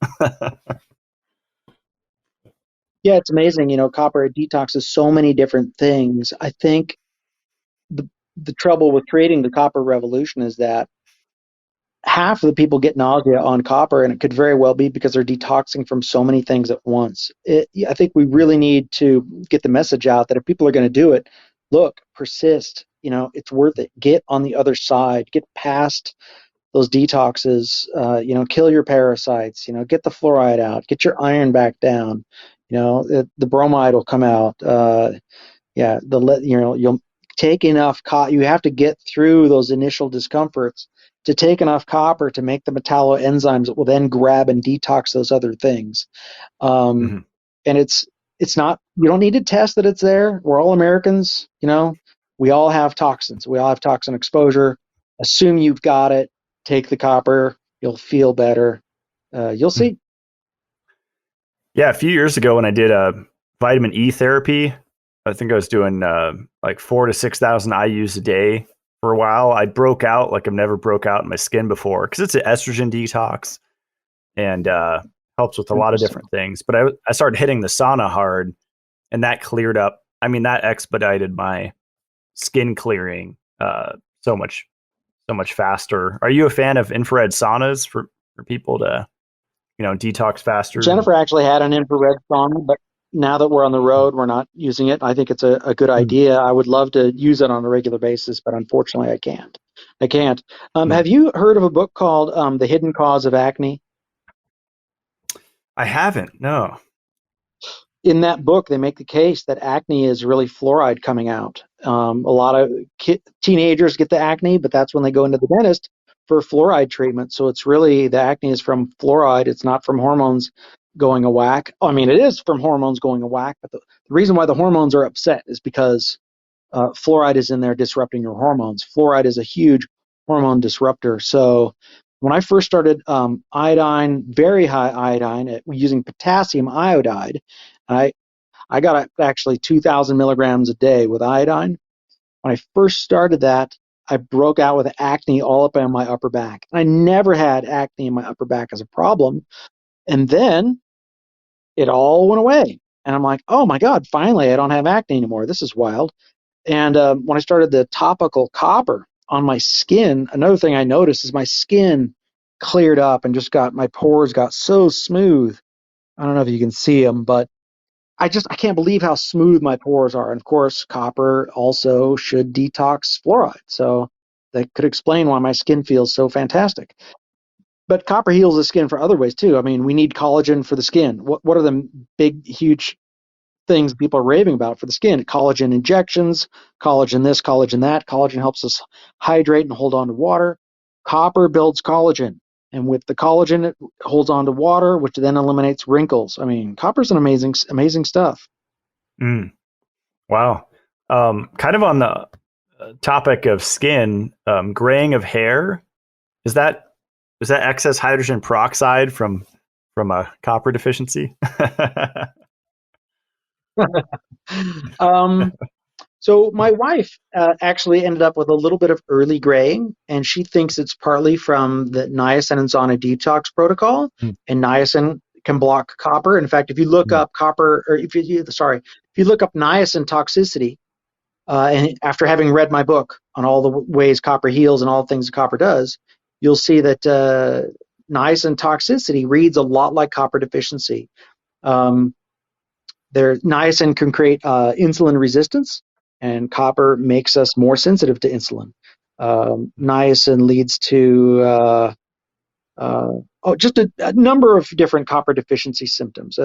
Yeah, it's amazing. Copper detoxes so many different things. I think the the trouble with creating the copper revolution is that half of the people get nausea on copper, and it could very well be because they're detoxing from so many things at once. I think we really need to get the message out that if people are going to do it, look, persist. It's worth it. Get on the other side. Get past those detoxes. Kill your parasites. Get the fluoride out. Get your iron back down. The bromide will come out. Yeah, you'll take enough you have to get through those initial discomforts to take enough copper to make the metalloenzymes that will then grab and detox those other things. Um, Hmm. and it's not, you don't need to test that it's there. We're all Americans, we all have toxins. We all have toxin exposure. Assume you've got it. Take the copper. You'll feel better. You'll see. Yeah, a few years ago when I did a vitamin E therapy, I think I was doing like 4 to 6,000 IU's a day for a while. I broke out like I've never broke out in my skin before because it's an estrogen detox and helps with a lot of Interesting. different things. But I started hitting the sauna hard, and that cleared up. I mean, that expedited my skin clearing so much faster. Are you a fan of infrared saunas for people to detox faster? Jennifer actually had an infrared sauna, but now that we're on the road, we're not using it. I think it's a good Mm, idea. I would love to use it on a regular basis, but unfortunately, I can't. I can't. mm. Have you heard of a book called The Hidden Cause of Acne? I haven't. No. In that book, they make the case that acne is really fluoride coming out. A lot of teenagers get the acne, but that's when they go into the dentist for fluoride treatment. So it's really the acne is from fluoride. It's not from hormones going a whack. I mean, it is from hormones going a whack, but the reason why the hormones are upset is because fluoride is in there disrupting your hormones. Fluoride is a huge hormone disruptor. So when I first started iodine, very high iodine, using potassium iodide, I I got actually 2,000 milligrams a day with iodine. When I first started that, I broke out with acne all up on my upper back. I never had acne in my upper back as a problem. And then it all went away. And I'm like, oh my God, finally, I don't have acne anymore. This is wild. And when I started the topical copper on my skin, another thing I noticed is my skin cleared up and just my pores got so smooth. I don't know if you can see them, but I can't believe how smooth my pores are. And of course, copper also should detox fluoride. So that could explain why my skin feels so fantastic. But copper heals the skin for other ways too. I mean, we need collagen for the skin. What are the big, huge things people are raving about for the skin? Collagen injections, collagen this, collagen that. Collagen helps us hydrate and hold on to water. Copper builds collagen. And with the collagen, it holds on to water, which then eliminates wrinkles. I mean, copper's an amazing, amazing stuff. Mm, wow. Kind of on the topic of skin, graying of hair, is that excess hydrogen peroxide from a copper deficiency? um, so my wife actually ended up with a little bit of early graying, and she thinks it's partly from the niacin and sauna detox protocol. Mm, And niacin can block copper. In fact, if you look mm, up copper, or if you look up niacin toxicity, and after having read my book on all the ways copper heals and all the things that copper does, you'll see that niacin toxicity reads a lot like copper deficiency. Um, Niacin can create insulin resistance, and copper makes us more sensitive to insulin. Niacin leads to uh, just a number of different copper deficiency symptoms.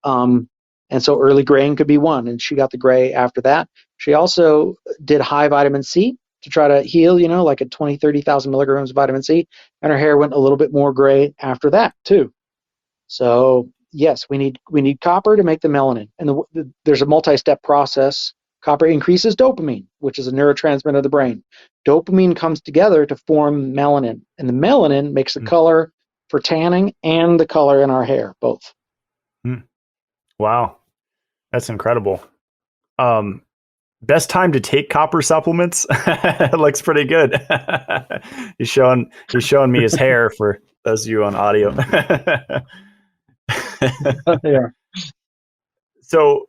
Um, and so early graying could be one, and she got the gray after that. She also did high vitamin C to try to heal, like at 20, 30,000 milligrams of vitamin C, and her hair went a little bit more gray after that too. So yes, we need copper to make the melanin, and there's a multi-step process. Copper increases dopamine, which is a neurotransmitter of the brain. Dopamine comes together to form melanin, and the melanin makes the mm, color for tanning and the color in our hair, both. mm. Wow, that's incredible. Um, Best time to take copper supplements? It looks pretty good. He's showing me his hair for those of you on audio. Yeah. so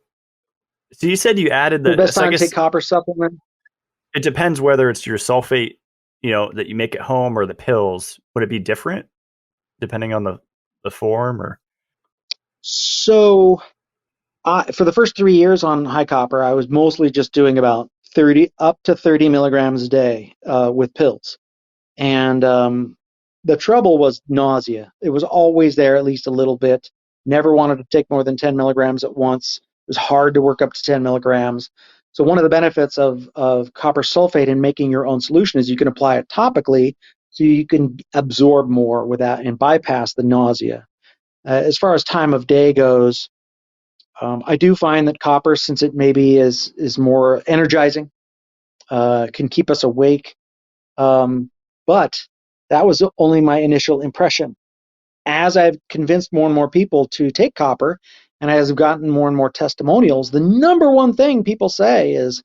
so you said you added The best so I time to take guess copper supplement. it depends whether it's your sulfate, that you make at home or the pills. Would it be different depending on the form or? So for the first 3 years on high copper, I was mostly just doing about 30 up to 30 milligrams a day with pills. And the trouble was nausea. It was always there, at least a little bit. Never wanted to take more than 10 milligrams at once. It was hard to work up to 10 milligrams. So one of the benefits of copper sulfate in making your own solution is you can apply it topically, so you can absorb more without and bypass the nausea. As far as time of day goes, I do find that copper, since it maybe is more energizing, can keep us awake. But that was only my initial impression. As I've convinced more and more people to take copper, and as I've gotten more and more testimonials, the number one thing people say is,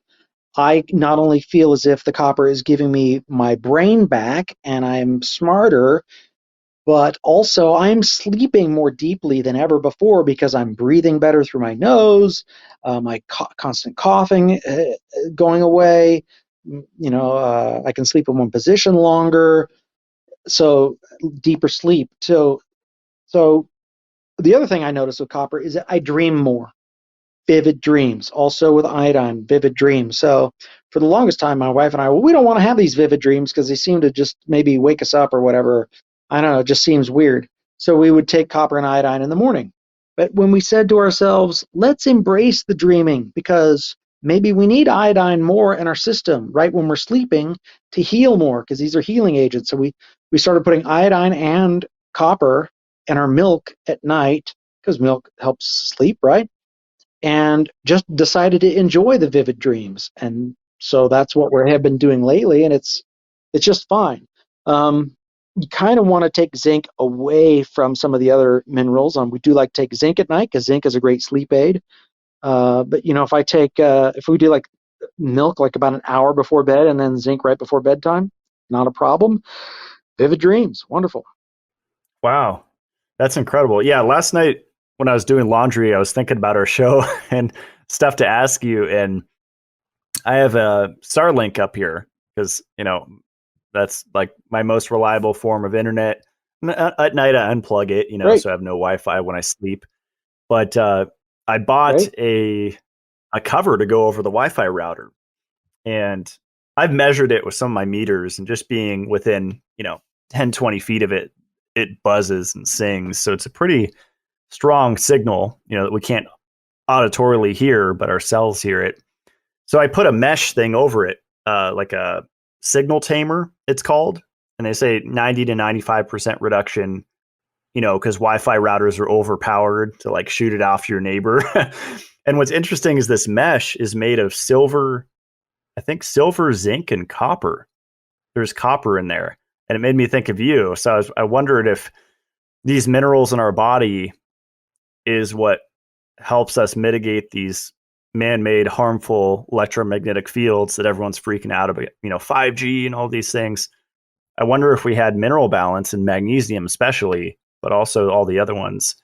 I not only feel as if the copper is giving me my brain back and I'm smarter, but also I'm sleeping more deeply than ever before because I'm breathing better through my nose, my constant coughing going away. I can sleep in one position longer, so deeper sleep. So the other thing I notice with copper is that I dream more. Vivid dreams. Also with iodine, vivid dreams. So for the longest time, my wife and I, well, we don't want to have these vivid dreams because they seem to just maybe wake us up or whatever. I don't know, it just seems weird. So we would take copper and iodine in the morning. But when we said to ourselves, let's embrace the dreaming because maybe we need iodine more in our system right when we're sleeping to heal more because these are healing agents. So we started putting iodine and copper in our milk at night because milk helps sleep, right? And just decided to enjoy the vivid dreams. And so that's what we have been doing lately, and it's just fine. You kind of want to take zinc away from some of the other minerals. We do like to take zinc at night because zinc is a great sleep aid. But if we do like milk like about an hour before bed and then zinc right before bedtime, not a problem. Vivid dreams, wonderful. Wow, that's incredible. Yeah, last night when I was doing laundry, I was thinking about our show and stuff to ask you. And I have a Starlink up here because, that's like my most reliable form of internet. At night, I unplug it, Great, so I have no Wi Fi when I sleep. But I bought great. a cover to go over the Wi Fi router. And I've measured it with some of my meters, and just being within, 10, 20 feet of it, it buzzes and sings. So it's a pretty strong signal, that we can't auditorily hear, but our cells hear it. So I put a mesh thing over it, like a signal tamer, it's called. And they say 90 to 95% reduction, because Wi-Fi routers are overpowered to like shoot it off your neighbor. And what's interesting is this mesh is made of silver, I think silver, zinc, and copper. There's copper in there. And it made me think of you. So I wondered if these minerals in our body is what helps us mitigate these man-made harmful electromagnetic fields that everyone's freaking out about, 5G and all these things. I wonder if we had mineral balance and magnesium especially, but also all the other ones,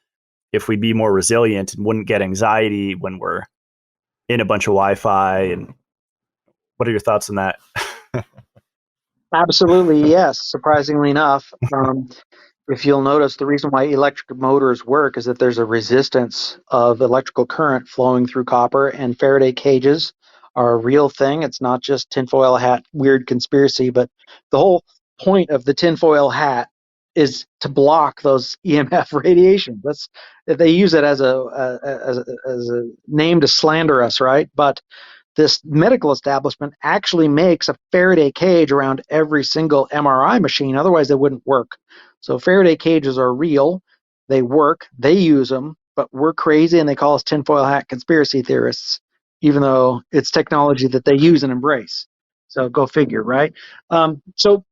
if we'd be more resilient and wouldn't get anxiety when we're in a bunch of Wi-Fi. And what are your thoughts on that? Absolutely, yes. Surprisingly enough, if you'll notice, the reason why electric motors work is that there's a resistance of electrical current flowing through copper, and Faraday cages are a real thing. It's not just tinfoil hat weird conspiracy, but the whole point of the tinfoil hat is to block those EMF radiations. They use it as a name to slander us, right? But this medical establishment actually makes a Faraday cage around every single MRI machine. Otherwise, they wouldn't work. So Faraday cages are real. They work. They use them. But we're crazy, and they call us tinfoil hat conspiracy theorists, even though it's technology that they use and embrace. So go figure, right? So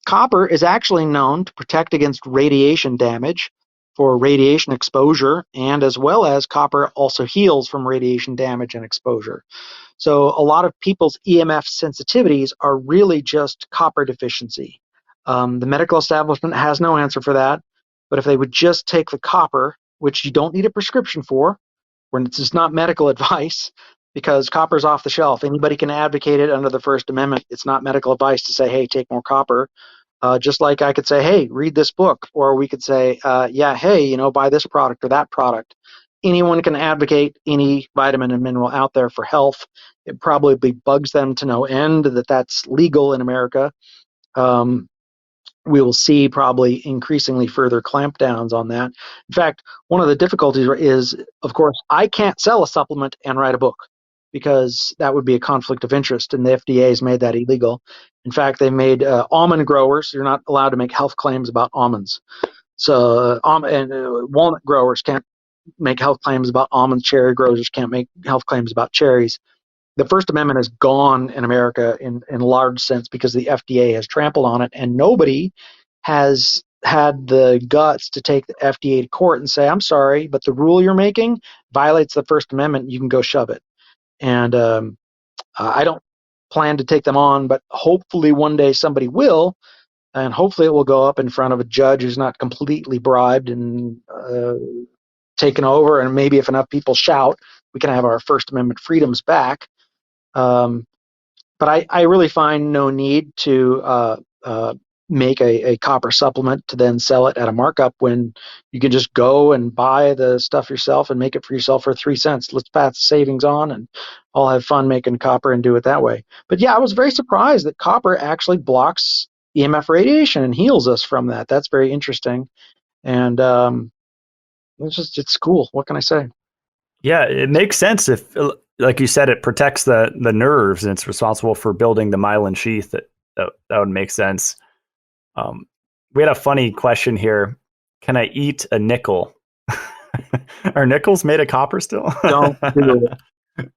copper is actually known to protect against radiation damage for radiation exposure, and as well as copper also heals from radiation damage and exposure. So a lot of people's EMF sensitivities are really just copper deficiency. The medical establishment has no answer for that, but if they would just take the copper, which you don't need a prescription for, when it's just not medical advice, because copper's off the shelf. Anybody can advocate it under the First Amendment. It's not medical advice to say, hey, take more copper. Just like I could say, hey, read this book, or we could say, yeah, hey, buy this product or that product. Anyone can advocate any vitamin and mineral out there for health. It probably bugs them to no end that that's legal in America. Um, we will see probably increasingly further clampdowns on that. In fact, one of the difficulties is, of course, I can't sell a supplement and write a book. because that would be a conflict of interest, and the FDA has made that illegal. In fact, they made almond growers, you're not allowed to make health claims about almonds. So walnut growers can't make health claims about almonds. Cherry growers can't make health claims about cherries. The First Amendment is gone in America in large sense because the FDA has trampled on it, and nobody has had the guts to take the FDA to court and say, I'm sorry, but the rule you're making violates the First Amendment. You can go shove it. And I don't plan to take them on, but hopefully one day somebody will, and hopefully it will go up in front of a judge who's not completely bribed and taken over. And maybe if enough people shout, we can have our First Amendment freedoms back. Um, but I really find no need to make a copper supplement to then sell it at a markup when you can just go and buy the stuff yourself and make it for yourself for 3 cents. Let's pass the savings on and all have fun making copper and do it that way. But yeah, I was very surprised that copper actually blocks EMF radiation and heals us from that. That's very interesting. And it's cool. What can I say? Yeah, it makes sense if, like you said, it protects the nerves and it's responsible for building the myelin sheath. That would make sense. We had a funny question here. Can I eat a nickel? Are nickels made of copper still? Don't do it.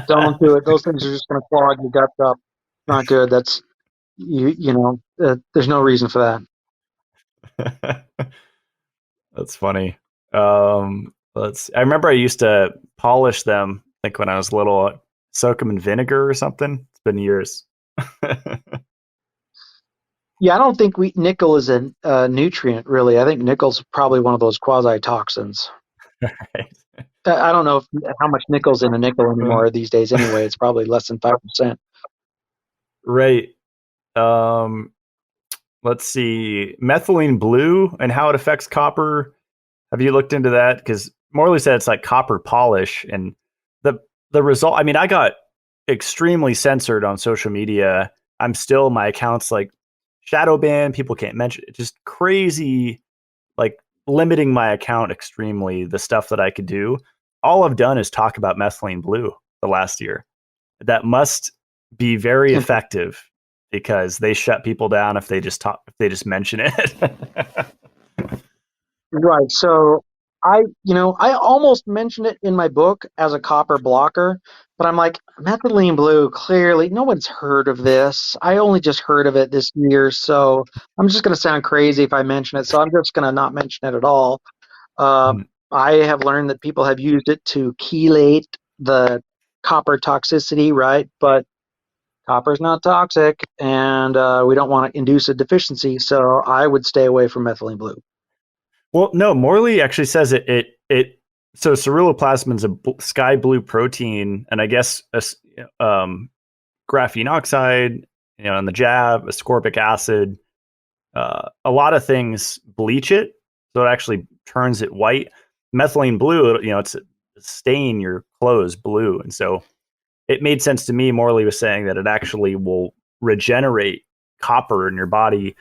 Don't do it. Those things are just going to clog your guts up. Not good. That's there's no reason for that. That's funny. I remember I used to polish them, like when I was little, soak them in vinegar or something. It's been years. Yeah, I don't think nickel is a nutrient, really. I think nickel's probably one of those quasi-toxins. Right. I don't know how much nickel's in a nickel anymore these days anyway. It's probably less than 5%. Right. Let's see. Methylene blue and how it affects copper. Have you looked into that? Because Morley said it's like copper polish, and the result. I mean, I got extremely censored on social media. My account's like shadow banned. People can't mention it. Just crazy, like limiting my account extremely. The stuff that I could do. All I've done is talk about methylene blue the last year. That must be very effective because they shut people down if they just mention it. Right. So I almost mentioned it in my book as a copper blocker, but I'm like, methylene blue, clearly no one's heard of this. I only just heard of it this year, so I'm just going to sound crazy if I mention it. So I'm just going to not mention it at all. Uh, I have learned that people have used it to chelate the copper toxicity, right? But copper is not toxic, and we don't want to induce a deficiency, so I would stay away from methylene blue. Well, no, Morley actually says so ceruloplasmin is a sky blue protein, and I guess graphene oxide, and the jab, ascorbic acid, a lot of things bleach it, so it actually turns it white. Methylene blue, it's stain your clothes blue, and so it made sense to me. Morley was saying that it actually will regenerate copper in your body.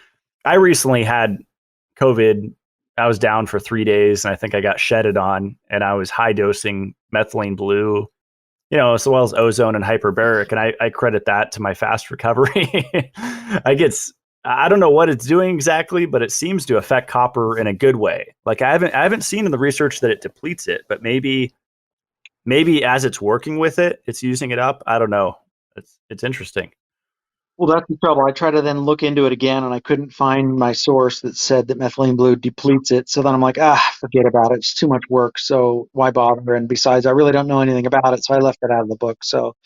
I recently had COVID. I was down for 3 days, and I think I got shedded on, and I was high dosing methylene blue, as well as ozone and hyperbaric, and I credit that to my fast recovery. I don't know what it's doing exactly, but it seems to affect copper in a good way. Like I haven't seen in the research that it depletes it, but maybe as it's working with it, it's using it up. I don't know. It's interesting. Well, that's the trouble. I tried to then look into it again, and I couldn't find my source that said that methylene blue depletes it. So then I'm like, forget about it. It's too much work. So why bother? And besides, I really don't know anything about it, so I left it out of the book. So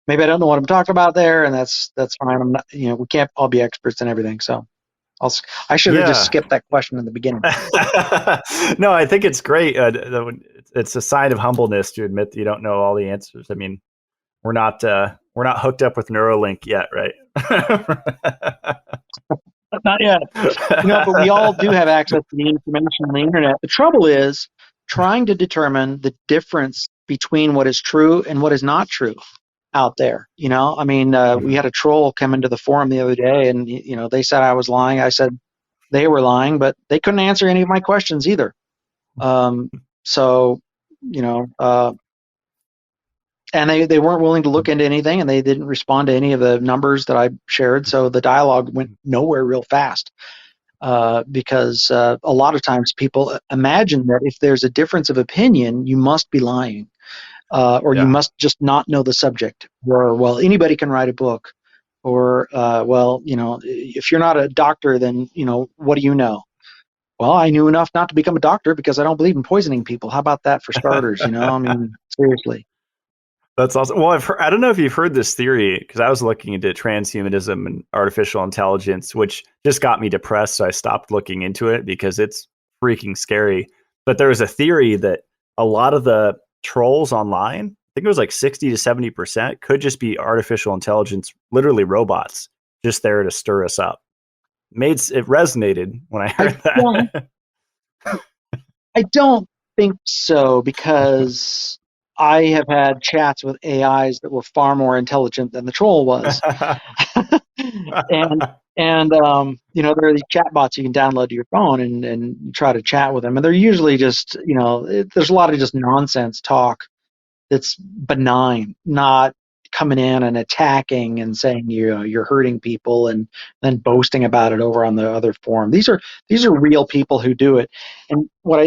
maybe I don't know what I'm talking about there, and that's fine. I'm not, we can't all be experts in everything. So I should have just skipped that question in the beginning. No, I think it's great. It's a sign of humbleness to admit that you don't know all the answers. I mean, we're not hooked up with Neuralink yet, right? Not yet. But we all do have access to the information on the internet. The trouble is trying to determine the difference between what is true and what is not true out there. I mean, we had a troll come into the forum the other day, and they said I was lying. I said they were lying, but they couldn't answer any of my questions either. So And they weren't willing to look into anything, and they didn't respond to any of the numbers that I shared. So the dialogue went nowhere real fast. Because a lot of times people imagine that if there's a difference of opinion, you must be lying, or you Yeah. must just not know the subject, or, well, anybody can write a book, or, well, if you're not a doctor, then, what do you know? Well, I knew enough not to become a doctor because I don't believe in poisoning people. How about that for starters? I mean, seriously. That's awesome. Well, I don't know if you've heard this theory because I was looking into transhumanism and artificial intelligence, which just got me depressed. So I stopped looking into it because it's freaking scary. But there was a theory that a lot of the trolls online, I think it was like 60 to 70%, could just be artificial intelligence, literally robots, just there to stir us up. It resonated when I I heard don't, that. I don't think so, because I have had chats with AIs that were far more intelligent than the troll was. and there are these chatbots you can download to your phone and try to chat with them, and they're usually just, there's a lot of just nonsense talk that's benign, not coming in and attacking and saying you're hurting people and then boasting about it over on the other forum. These are real people who do it. And what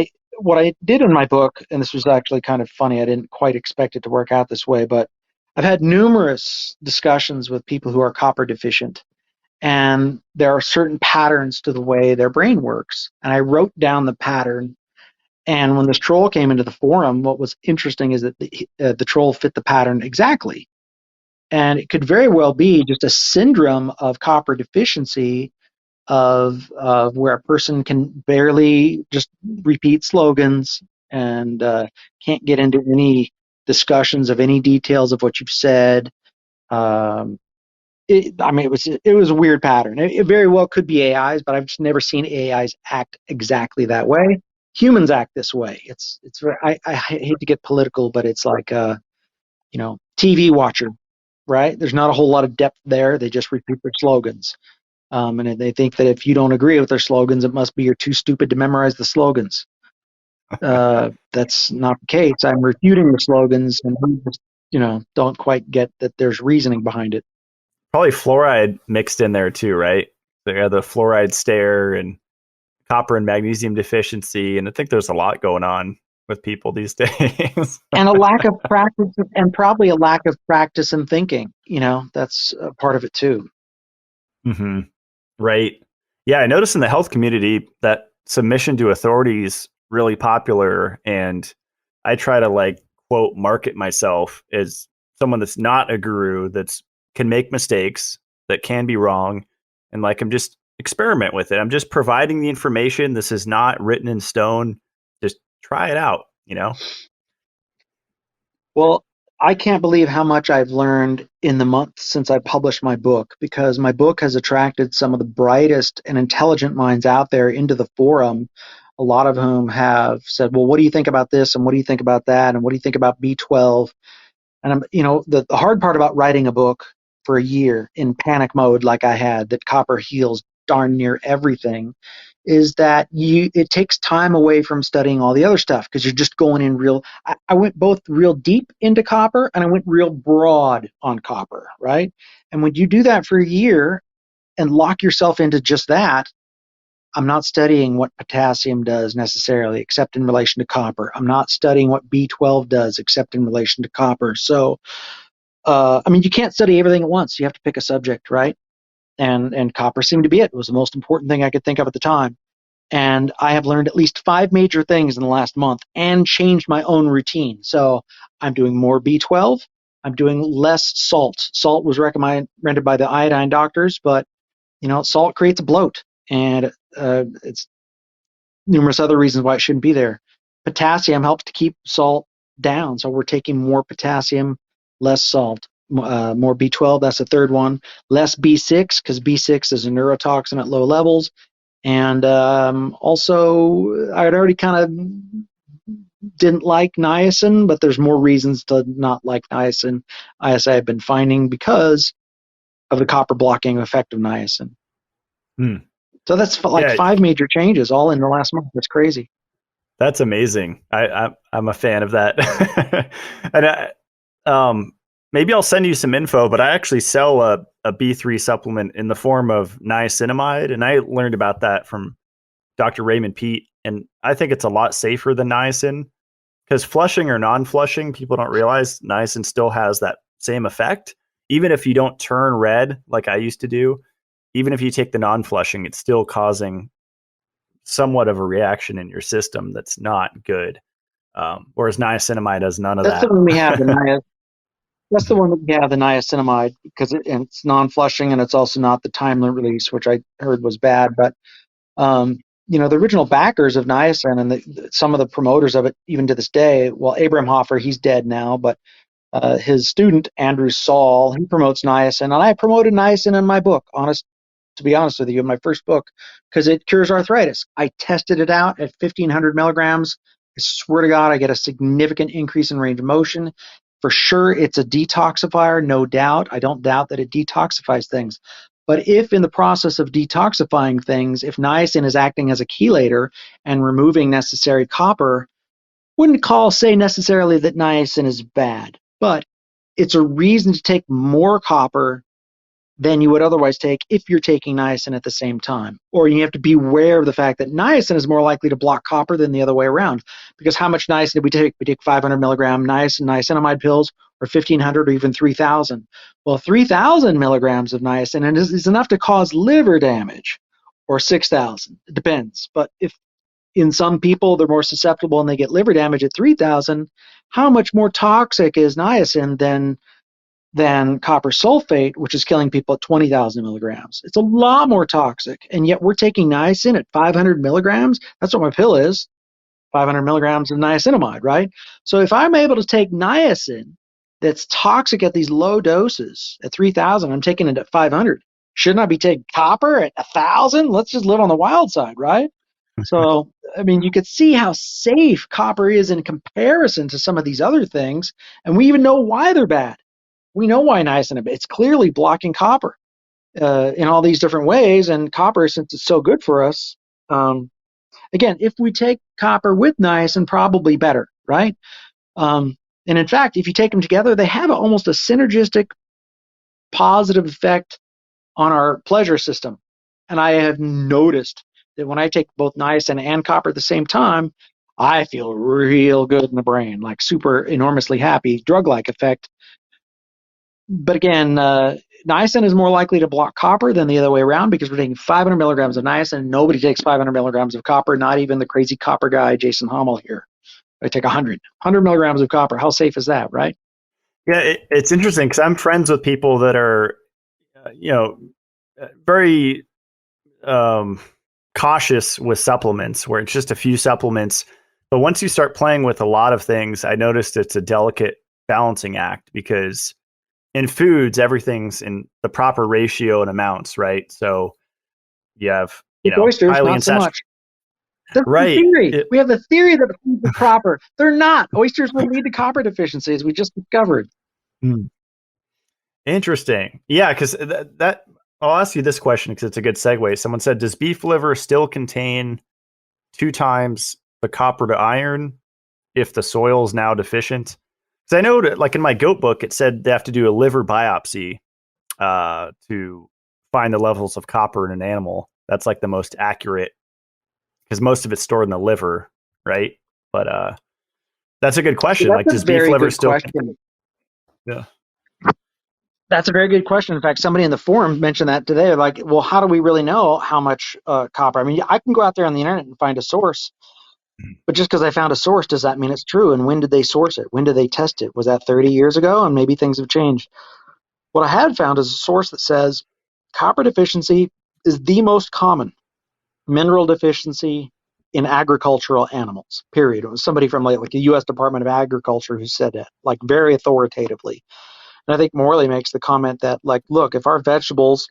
I did in my book, and this was actually kind of funny, I didn't quite expect it to work out this way, but I've had numerous discussions with people who are copper deficient, and there are certain patterns to the way their brain works. And I wrote down the pattern. And when this troll came into the forum, what was interesting is that the troll fit the pattern exactly. And it could very well be just a syndrome of copper deficiency, of where a person can barely just repeat slogans, and can't get into any discussions of any details of what you've said. Um, I mean, it was a weird pattern. It very well could be AIs, but I've just never seen AIs act exactly that way. Humans act this way. It's very, I hate to get political, but it's like TV watcher, right? There's not a whole lot of depth there. They just repeat their slogans, and they think that if you don't agree with their slogans, it must be you're too stupid to memorize the slogans. That's not the case. I'm refuting the slogans, and we just don't quite get that there's reasoning behind it. Probably fluoride mixed in there too, right? They have the fluoride stare and copper and magnesium deficiency, and I think there's a lot going on with people these days. And a lack of practice, and probably a lack of practice in thinking. That's a part of it too. Mm-hmm. Right. Yeah, I noticed in the health community that submission to authorities really popular, and I try to like quote market myself as someone that's not a guru, that's can make mistakes, that can be wrong, and like I'm just experiment with it. I'm just providing the information. This is not written in stone. Just try it out. Well, I can't believe how much I've learned in the months since I published my book, because my book has attracted some of the brightest and intelligent minds out there into the forum, a lot of whom have said, well, what do you think about this? And what do you think about that? And what do you think about B12? And the hard part about writing a book for a year in panic mode like I had, that copper heals darn near everything, is that it takes time away from studying all the other stuff, because you're just going in real. I went both real deep into copper, and I went real broad on copper, right? And when you do that for a year and lock yourself into just that, I'm not studying what potassium does necessarily, except in relation to copper. I'm not studying what B12 does, except in relation to copper. So, I mean, you can't study everything at once. You have to pick a subject, right? And copper seemed to be it. It was the most important thing I could think of at the time. And I have learned at least 5 major things in the last month and changed my own routine. So I'm doing more B12. I'm doing less salt. Salt was recommended by the iodine doctors, but salt creates a bloat, and it's numerous other reasons why it shouldn't be there. Potassium helps to keep salt down, so we're taking more potassium, less salt. More B12, that's the third one. Less B6, because B6 is a neurotoxin at low levels. And also, I had already kind of didn't like niacin, but there's more reasons to not like niacin, as I've been finding, because of the copper blocking effect of niacin. Hmm. So that's like Yeah, 5 major changes all in the last month. That's crazy. that's amazing. I'm a fan of that. And Um, maybe I'll send you some info, but I actually sell a B3 supplement in the form of niacinamide, and I learned about that from Dr. Raymond Pete, and I think it's a lot safer than niacin because flushing or non-flushing, people don't realize niacin still has that same effect. Even if you don't turn red like I used to do, even if you take the non-flushing, it's still causing somewhat of a reaction in your system that's not good. Whereas niacinamide does none of That's the that. one we have. That's the one that we have, the niacinamide, because and it's non-flushing and it's also not the time release, which I heard was bad. But um, the original backers of niacin and some of the promoters of it, even to this day. Well, Abraham Hoffer, he's dead now, but his student Andrew Saul, he promotes niacin, and I promoted niacin in my book. To be honest with you, in my first book, because it cures arthritis. I tested it out at 1,500 milligrams. I swear to God, I get a significant increase in range of motion. For sure, it's a detoxifier, no doubt. I don't doubt that it detoxifies things. But if in the process of detoxifying things, if niacin is acting as a chelator and removing necessary copper, wouldn't say necessarily that niacin is bad, but it's a reason to take more copper than you would otherwise take if you're taking niacin at the same time. Or you have to be aware of the fact that niacin is more likely to block copper than the other way around. Because how much niacin did we take? We take 500 milligram niacinamide pills, or 1,500, or even 3,000. Well, 3,000 milligrams of niacin is enough to cause liver damage, or 6,000. It depends. But if in some people they're more susceptible and they get liver damage at 3,000, how much more toxic is niacin than copper sulfate, which is killing people at 20,000 milligrams? It's a lot more toxic, and yet we're taking niacin at 500 milligrams. That's what my pill is, 500 milligrams of niacinamide, right? So if I'm able to take niacin that's toxic at these low doses at 3,000, I'm taking it at 500. Shouldn't I be taking copper at 1,000? Let's just live on the wild side, right? So, I mean, you could see how safe copper is in comparison to some of these other things, and we even know why they're bad. We know why niacin, it's clearly blocking copper in all these different ways, and copper, since it's so good for us, again, if we take copper with niacin, probably better, right? And in fact, if you take them together, they have almost a synergistic positive effect on our pleasure system. And I have noticed that when I take both niacin and copper at the same time, I feel real good in the brain, like super enormously happy, drug-like effect. But again, niacin is more likely to block copper than the other way around, because we're taking 500 milligrams of niacin. Nobody takes 500 milligrams of copper, not even the crazy copper guy, Jason Hommel here. I take 100 milligrams of copper. How safe is that, right? Yeah, it's interesting because I'm friends with people that are, very cautious with supplements, where it's just a few supplements. But once you start playing with a lot of things, I noticed it's a delicate balancing act, because in foods, everything's in the proper ratio and amounts, right? So you have, With oysters, highly not so insaturated. much. That's the Right. theory. We have the theory that the foods are proper. They're not. Oysters will lead to copper deficiency, as we just discovered. Interesting. Yeah, because that I'll ask you this question because it's a good segue. Someone said, does beef liver still contain 2 times the copper to iron if the soil is now deficient? Because I know that, like in my goat book, it said they have to do a liver biopsy to find the levels of copper in an animal. That's like the most accurate, because most of it's stored in the liver, right? But that's a good question. That's Like, a does beef very liver good still? question. Yeah. That's a very good question. In fact, somebody in the forum mentioned that today. They're like, well, how do we really know how much copper? I mean, I can go out there on the internet and find a source, but just because I found a source, does that mean it's true? And when did they source it? When did they test it? Was that 30 years ago? And maybe things have changed. What I had found is a source that says copper deficiency is the most common mineral deficiency in agricultural animals, period. It was somebody from like the U.S. Department of Agriculture who said it, like very authoritatively. And I think Morley makes the comment that, like, look, if our vegetables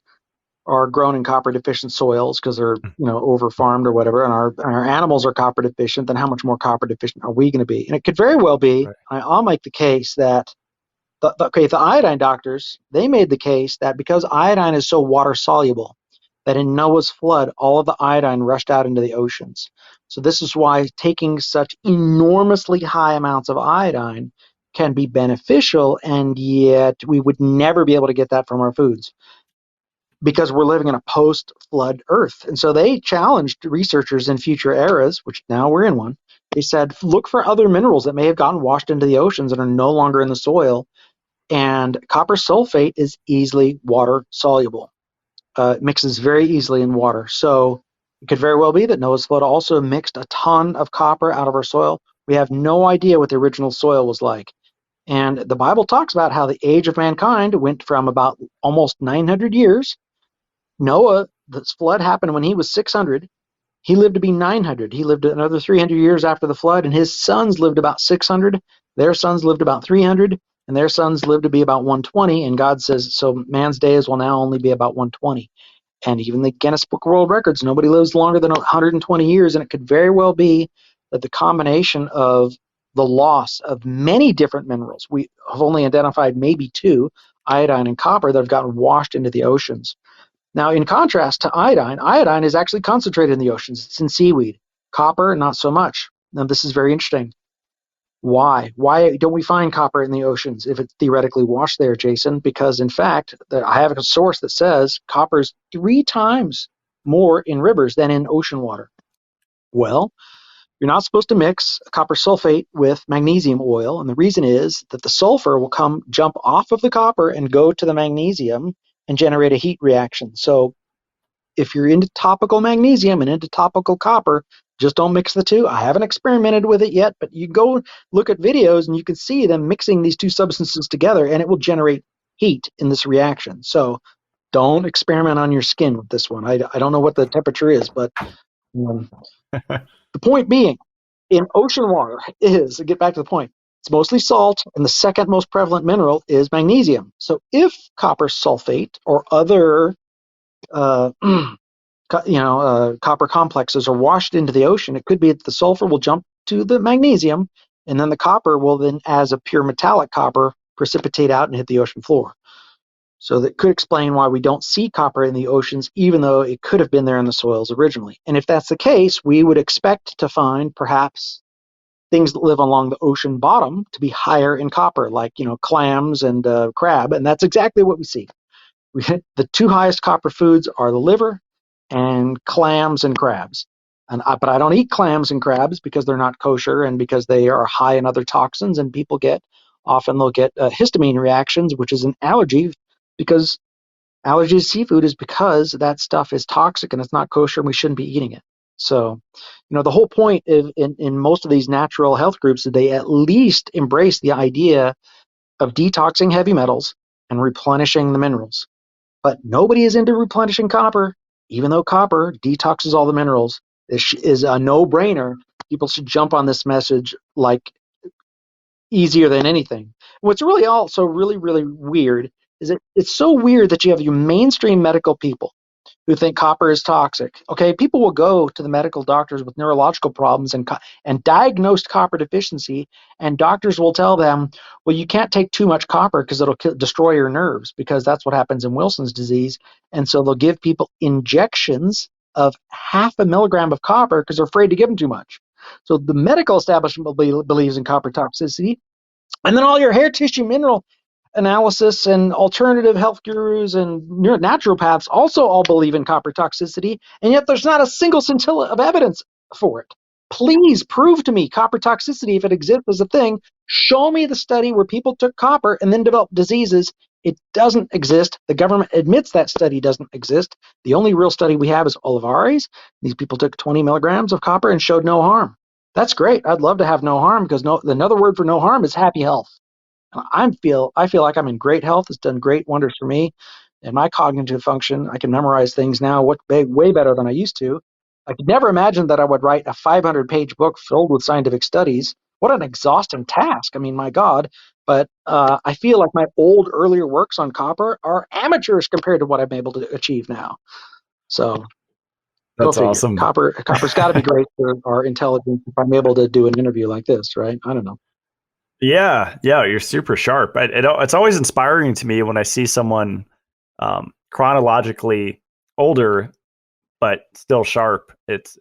are grown in copper deficient soils because they're over farmed or whatever, and our animals are copper deficient, then how much more copper deficient are we going to be? And it could very well be. Right. I'll make the case that the iodine doctors, they made the case that because iodine is so water soluble, that in Noah's flood, all of the iodine rushed out into the oceans. So this is why taking such enormously high amounts of iodine can be beneficial, and yet we would never be able to get that from our foods because we're living in a post-flood Earth. And so they challenged researchers in future eras, which now we're in one. They said, look for other minerals that may have gotten washed into the oceans and are no longer in the soil. And copper sulfate is easily water soluble. It mixes very easily in water. So it could very well be that Noah's flood also mixed a ton of copper out of our soil. We have no idea what the original soil was like. And the Bible talks about how the age of mankind went from about almost 900 years. Noah, the flood happened when he was 600. He lived to be 900. He lived another 300 years after the flood, and his sons lived about 600. Their sons lived about 300, and their sons lived to be about 120. And God says, so man's days will now only be about 120. And even the Guinness Book of World Records, nobody lives longer than 120 years. And it could very well be that the combination of the loss of many different minerals, we have only identified maybe two, iodine and copper, that have gotten washed into the oceans. Now, in contrast to iodine, iodine is actually concentrated in the oceans. It's in seaweed. Copper, not so much. Now, this is very interesting. Why? Why don't we find copper in the oceans if it's theoretically washed there, Jason? Because, in fact, I have a source that says copper is 3 times more in rivers than in ocean water. Well, you're not supposed to mix copper sulfate with magnesium oil, and the reason is that the sulfur will jump off of the copper and go to the magnesium and generate a heat reaction. So if you're into topical magnesium and into topical copper, just don't mix the two. I haven't experimented with it yet, but you go look at videos and you can see them mixing these two substances together, and it will generate heat in this reaction. So don't experiment on your skin with this one. I don't know what the temperature is, but the point being, in ocean water get back to the point, it's mostly salt, and the second most prevalent mineral is magnesium. So if copper sulfate or other copper complexes are washed into the ocean, it could be that the sulfur will jump to the magnesium, and then the copper will then, as a pure metallic copper, precipitate out and hit the ocean floor. So that could explain why we don't see copper in the oceans, even though it could have been there in the soils originally. And if that's the case, we would expect to find perhaps things that live along the ocean bottom to be higher in copper, like clams and crab, and that's exactly what we see. The two highest copper foods are the liver and clams and crabs. But I don't eat clams and crabs because they're not kosher and because they are high in other toxins, and people often they'll get histamine reactions, which is an allergy, because allergy to seafood is because that stuff is toxic and it's not kosher and we shouldn't be eating it. So, the whole point in most of these natural health groups is they at least embrace the idea of detoxing heavy metals and replenishing the minerals. But nobody is into replenishing copper, even though copper detoxes all the minerals. This is a no-brainer. People should jump on this message like easier than anything. What's really also really, really weird is that it's so weird that you have your mainstream medical people who think copper is toxic. Okay, people will go to the medical doctors with neurological problems and diagnosed copper deficiency, and doctors will tell them, well, you can't take too much copper because it'll destroy your nerves, because that's what happens in Wilson's disease. And so they'll give people injections of 0.5 milligram of copper because they're afraid to give them too much. So the medical establishment believes in copper toxicity. And then all your hair tissue mineral analysis and alternative health gurus and naturopaths also all believe in copper toxicity, and yet there's not a single scintilla of evidence for it. Please prove to me copper toxicity if it exists as a thing. Show me the study where people took copper and then developed diseases. It doesn't exist. The government admits that study doesn't exist. The only real study we have is Olivares. These people took 20 milligrams of copper and showed no harm. That's great. I'd love to have no harm, because another word for no harm is happy health. I feel like I'm in great health. It's done great wonders for me and my cognitive function. I can memorize things now way better than I used to. I could never imagine that I would write a 500-page book filled with scientific studies. What an exhausting task. I mean, my God. But I feel like my earlier works on copper are amateurish compared to what I'm able to achieve now. So that's awesome. Copper's got to be great for our intelligence if I'm able to do an interview like this, right? I don't know. Yeah, you're super sharp. It's always inspiring to me when I see someone chronologically older but still sharp. It's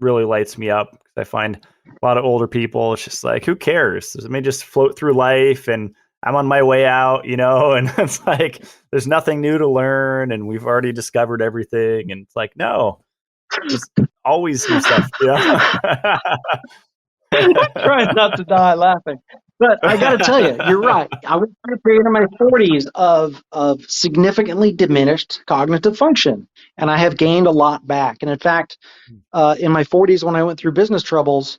really lights me up. I find a lot of older people, it's just like, who cares? Let me just float through life and I'm on my way out, and it's like there's nothing new to learn and we've already discovered everything. And it's like, no, there's always new stuff. Trying not to die laughing. But I got to tell you, you're right. I went through a period in my 40s of significantly diminished cognitive function, and I have gained a lot back. And in fact, in my 40s, when I went through business troubles,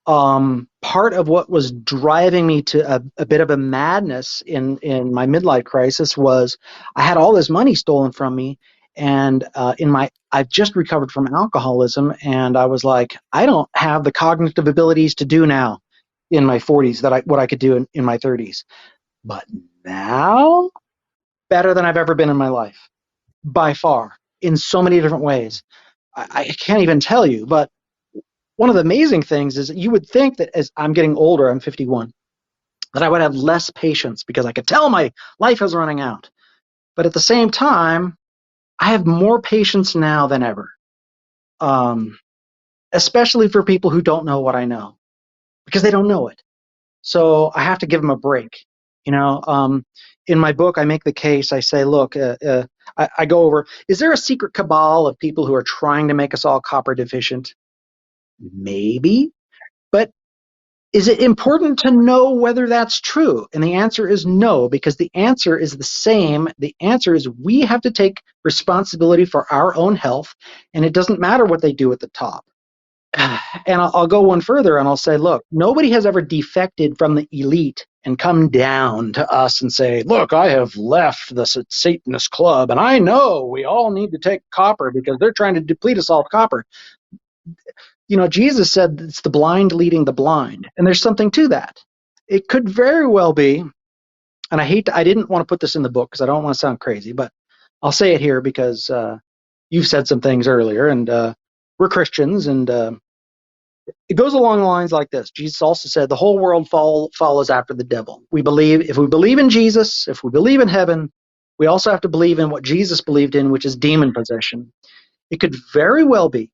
part of what was driving me to a bit of a madness in my midlife crisis was I had all this money stolen from me, and I've just recovered from alcoholism, and I was like, I don't have the cognitive abilities to do now in my 40s what I could do in my 30s. But now, better than I've ever been in my life, by far, in so many different ways. I can't even tell you, but one of the amazing things is that you would think that as I'm getting older, I'm 51, that I would have less patience because I could tell my life is running out. But at the same time, I have more patience now than ever, especially for people who don't know what I know because they don't know it. So I have to give them a break. In my book, I make the case. I say, look, I go over, is there a secret cabal of people who are trying to make us all copper deficient? Maybe. But is it important to know whether that's true? And the answer is no, because the answer is the same. The answer is we have to take responsibility for our own health, and it doesn't matter what they do at the top. And I'll go one further and I'll say, look, nobody has ever defected from the elite and come down to us and say, look, I have left the Satanist club, and I know we all need to take copper because they're trying to deplete us all of copper. Jesus said it's the blind leading the blind, and there's something to that. It could very well be, and I didn't want to put this in the book because I don't want to sound crazy, but I'll say it here because you've said some things earlier, and we're Christians, and it goes along the lines like this. Jesus also said the whole world follows after the devil. If we believe in Jesus, if we believe in heaven, we also have to believe in what Jesus believed in, which is demon possession. It could very well be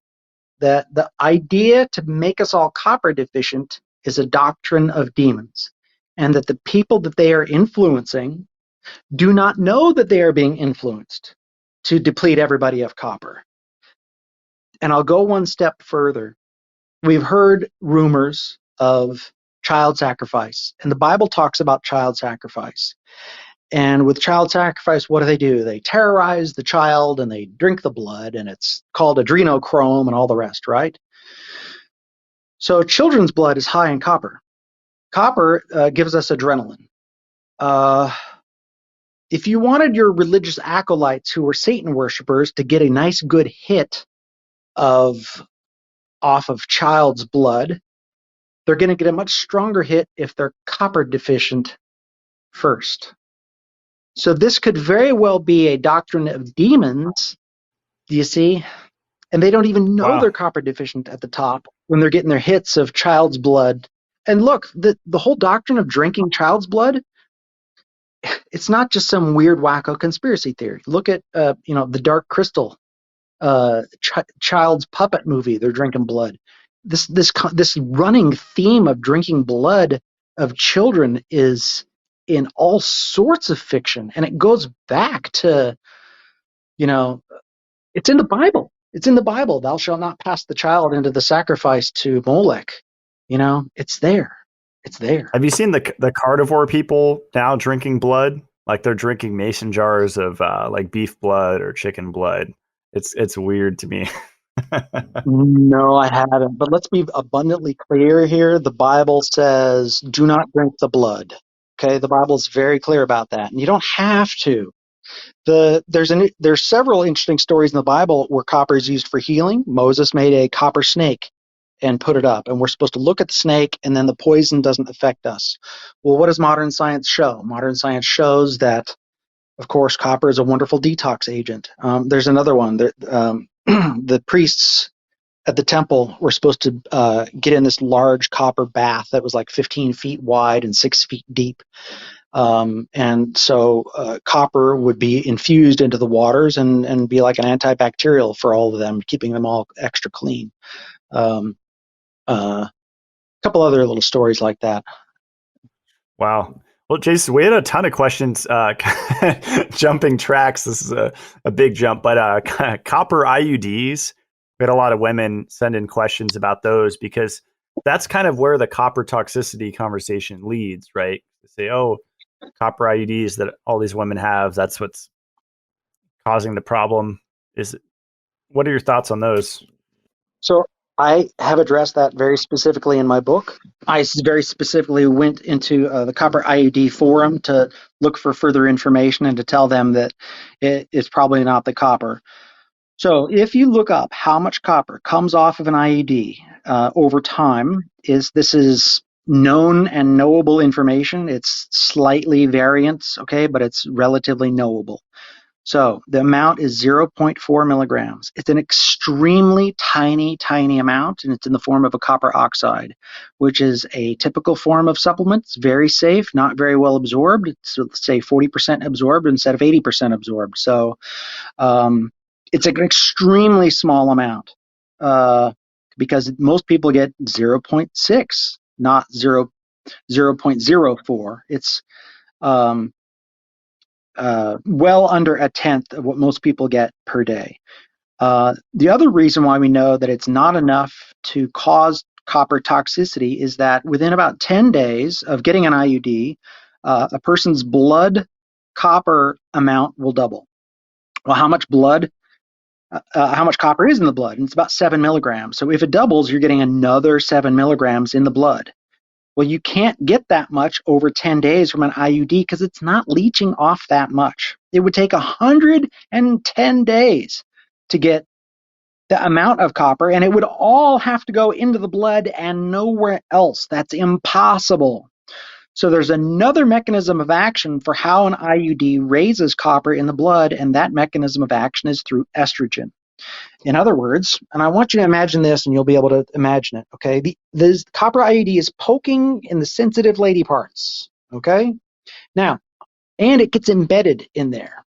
that the idea to make us all copper deficient is a doctrine of demons, and that the people that they are influencing do not know that they are being influenced to deplete everybody of copper. And I'll go one step further. We've heard rumors of child sacrifice, and the Bible talks about child sacrifice. And with child sacrifice, what do? They terrorize the child and they drink the blood, and it's called adrenochrome and all the rest, right? So children's blood is high in copper. Copper gives us adrenaline. If you wanted your religious acolytes who were Satan worshipers to get a nice good hit off of child's blood, they're going to get a much stronger hit if they're copper deficient first. So this could very well be a doctrine of demons, do you see? And they don't even know they're copper deficient at the top when they're getting their hits of child's blood. And look, the whole doctrine of drinking child's blood, it's not just some weird wacko conspiracy theory. Look at the Dark Crystal child's puppet movie. They're drinking blood. This running theme of drinking blood of children is in all sorts of fiction, and it goes back to it's in the Bible. It's in the Bible. Thou shalt not pass the child into the sacrifice to Molech. It's there. It's there. Have you seen the carnivore people now drinking blood? Like they're drinking mason jars of like beef blood or chicken blood. It's weird to me. No, I haven't. But let's be abundantly clear here. The Bible says, do not drink the blood. Okay, the Bible is very clear about that. And you don't have to. There's several interesting stories in the Bible where copper is used for healing. Moses made a copper snake and put it up, and we're supposed to look at the snake, and then the poison doesn't affect us. Well, what does modern science show? Modern science shows that, of course, copper is a wonderful detox agent. There's another one. The priests at the temple were supposed to get in this large copper bath that was like 15 feet wide and 6 feet deep. And so copper would be infused into the waters and be like an antibacterial for all of them, keeping them all extra clean. Um, a couple other little stories like that. Wow. Well, Jason, we had a ton of questions. Jumping tracks. This is a big jump, but copper IUDs. We had a lot of women send in questions about those because that's kind of where the copper toxicity conversation leads, right? They say, oh, copper IUDs that all these women have, that's what's causing the problem. Is What are your thoughts on those? So I have addressed that very specifically in my book. Very specifically went into the Copper IUD forum to look for further information and to tell them that it's probably not the copper. So if you look up how much copper comes off of an IUD over time, this is known and knowable information. It's slightly variance, okay, but it's relatively knowable. So the amount is 0.4 milligrams. It's an extremely tiny, tiny amount, and it's in the form of a copper oxide, which is a typical form of supplement. It's very safe, not very well absorbed. It's, let's say, 40% absorbed instead of 80% absorbed. So it's an extremely small amount because most people get 0.6, not 0.04. It's well under a tenth of what most people get per day. The other reason why we know that it's not enough to cause copper toxicity is that within about 10 days of getting an IUD, a person's blood copper amount will double. Well, how much copper is in the blood? And it's about 7 milligrams. So if it doubles, you're getting another 7 milligrams in the blood. Well, you can't get that much over 10 days from an IUD because it's not leaching off that much. It would take 110 days to get the amount of copper, and it would all have to go into the blood and nowhere else. That's impossible. So there's another mechanism of action for how an IUD raises copper in the blood, and that mechanism of action is through estrogen. In other words, and I want you to imagine this and you'll be able to imagine it, okay? This copper IUD is poking in the sensitive lady parts, okay? Now, and it gets embedded in there.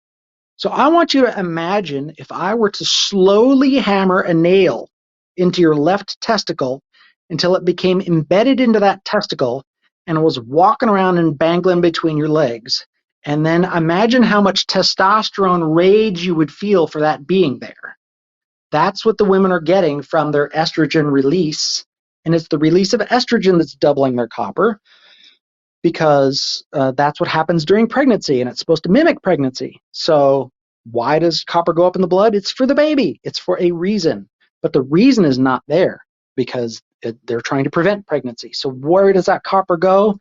So I want you to imagine if I were to slowly hammer a nail into your left testicle until it became embedded into that testicle and was walking around and bangling between your legs. And then imagine how much testosterone rage you would feel for that being there. That's what the women are getting from their estrogen release. And it's the release of estrogen that's doubling their copper because that's what happens during pregnancy, and it's supposed to mimic pregnancy. So why does copper go up in the blood? It's for the baby. It's for a reason. But the reason is not there because they're trying to prevent pregnancy. So where does that copper go?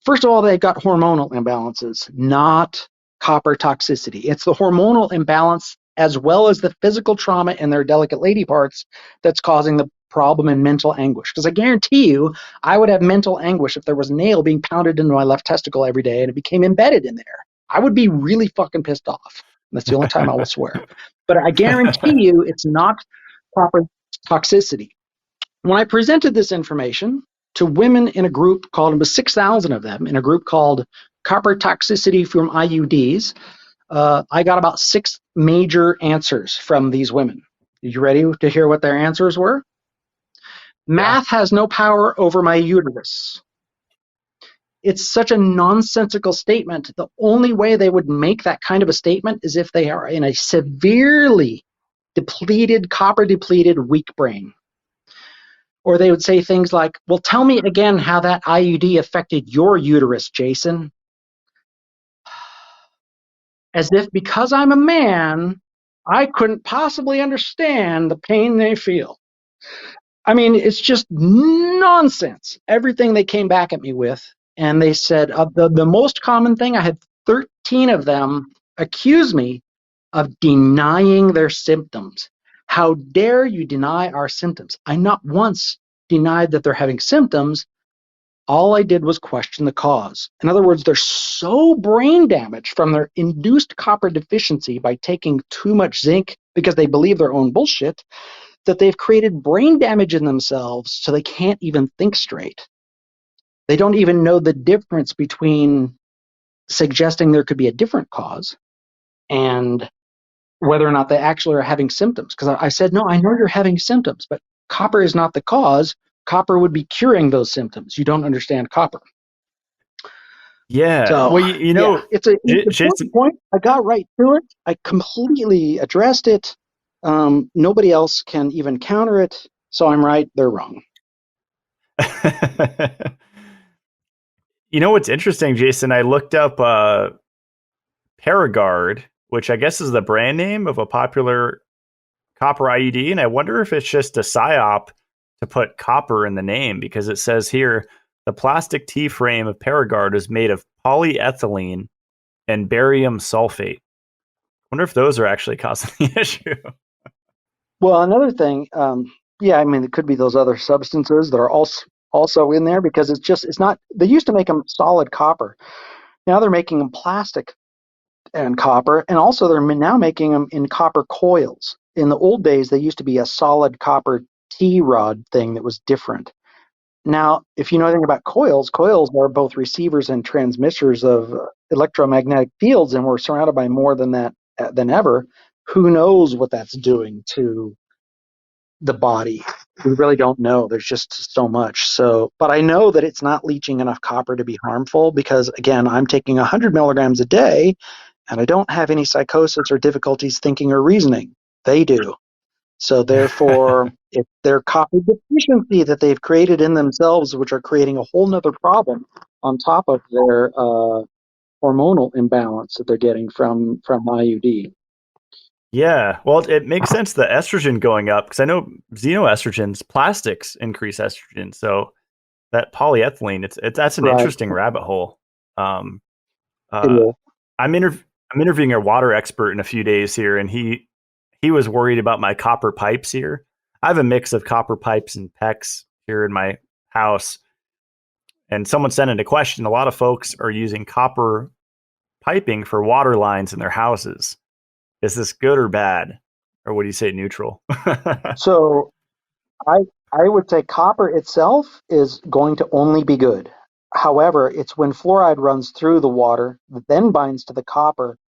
First of all, they've got hormonal imbalances, not copper toxicity. It's the hormonal imbalance as well as the physical trauma in their delicate lady parts that's causing the problem and mental anguish. Because I guarantee you, I would have mental anguish if there was a nail being pounded into my left testicle every day and it became embedded in there. I would be really fucking pissed off. That's the only time I will swear. But I guarantee you it's not copper toxicity. When I presented this information to women in a group called, it was 6,000 of them, in a group called Copper Toxicity from IUDs, I got about 6 major answers from these women. Are you ready to hear what their answers were? Math has no power over my uterus. It's such a nonsensical statement. The only way they would make that kind of a statement is if they are in a severely depleted, copper depleted, weak brain. Or they would say things like, well, tell me again how that IUD affected your uterus, Jason. As if because I'm a man, I couldn't possibly understand the pain they feel. I mean, it's just nonsense, everything they came back at me with. And they said, the most common thing, I had 13 of them accuse me of denying their symptoms. How dare you deny our symptoms? I not once denied that they're having symptoms. All I did was question the cause. In other words, they're so brain damaged from their induced copper deficiency by taking too much zinc because they believe their own bullshit that they've created brain damage in themselves so they can't even think straight. They don't even know the difference between suggesting there could be a different cause and whether or not they actually are having symptoms. Because I said, no, I know you're having symptoms, but copper is not the cause. Copper would be curing those symptoms. You don't understand copper. Yeah. So, Well, yeah, it's an important Jason. point. I got right to it. I completely addressed it. Nobody else can even counter it. So I'm right, they're wrong. You know what's interesting, Jason? I looked up Paragard, which I guess is the brand name of a popular copper IUD, and I wonder if it's just a psyop to put copper in the name because it says here the plastic T frame of Paragard is made of polyethylene and barium sulfate. I wonder if those are actually causing the issue. Well, another thing, yeah, I mean, it could be those other substances that are also in there because it's not, they used to make them solid copper. Now they're making them plastic and copper, and also they're now making them in copper coils. In the old days, they used to be a solid copper T rod thing that was different. Now, if you know anything about coils, coils are both receivers and transmitters of electromagnetic fields, and we're surrounded by more than that than ever. Who knows what that's doing to the body? We really don't know. There's just so much. So, but I know that it's not leaching enough copper to be harmful because, again, I'm taking 100 milligrams a day, and I don't have any psychosis or difficulties thinking or reasoning. They do. So therefore, it's their copper deficiency that they've created in themselves, which are creating a whole nother problem on top of their hormonal imbalance that they're getting from IUD. Yeah, well, it makes sense the estrogen going up because I know xenoestrogens, plastics increase estrogen. So that polyethylene, it's that's an Right. interesting rabbit hole. Um, It uh, is. I'm interviewing a water expert in a few days here, and he was worried about my copper pipes here. I have a mix of copper pipes and PEX here in my house, and someone sent in a question. A lot of folks are using copper piping for water lines in their houses. Is this good or bad? Or what do you say, neutral? So I I would say copper itself is going to only be good. However, it's when fluoride runs through the water that then binds to the copper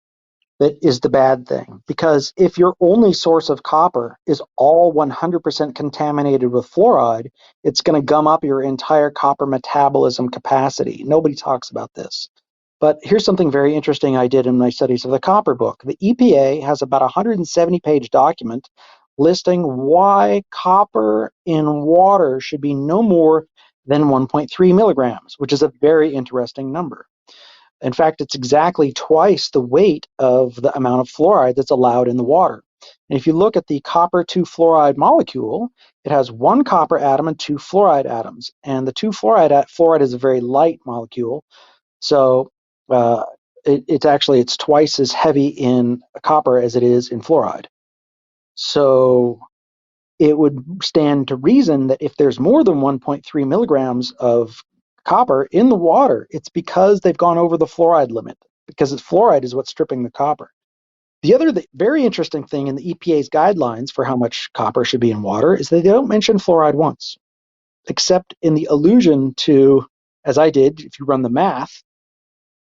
that is the bad thing. Because if your only source of copper is all 100% contaminated with fluoride, it's going to gum up your entire copper metabolism capacity. Nobody talks about this. But here's something very interesting I did in my studies of the copper book. The EPA has about a 170-page document listing why copper in water should be no more than 1.3 milligrams, which is a very interesting number. In fact, it's exactly twice the weight of the amount of fluoride that's allowed in the water. And if you look at the copper 2 fluoride molecule, it has one copper atom and two fluoride atoms. And the two fluoride is a very light molecule. So uh, it's twice as heavy in copper as it is in fluoride. So it would stand to reason that if there's more than 1.3 milligrams of copper in the water, it's because they've gone over the fluoride limit, because fluoride is what's stripping the copper. The other very interesting thing in the EPA's guidelines for how much copper should be in water is that they don't mention fluoride once, except in the allusion to, as I did, if you run the math,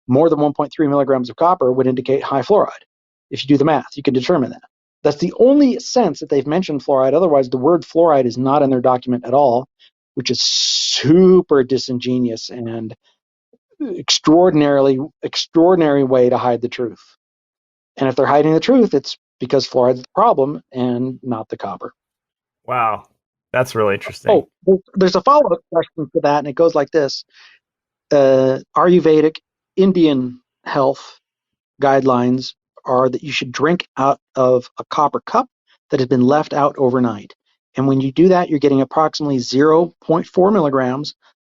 more than 1.3 milligrams of copper would indicate high fluoride. If you do the math, you can determine that. That's the only sense that they've mentioned fluoride. Otherwise, the word fluoride is not in their document at all, which is super disingenuous and extraordinary way to hide the truth. And if they're hiding the truth, it's because fluoride's the problem and not the copper. Wow, that's really interesting. Oh, there's a follow-up question to that, and it goes like this. Ayurvedic Indian health guidelines are that you should drink out of a copper cup that has been left out overnight. And when you do that, you're getting approximately 0.4 milligrams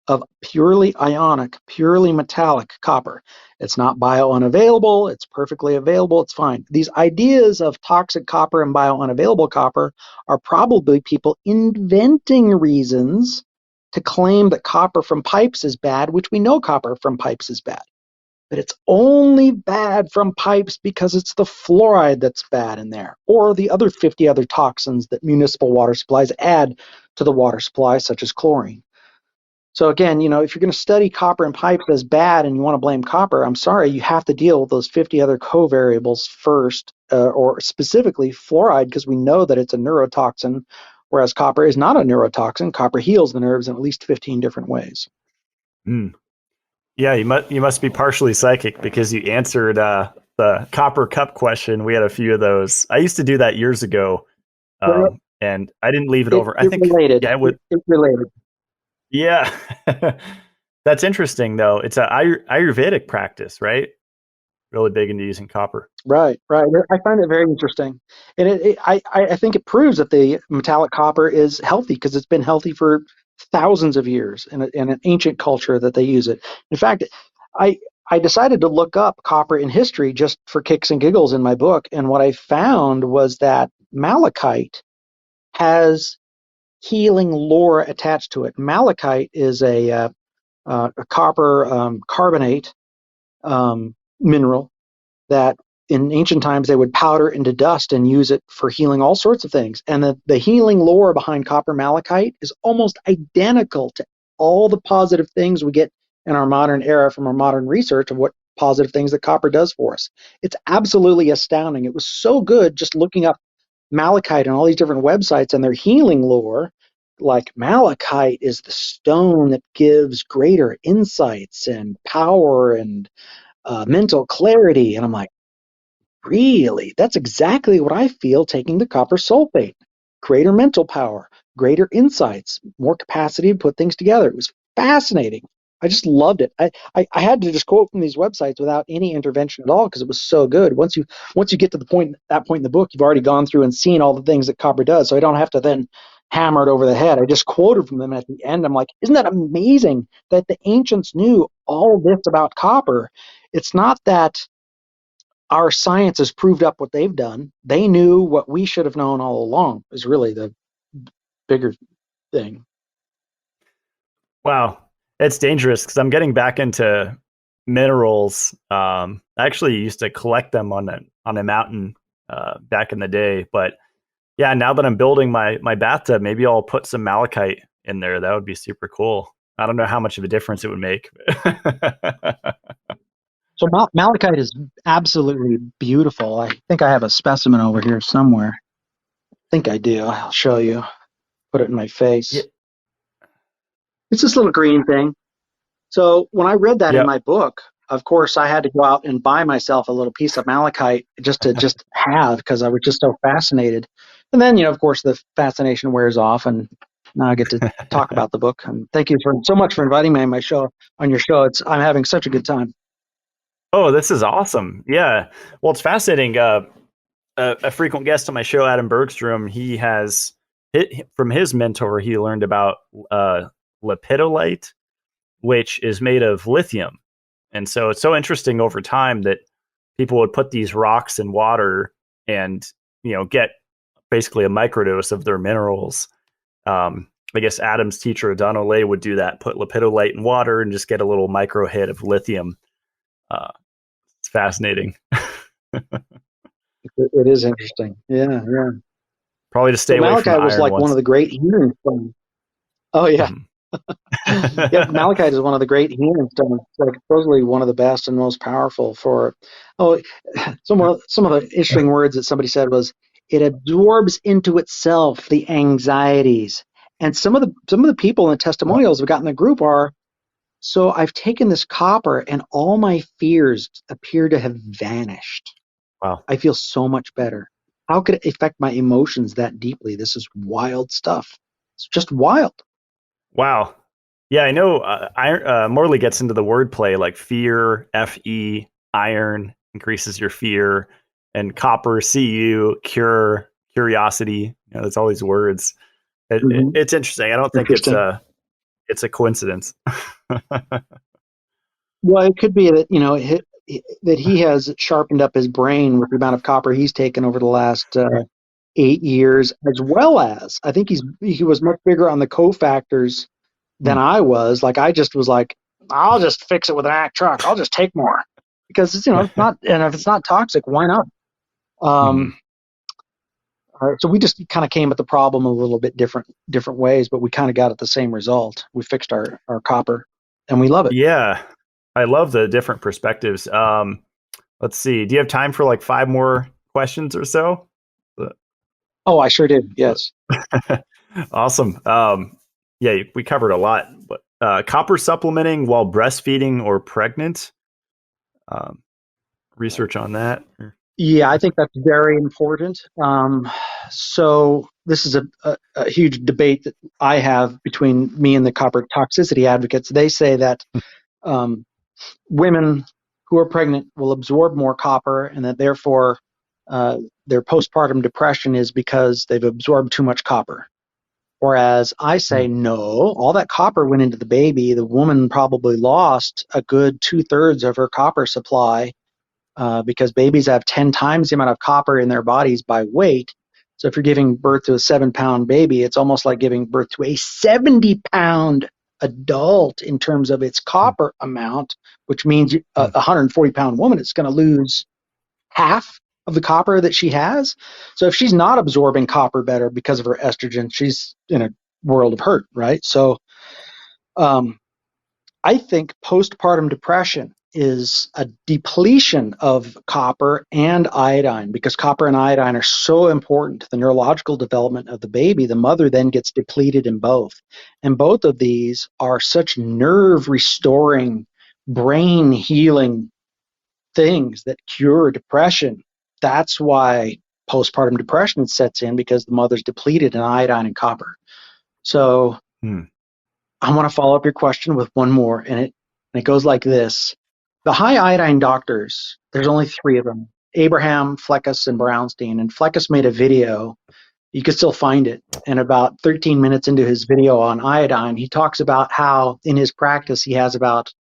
of purely ionic, purely metallic copper. It's not bio-unavailable. It's perfectly available. It's fine. These ideas of toxic copper and bio-unavailable copper are probably people inventing reasons to claim that copper from pipes is bad, which we know copper from pipes is bad. But it's only bad from pipes because it's the fluoride that's bad in there, or the other 50 other toxins that municipal water supplies add to the water supply, such as chlorine. So again, if you're going to study copper in pipes as bad and you want to blame copper, I'm sorry, you have to deal with those 50 other covariables first, or specifically fluoride, because we know that it's a neurotoxin, whereas copper is not a neurotoxin. Copper heals the nerves in at least 15 different ways. Mm. Yeah, you must be partially psychic because you answered the copper cup question. We had a few of those. I used to do that years ago, and I didn't leave it over. I It think, related. yeah, it would. It related. Yeah, that's interesting though. It's a Ayurvedic practice, right? Really big into using copper. Right, right. I find it very interesting, and I think it proves that the metallic copper is healthy because it's been healthy for thousands of years in an ancient culture that they use it. In fact, I I decided to look up copper in history just for kicks and giggles in my book, and what I found was that malachite has healing lore attached to it. Malachite is a copper carbonate mineral that in ancient times they would powder into dust and use it for healing all sorts of things. And the healing lore behind copper malachite is almost identical to all the positive things we get in our modern era from our modern research of what positive things that copper does for us. It's absolutely astounding. It was so good just looking up malachite on all these different websites and their healing lore. Like malachite is the stone that gives greater insights and power and mental clarity. And I'm like, really? That's exactly what I feel taking the copper sulfate. Greater mental power, greater insights, more capacity to put things together. It was fascinating. I just loved it. I had to just quote from these websites without any intervention at all because it was so good. Once you get to that point in the book, you've already gone through and seen all the things that copper does. So I don't have to then hammer it over the head. I just quoted from them at the end. I'm like, isn't that amazing that the ancients knew all this about copper? It's not that our science has proved up what they've done. They knew what we should have known all along, is really the bigger thing. Wow, it's dangerous because I'm getting back into minerals. I actually used to collect them on a mountain back in the day, but yeah, now that I'm building my bathtub, maybe I'll put some malachite in there. That would be super cool. I don't know how much of a difference it would make. So malachite is absolutely beautiful. I think I have a specimen over here somewhere. I think I do. I'll show you. Put it in my Yeah. face. It's this little green thing. So when I read that in Yep. my book, of course, I had to go out and buy myself a little piece of malachite just to just have because I was just so fascinated. And then, of course, the fascination wears off, and now I get to talk about the book. And thank you so much for inviting me on your show. I'm having such a good time. Oh, this is awesome. Yeah. Well, it's fascinating. A frequent guest on my show, Adam Bergstrom, he has from his mentor, he learned about lepidolite, which is made of lithium. And so it's so interesting over time that people would put these rocks in water and, get basically a microdose of their minerals. I guess Adam's teacher, Adonole, would do that, put lepidolite in water and just get a little micro hit of lithium. It's fascinating. It is interesting. Yeah, yeah. Probably to stay So away from the malachite was iron like one of ones. the great healing stones. Oh yeah. Yep, Mhm. malachite is one of the great healing stones. It's like supposedly one of the best and most powerful for. Oh, some of the interesting words that somebody said was it absorbs into itself the anxieties. And some of the people in the testimonials we've got in the group are, so I've taken this copper and all my fears appear to have vanished. Wow. I feel so much better. How could it affect my emotions that deeply? This is wild stuff. It's just wild. Wow. Yeah, I know. Morley gets into the wordplay like fear, Fe, iron increases your fear, and copper, Cu, cure, curiosity. There's all these words. Hmm. It's interesting. I don't think Interesting. it's a coincidence. Well, it could be that that he has sharpened up his brain with the amount of copper he's taken over the last 8 years, as well as I think he was much bigger on the cofactors than Hmm. I was. Like I just was like, I'll just fix it with an act truck. I'll just take more because it's not, and if it's not toxic, why not? Mhm. Um, so we just kind of came at the problem a little bit different ways, but we kind of got at the same result. We fixed our copper, and we love it. Yeah, I love the different perspectives. Let's see. Do you have time for like 5 more questions or so? Oh, I sure did. So, Yes. Awesome. Yeah, we covered a lot. But copper supplementing while breastfeeding or pregnant. Um, research on that. Yeah, I think that's very important. So this is a huge debate that I have between me and the copper toxicity advocates. They say that um, women who are pregnant will absorb more copper, and that therefore uh, their postpartum depression is because they've absorbed too much copper. Whereas I say, no, all that copper went into the baby. The woman probably lost a good 2/3 of her copper supply because babies have 10 times the amount of copper in their bodies by weight. So if you're giving birth to a 7-pound baby, it's almost like giving birth to a 70-pound adult in terms of its copper amount, which means a 140-pound woman is going to lose half of the copper that she has. So if she's not absorbing copper better because of her estrogen, she's in a world of hurt, right? So um, I think postpartum depression is a depletion of copper and iodine because copper and iodine are so important to the neurological development of the baby. The mother then gets depleted in both. And both of these are such nerve restoring, brain healing things that cure depression. That's why postpartum depression sets in because the mother's depleted in iodine and copper. So Hmm. I want to follow up your question with one more, and it goes like this. The high iodine doctors, there's only three of them: Abraham, Fleckus, and Brownstein. And Fleckus made a video. You can still find it. And about 13 minutes into his video on iodine, he talks about how in his practice he has about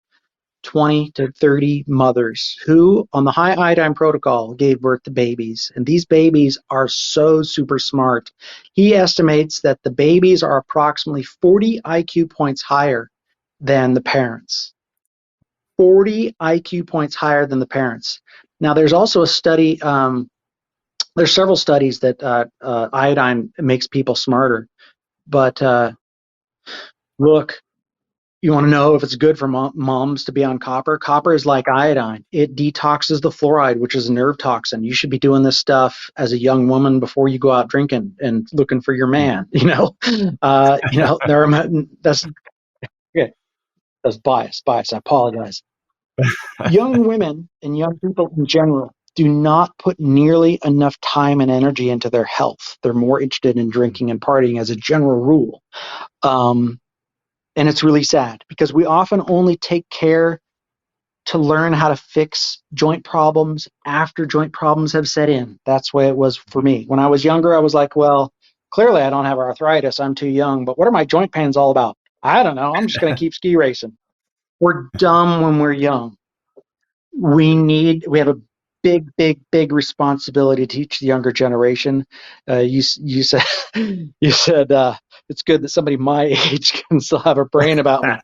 20 to 30 mothers who, on the high iodine protocol, gave birth to babies. And these babies are so super smart. He estimates that the babies are approximately 40 IQ points higher than the parents. 40 IQ points higher than the parents. Now, there's also a study, there's several studies that iodine makes people smarter. But look, you want to know if it's good for moms to be on copper? Copper is like iodine. It detoxes the fluoride, which is a nerve toxin. You should be doing this stuff as a young woman before you go out drinking and looking for your man. There are that's yeah, that's bias. Bias. I apologize. Young women and young people in general do not put nearly enough time and energy into their health. They're more interested in drinking and partying as a general rule. Um, and it's really sad because we often only take care to learn how to fix joint problems after joint problems have set in. That's the way it was for me. When I was younger, I was like, well, clearly I don't have arthritis. I'm too young. But what are my joint pains all about? I don't know. I'm just going to keep ski racing. We're dumb when we're young. We have a big, big, big responsibility to teach the younger generation. You said you said it's good that somebody my age can still have a brain about me.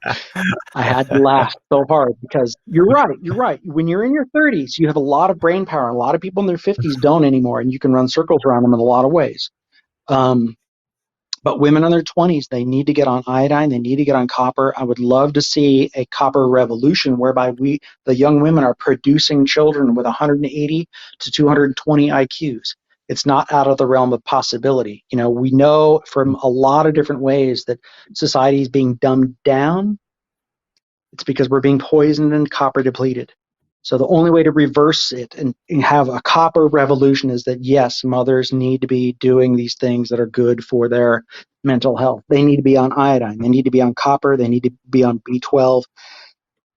I had to laugh so hard because you're right. You're right. When you're in your 30s, you have a lot of brain power. A lot of people in their 50s don't anymore, and you can run circles around them in a lot of ways. Um, but women in their 20s, they need to get on iodine. They need to get on copper. I would love to see a copper revolution whereby the young women, are producing children with 180 to 220 IQs. It's not out of the realm of possibility. We know from a lot of different ways that society is being dumbed down. It's because we're being poisoned and copper depleted. So the only way to reverse it and have a copper revolution is that, yes, mothers need to be doing these things that are good for their mental health. They need to be on iodine. They need to be on copper. They need to be on B12.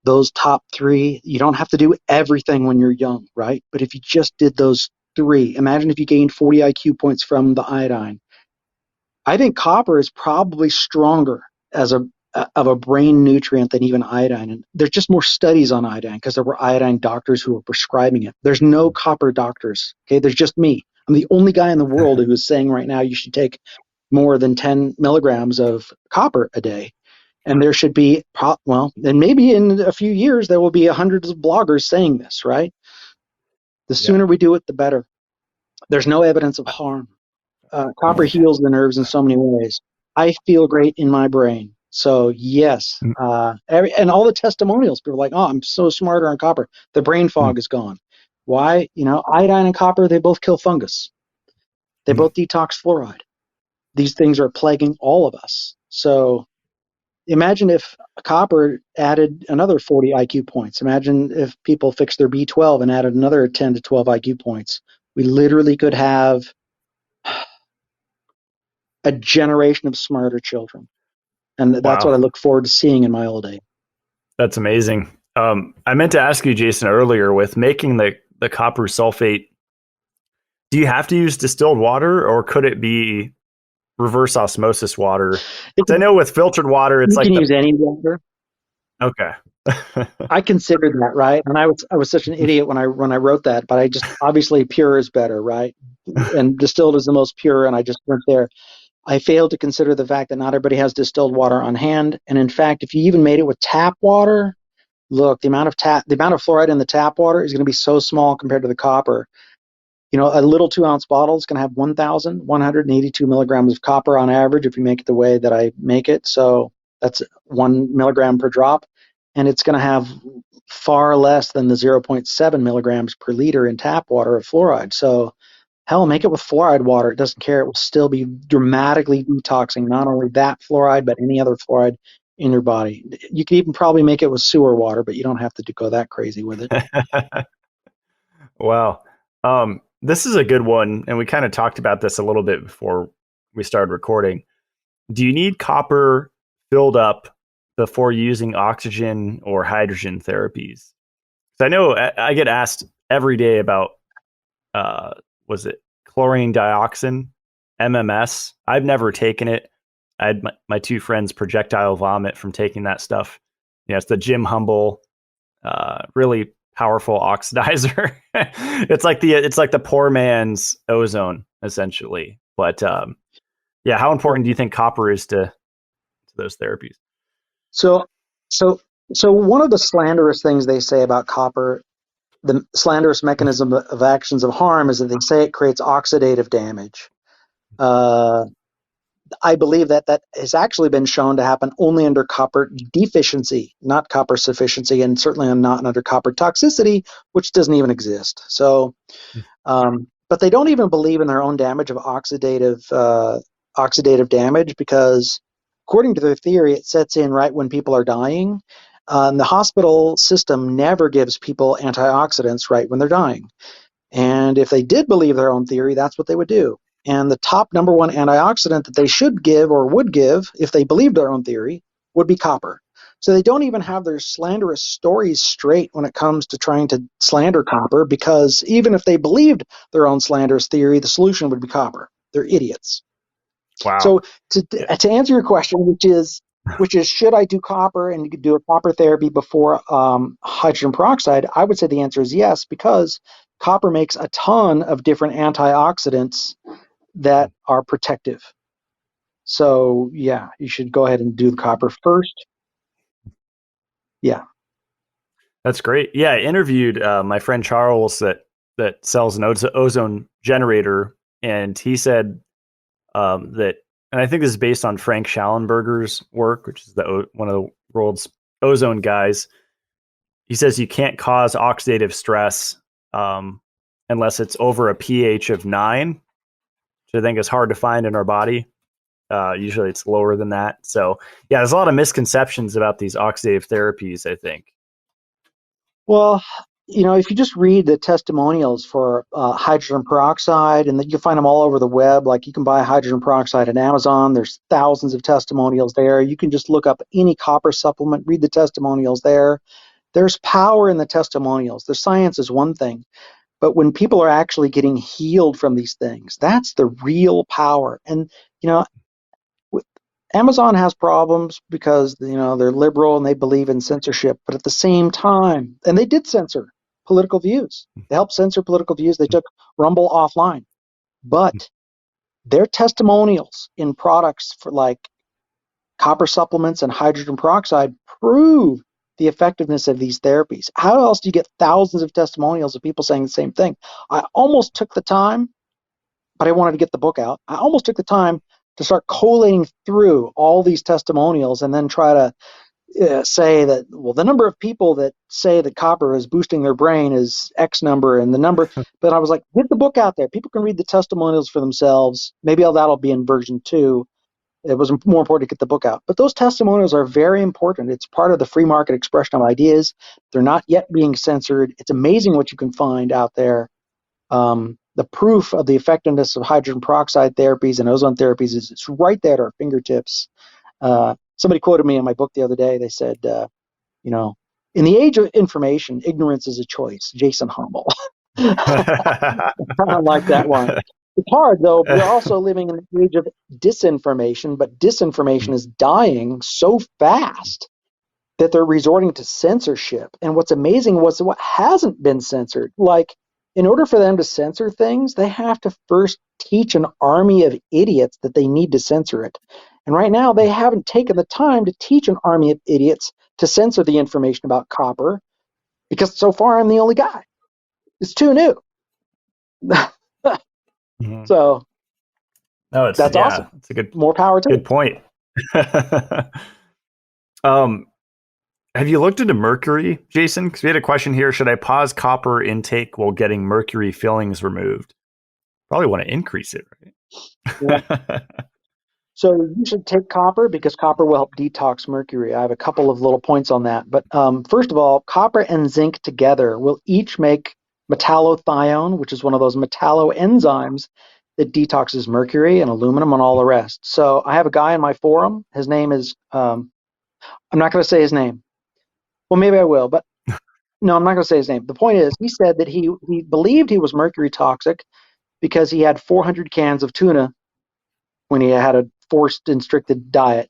Those top three, you don't have to do everything when you're young, right? But if you just did those three, imagine if you gained 40 IQ points from the iodine. I think copper is probably stronger as of a brain nutrient than even iodine. And there's just more studies on iodine because there were iodine doctors who were prescribing it. There's no copper doctors. Okay, there's just me. I'm the only guy in the world who is saying right now you should take more than 10 milligrams of copper a day. And there should be, and maybe in a few years there will be hundreds of bloggers saying this, right? The sooner we do it, the better. There's no evidence of harm. Copper heals the nerves in so many ways. I feel great in my brain. So yes, and all the testimonials, people are like, oh, I'm so smarter on copper. The brain fog is gone. Why? Iodine and copper, they both kill fungus. They both detox fluoride. these things are plaguing all of us. So imagine if copper added another 40 IQ points. Imagine if people fixed their B12 and added another 10 to 12 IQ points. We literally could have a generation of smarter children. And that's what I Wow, look forward to seeing in my old age. that's amazing. I meant to ask you, Jason, earlier with making the copper sulfate. Do you have to use distilled water, or could it be reverse osmosis water? I know with filtered water, it's You like can the use any water. okay. I considered that, right? And I was such an idiot when I wrote that, but I just obviously pure is better, right? And distilled is the most pure, and I just went there. I failed to consider the fact that not everybody has distilled water on hand, and in fact, if you even made it with tap water, look, the amount of fluoride in the tap water is going to be so small compared to the copper. A little 2-ounce bottle is going to have 1,182 milligrams of copper on average if you make it the way that I make it. So that's 1 milligram per drop. And it's going to have far less than the zero point 0.7 milligrams per liter in tap water of fluoride. So hell, make it with fluoride water. It doesn't care. It will still be dramatically detoxing not only that fluoride, but any other fluoride in your body. You can even probably make it with sewer water, but you don't have to go that crazy with it. Wow. This is a good one, and we kind of talked about this a little bit before we started recording. Do you need copper filled up before using oxygen or hydrogen therapies? So I know I get asked every day about was it chlorine dioxin, MMS? I've never taken it. I had my two friends projectile vomit from taking that stuff. It's the Jim Humble, really powerful oxidizer. It's like the poor man's ozone, essentially. But yeah, how important do you think copper is to those therapies? So, so, so one of the slanderous things they say about copper, the slanderous mechanism of actions of harm, is that they say it creates oxidative damage. Uh, I believe that has actually been shown to happen only under copper deficiency, not copper sufficiency, and certainly not under copper toxicity, which doesn't even exist. So, but they don't even believe in their own damage of oxidative damage because, according to their theory, it sets in right when people are dying. The hospital system never gives people antioxidants right when they're dying. And if they did believe their own theory, that's what they would do. And the top number one antioxidant that they should give or would give, if they believed their own theory, would be copper. So they don't even have their slanderous stories straight when it comes to trying to slander copper, because even if they believed their own slanderous theory, the solution would be copper. They're idiots. Wow. So to answer your question, which is should I do copper and do a copper therapy before hydrogen peroxide? I would say the answer is yes, because copper makes a ton of different antioxidants that are protective. So yeah, you should go ahead and do the copper first. Yeah. That's great. Yeah, I interviewed my friend Charles that sells an ozone generator, and he said that, and I think this is based on Frank Schallenberger's work, which is one of the world's ozone guys. He says you can't cause oxidative stress unless it's over a pH of 9, which I think is hard to find in our body. Usually it's lower than that. So yeah, there's a lot of misconceptions about these oxidative therapies, I think. Well, if you just read the testimonials for hydrogen peroxide, and you can find them all over the web. Like you can buy hydrogen peroxide on Amazon. There's thousands of testimonials there. You can just look up any copper supplement, read the testimonials there. There's power in the testimonials. The science is one thing, but when people are actually getting healed from these things, that's the real power. And you know, Amazon has problems because they're liberal and they believe in censorship, but at the same time, and they did censor political views. They helped censor political views. They took Rumble offline, but their testimonials in products for like copper supplements and hydrogen peroxide prove the effectiveness of these therapies. How else do you get thousands of testimonials of people saying the same thing? I almost took the time, but I wanted to get the book out. I almost took the time to start collating through all these testimonials and then try to say that, well, the number of people that say that copper is boosting their brain is X number, and the number. But I was like, get the book out there. People can read the testimonials for themselves. Maybe that'll be in version 2. It was more important to get the book out. But those testimonials are very important. It's part of the free market expression of ideas. They're not yet being censored. It's amazing what you can find out there. The proof of the effectiveness of hydrogen peroxide therapies and ozone therapies is it's right there at our fingertips. Somebody quoted me in my book the other day. They said, in the age of information, ignorance is a choice. Jason Hommel. I like that one. It's hard, though. We're also living in an age of disinformation, but disinformation is dying so fast that they're resorting to censorship. And what's amazing was what hasn't been censored. Like, in order for them to censor things, they have to first teach an army of idiots that they need to censor it. And right now, they haven't taken the time to teach an army of idiots to censor the information about copper, because so far I'm the only guy. It's too new. So that's awesome. It's a good, more power to good it. point. Have you looked into mercury, Jason? Because we had a question here. Should I pause copper intake while getting mercury fillings removed? Probably want to increase it, right? Yeah. So you should take copper because copper will help detox mercury. I have a couple of little points on that. But first of all, copper and zinc together will each make metallothione, which is one of those metalloenzymes that detoxes mercury and aluminum and all the rest. So I have a guy in my forum. His name is, I'm not going to say his name. Well, maybe I will, but no, I'm not going to say his name. The point is, he said that he believed he was mercury toxic because he had 400 cans of tuna when he had a forced and restricted diet.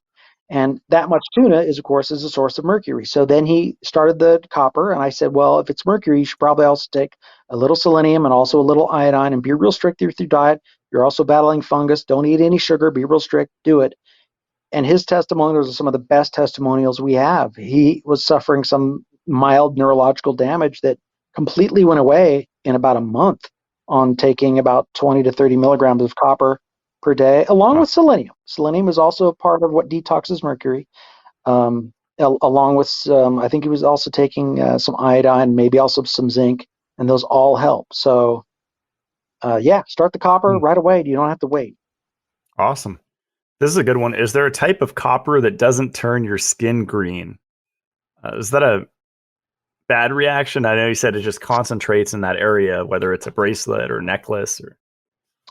And that much tuna is, of course, is a source of mercury. So then he started the copper, and I said, well, if it's mercury, you should probably also take a little selenium and also a little iodine and be real strict with your diet. You're also battling fungus. Don't eat any sugar. Be real strict. Do it. And his testimonials are some of the best testimonials we have. He was suffering some mild neurological damage that completely went away in about a month on taking about 20 to 30 milligrams of copper per day, along with selenium. Selenium is also a part of what detoxes mercury, along with I think he was also taking some iodine, maybe also some zinc, and those all help. So, start the copper right away. You don't have to wait. Awesome. This is a good one. Is there a type of copper that doesn't turn your skin green? Is that a bad reaction? I know you said it just concentrates in that area, whether it's a bracelet or necklace or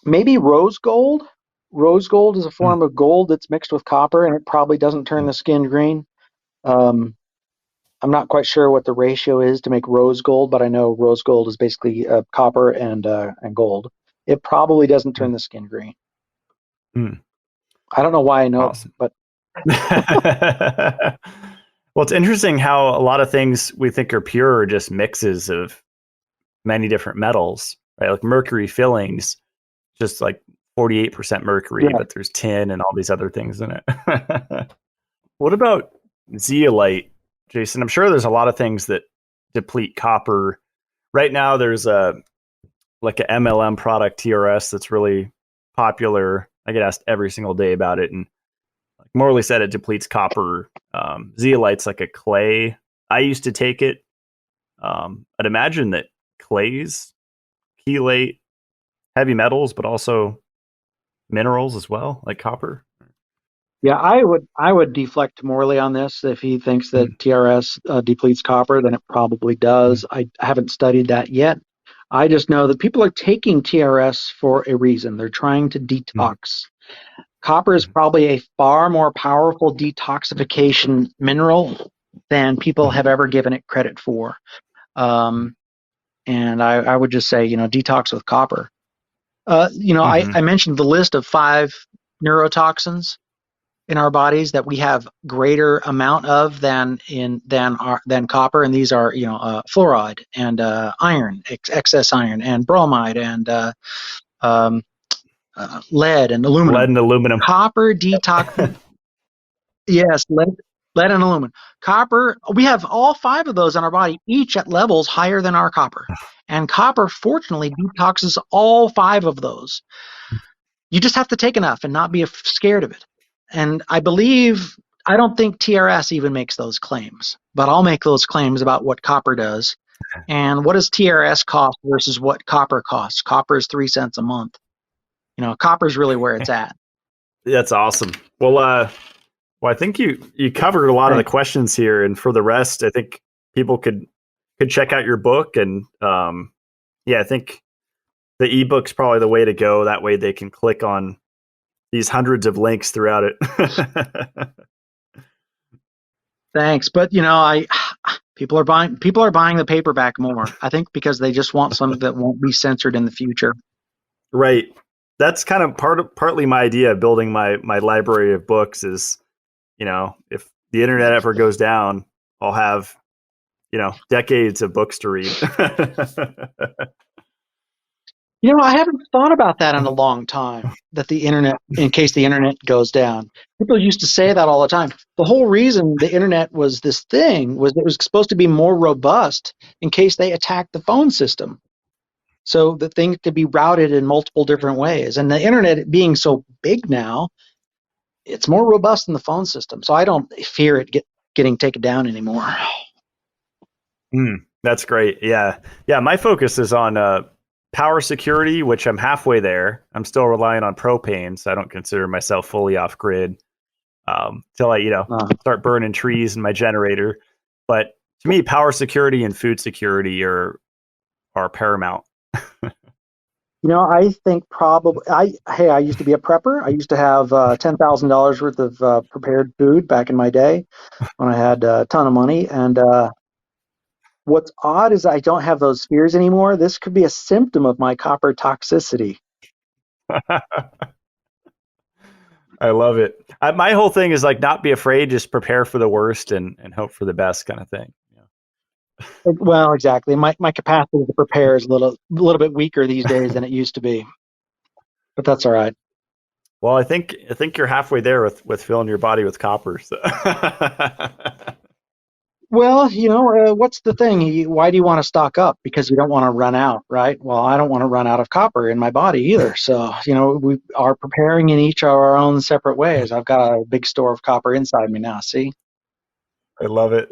maybe rose gold. Rose gold is a form of gold that's mixed with copper, and it probably doesn't turn the skin green. I'm not quite sure what the ratio is to make rose gold, but I know rose gold is basically copper and gold. It probably doesn't turn the skin green. I don't know why I know, but well, it's interesting how a lot of things we think are pure are just mixes of many different metals, right? Like mercury fillings, just like 48% mercury, but there's tin and all these other things in it. What about zeolite, Jason? I'm sure there's a lot of things that deplete copper. Right now, there's an MLM product, TRS, that's really popular. I get asked every single day about it, and like Morley said, it depletes copper. Zeolite's like a clay. I used to take it. I'd imagine that clays chelate heavy metals, but also minerals as well, like copper. Yeah, I would deflect to Morley on this. If he thinks that TRS depletes copper, then it probably does. I haven't studied that yet. I just know that people are taking TRS for a reason. They're trying to detox. Copper is probably a far more powerful detoxification mineral than people have ever given it credit for. And I would just say, detox with copper. I mentioned the list of 5 neurotoxins in our bodies that we have greater amount of than copper, and these are fluoride and iron, excess iron, and bromide and lead and aluminum. Lead and aluminum. Copper detox. Yes, lead and aluminum. Copper. We have all 5 of those in our body, each at levels higher than our copper. And copper, fortunately, detoxes all 5 of those. You just have to take enough and not be scared of it. And I believe I don't think TRS even makes those claims, but I'll make those claims about what copper does. And what does TRS cost versus what copper costs? Copper is 3 cents a month. Copper is really where it's at. That's awesome. Well, I think you covered a lot of the Thanks. questions here, and for the rest, I think people could check out your book, and yeah, I think the ebook's probably the way to go. That way, they can click on these hundreds of links throughout it. Thanks, but people are buying the paperback more. I think because they just want something that won't be censored in the future. Right. That's kind of partly my idea of building my library of books is, if the internet ever goes down, I'll have, decades of books to read. I haven't thought about that in a long time, that the internet, in case the internet goes down. People used to say that all the time. The whole reason the internet was this thing was it was supposed to be more robust in case they attacked the phone system. So the thing could be routed in multiple different ways. And the internet being so big now, it's more robust than the phone system. So I don't fear it getting taken down anymore. That's great. Yeah. Yeah. My focus is on power security, which I'm halfway there. I'm still relying on propane, so I don't consider myself fully off grid till I, start burning trees in my generator. But to me, power security and food security are paramount. I think probably I used to be a prepper. I used to have $10,000 worth of prepared food back in my day when I had a ton of money. And what's odd is I don't have those fears anymore. This could be a symptom of my copper toxicity. I love it. My whole thing is like not be afraid, just prepare for the worst and hope for the best kind of thing. Well, exactly. My capacity to prepare is a little bit weaker these days than it used to be, but that's all right. Well, I think you're halfway there with filling your body with copper. So. Well, what's the thing? Why do you want to stock up? Because you don't want to run out, right? Well, I don't want to run out of copper in my body either. So, we are preparing in each of our own separate ways. I've got a big store of copper inside me now. See? I love it.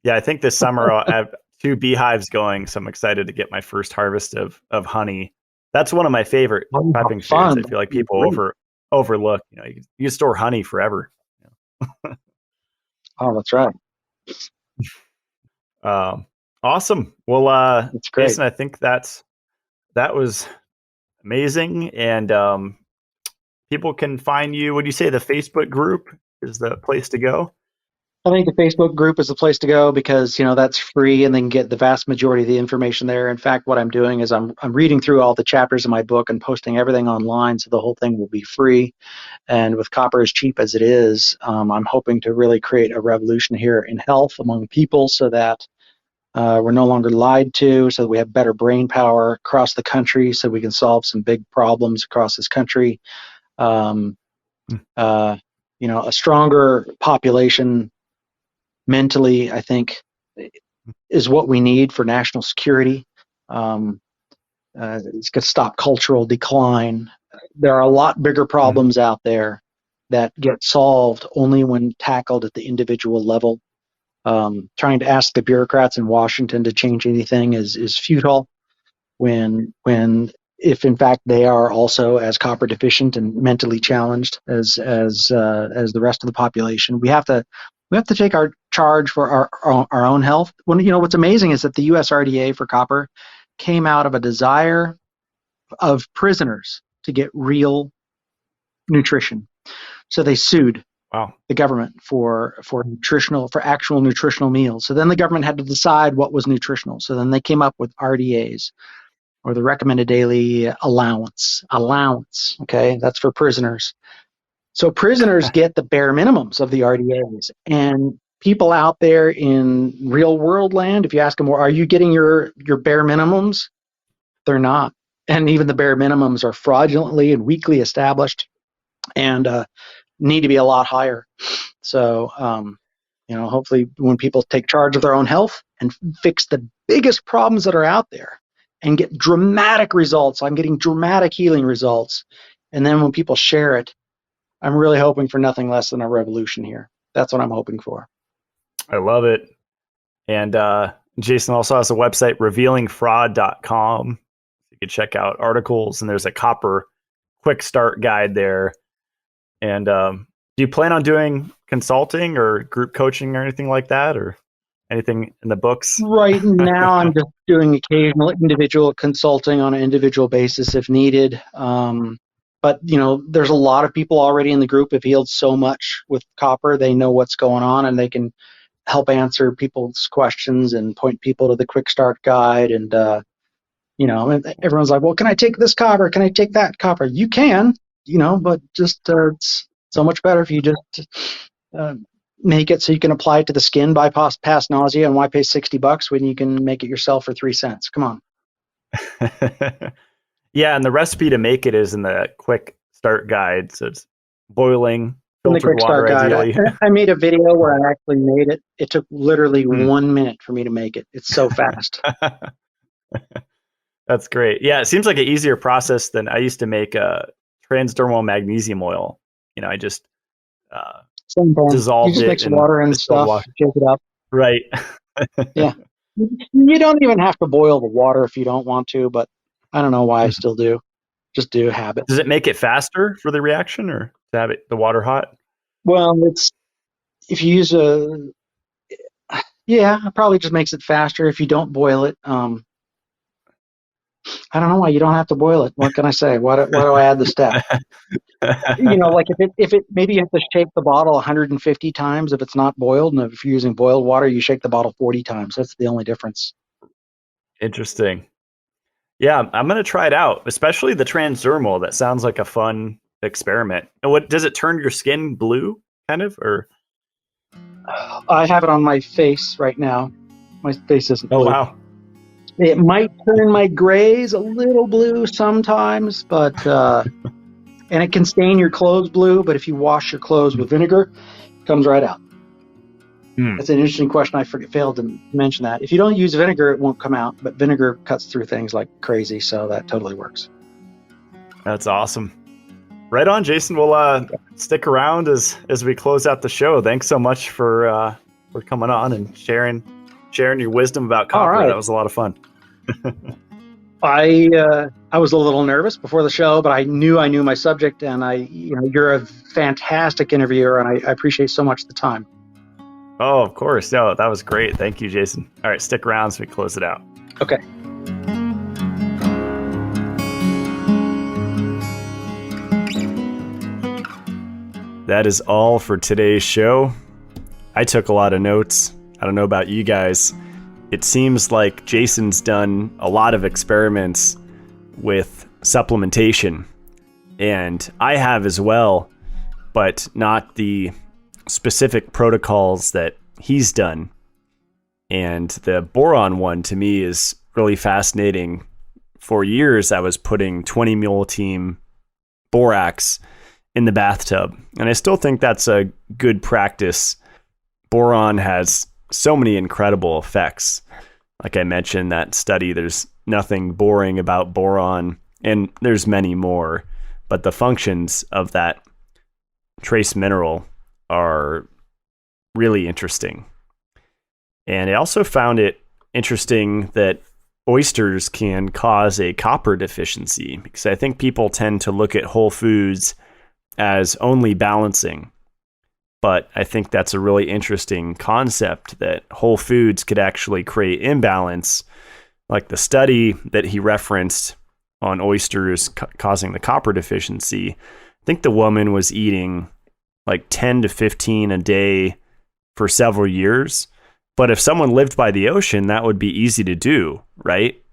Yeah, I think this summer I'll have 2 beehives going, so I'm excited to get my first harvest of honey. That's one of my favorite prepping foods. I feel like people overlook. You can store honey forever. Oh, that's right. Awesome. Well, That's great. Jason, I think that was amazing, and people can find you. Would you say the Facebook group is the place to go? I think the Facebook group is the place to go because that's free and they can get the vast majority of the information there. In fact, what I'm doing is I'm reading through all the chapters of my book and posting everything online, so the whole thing will be free. And with copper as cheap as it is, I'm hoping to really create a revolution here in health among people, so that we're no longer lied to, so that we have better brain power across the country, so we can solve some big problems across this country. A stronger population mentally, I think, is what we need for national security. It's going to stop cultural decline. There are a lot bigger problems out there that get solved only when tackled at the individual level. Trying to ask the bureaucrats in Washington to change anything is futile when if in fact they are also as copper deficient and mentally challenged as the rest of the population. We have to take our charge for our own health. What's amazing is that the USRDA for copper came out of a desire of prisoners to get real nutrition. So they sued the government for actual nutritional meals. So then the government had to decide what was nutritional. So then they came up with RDAs, or the recommended daily allowance. Okay, that's for prisoners. So prisoners get the bare minimums of the RDAs, and people out there in real world land, if you ask them, well, are you getting your bare minimums? They're not. And even the bare minimums are fraudulently and weakly established and need to be a lot higher. So, hopefully when people take charge of their own health and fix the biggest problems that are out there and get dramatic results, I'm getting dramatic healing results. And then when people share it, I'm really hoping for nothing less than a revolution here. That's what I'm hoping for. I love it. And Jason also has a website, revealingfraud.com. You can check out articles, and there's a copper quick start guide there. And do you plan on doing consulting or group coaching or anything like that, or anything in the books? Right now, I'm just doing occasional individual consulting on an individual basis if needed. But, there's a lot of people already in the group have healed so much with copper. They know what's going on, and they can help answer people's questions and point people to the quick start guide. And, everyone's like, well, can I take this copper? Can I take that copper? You can, but just it's so much better if you just make it so you can apply it to the skin, bypass past nausea, and why pay $60 when you can make it yourself for 3 cents? Come on. Yeah, and the recipe to make it is in the quick start guide. So it's boiling filtered water, ideally. I made a video where I actually made it. It took literally 1 minute for me to make it. It's so fast. That's great. Yeah, it seems like an easier process than I used to make a transdermal magnesium oil. I just dissolved you just it. Mix water and stuff, shake it up. Right. Yeah. You don't even have to boil the water if you don't want to, but I don't know why I still do. Just do habit. Does it make it faster for the reaction, or to have the water hot? Well, if you use it probably just makes it faster if you don't boil it. I don't know why you don't have to boil it. What can I say? Why do I add the step? Like if it maybe you have to shake the bottle 150 times if it's not boiled, and if you're using boiled water, you shake the bottle 40 times. That's the only difference. Interesting. Yeah, I'm going to try it out, especially the transdermal. That sounds like a fun experiment. And what does it turn your skin blue, kind of, or? I have it on my face right now. My face isn't blue. Oh, wow. It might turn my grays a little blue sometimes, but and it can stain your clothes blue. But if you wash your clothes with vinegar, it comes right out. That's an interesting question. I failed to mention that. If you don't use vinegar, it won't come out, but vinegar cuts through things like crazy, so that totally works. That's awesome. Right on, Jason. We'll stick around as we close out the show. Thanks so much for coming on and sharing your wisdom about copper. Right. That was a lot of fun. I was a little nervous before the show, but I knew my subject, and you're a fantastic interviewer, and I appreciate so much the time. Oh, of course. No, that was great. Thank you, Jason. All right, stick around as we close it out. Okay. That is all for today's show. I took a lot of notes. I don't know about you guys. It seems like Jason's done a lot of experiments with supplementation, and I have as well, but not the specific protocols that he's done. And the boron one to me is really fascinating. For years, I was putting 20 milletime borax in the bathtub, and I still think that's a good practice. Boron has so many incredible effects. Like I mentioned, that study, there's nothing boring about boron, and there's many more, but the functions of that trace mineral are really interesting. And I also found it interesting that oysters can cause a copper deficiency, because I think people tend to look at whole foods as only balancing. But I think that's a really interesting concept, that whole foods could actually create imbalance. Like the study that he referenced on oysters causing the copper deficiency, I think the woman was eating like 10 to 15 a day for several years. But if someone lived by the ocean, that would be easy to do, right?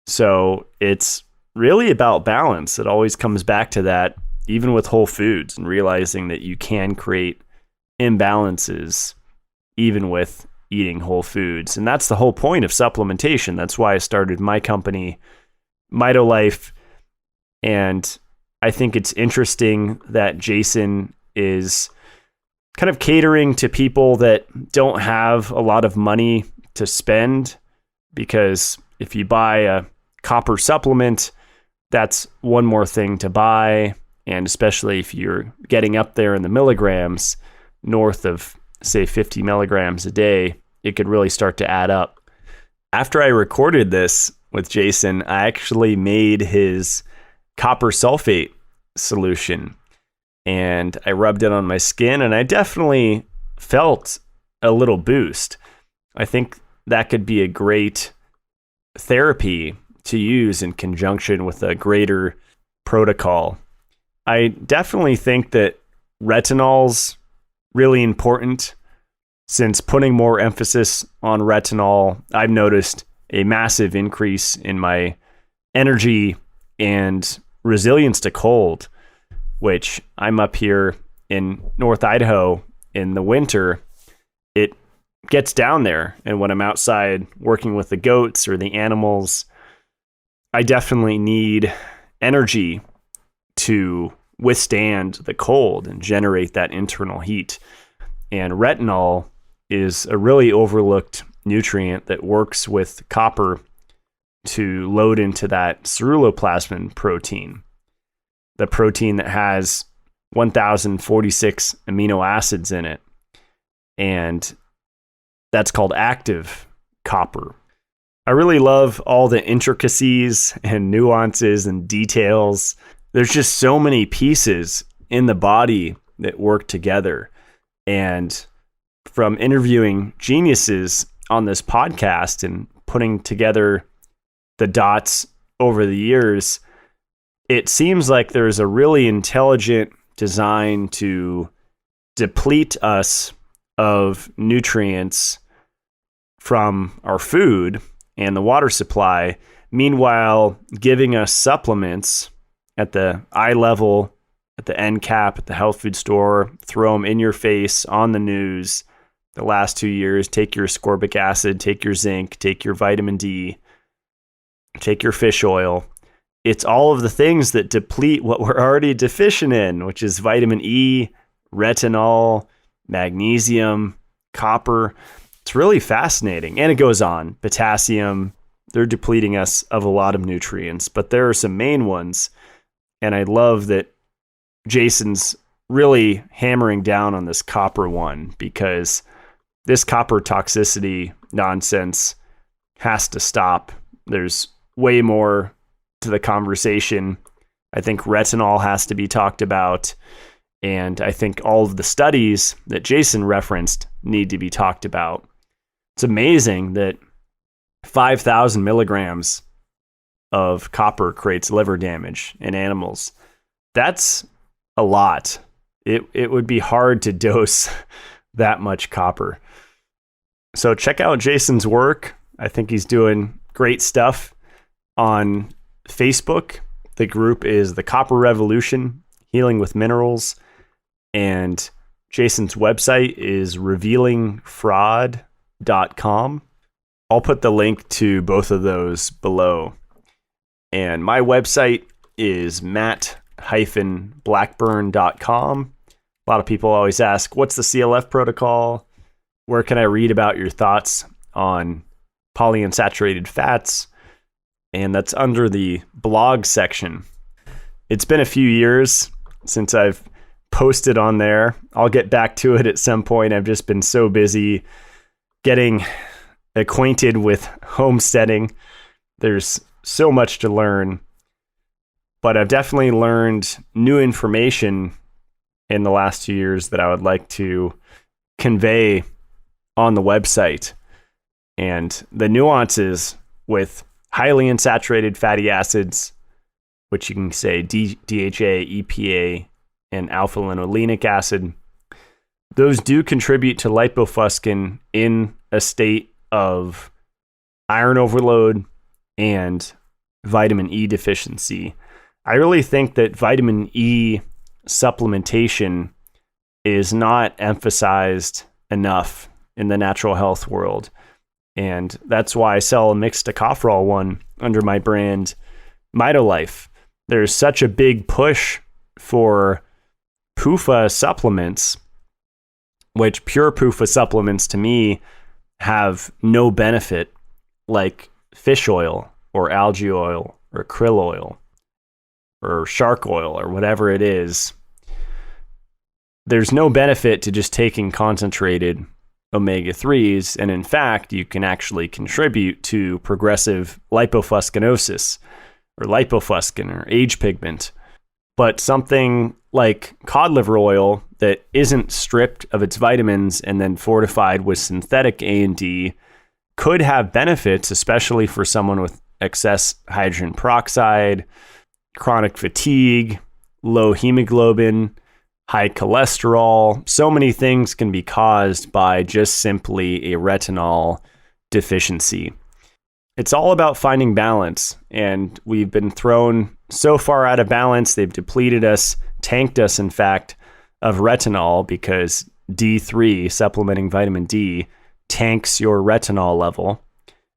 So it's really about balance. It always comes back to that, even with whole foods, and realizing that you can create imbalances even with eating whole foods. And that's the whole point of supplementation. That's why I started my company, Mitolife. And I think it's interesting that Jason is kind of catering to people that don't have a lot of money to spend, because if you buy a copper supplement, that's one more thing to buy. And especially if you're getting up there in the milligrams, north of, say, 50 milligrams a day, it could really start to add up. After I recorded this with Jason, I actually made his copper sulfate solution, and I rubbed it on my skin, and I definitely felt a little boost. I think that could be a great therapy to use in conjunction with a greater protocol. I definitely think that retinol's really important, since putting more emphasis on retinol, I've noticed a massive increase in my energy and resilience to cold, which I'm up here in North Idaho in the winter. It gets down there. And when I'm outside working with the goats or the animals, I definitely need energy to withstand the cold and generate that internal heat. And retinol is a really overlooked nutrient that works with copper to load into that ceruloplasmin protein, the protein that has 1,046 amino acids in it. And that's called active copper. I really love all the intricacies and nuances and details. There's just so many pieces in the body that work together. And from interviewing geniuses on this podcast and putting together the dots over the years, it seems like there's a really intelligent design to deplete us of nutrients from our food and the water supply, meanwhile giving us supplements at the eye level, at the end cap, at the health food store, throw them in your face on the news. The last 2 years, take your ascorbic acid, take your zinc, take your vitamin D, take your fish oil. It's all of the things that deplete what we're already deficient in, which is vitamin E, retinol, magnesium, copper. It's really fascinating. And it goes on. Potassium, they're depleting us of a lot of nutrients, but there are some main ones. And I love that Jason's really hammering down on this copper one, because this copper toxicity nonsense has to stop. There's way more to the conversation. I think retinol has to be talked about. And I think all of the studies that Jason referenced need to be talked about. It's amazing that 5,000 milligrams of copper creates liver damage in animals. That's a lot. It would be hard to dose that much copper. So check out Jason's work. I think he's doing great stuff on Facebook. The group is The Copper Revolution, Healing with Minerals. And Jason's website is revealingfraud.com. I'll put the link to both of those below. And my website is matt-blackburn.com. A lot of people always ask, what's the CLF protocol? Where can I read about your thoughts on polyunsaturated fats? And that's under the blog section. It's been a few years since I've posted on there. I'll get back to it at some point. I've just been so busy getting acquainted with homesteading. There's so much to learn, but I've definitely learned new information in the last 2 years that I would like to convey on the website. And the nuances with highly unsaturated fatty acids, which you can say DHA, EPA, and alpha-linolenic acid, those do contribute to lipofuscin in a state of iron overload and vitamin E deficiency. I really think that vitamin E supplementation is not emphasized enough in the natural health world. And that's why I sell a mixed tocopherol one under my brand Mitolife. There's such a big push for PUFA supplements, which pure PUFA supplements to me have no benefit, like fish oil or algae oil or krill oil. or shark oil or whatever it is, there's no benefit to just taking concentrated omega-3s. And in fact, you can actually contribute to progressive lipofuscinosis or lipofuscin or age pigment. But something like cod liver oil that isn't stripped of its vitamins and then fortified with synthetic A&D could have benefits, especially for someone with excess hydrogen peroxide, chronic fatigue, low hemoglobin, high cholesterol. So many things can be caused by just simply a retinol deficiency. It's all about finding balance, and we've been thrown so far out of balance. They've depleted us, tanked us, in fact, of retinol, because D3, supplementing vitamin D, tanks your retinol level.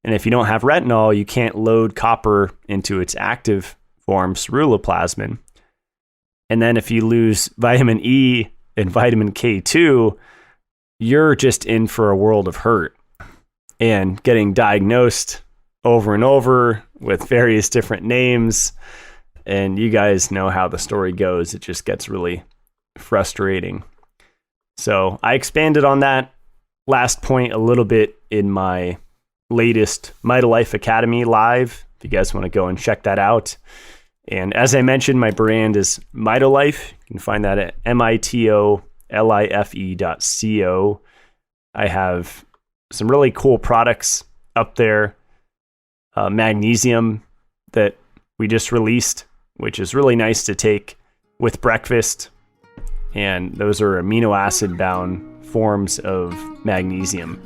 And if you don't have retinol, you can't load copper into its active form, ceruloplasmin. And then if you lose vitamin E and vitamin K2, you're just in for a world of hurt and getting diagnosed over and over with various different names. And you guys know how the story goes. It just gets really frustrating. So I expanded on that last point a little bit in my latest Mitolife Academy live, if you guys want to go and check that out. And as I mentioned, my brand is Mitolife. You can find that at mitolife.co. I have some really cool products up there. Magnesium that we just released, which is really nice to take with breakfast. And those are amino acid bound forms of magnesium.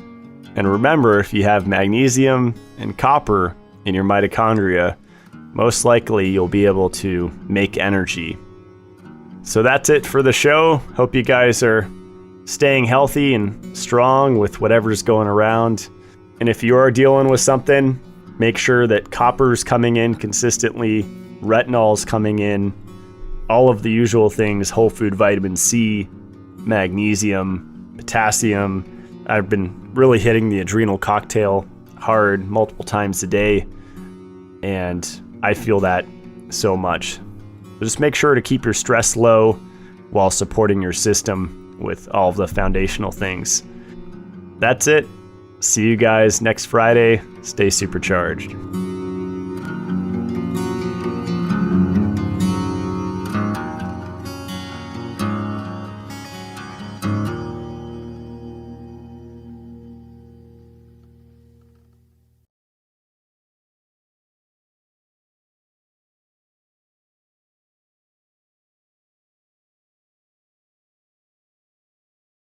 And remember, if you have magnesium and copper in your mitochondria, most likely you'll be able to make energy. So that's it for the show. Hope you guys are staying healthy and strong with whatever's going around. And if you are dealing with something, make sure that copper's coming in consistently, retinol's coming in, all of the usual things, whole food vitamin C, magnesium, potassium. I've been really hitting the adrenal cocktail hard multiple times a day, and I feel that so much. So just make sure to keep your stress low while supporting your system with all of the foundational things. That's it. See you guys next Friday. Stay supercharged.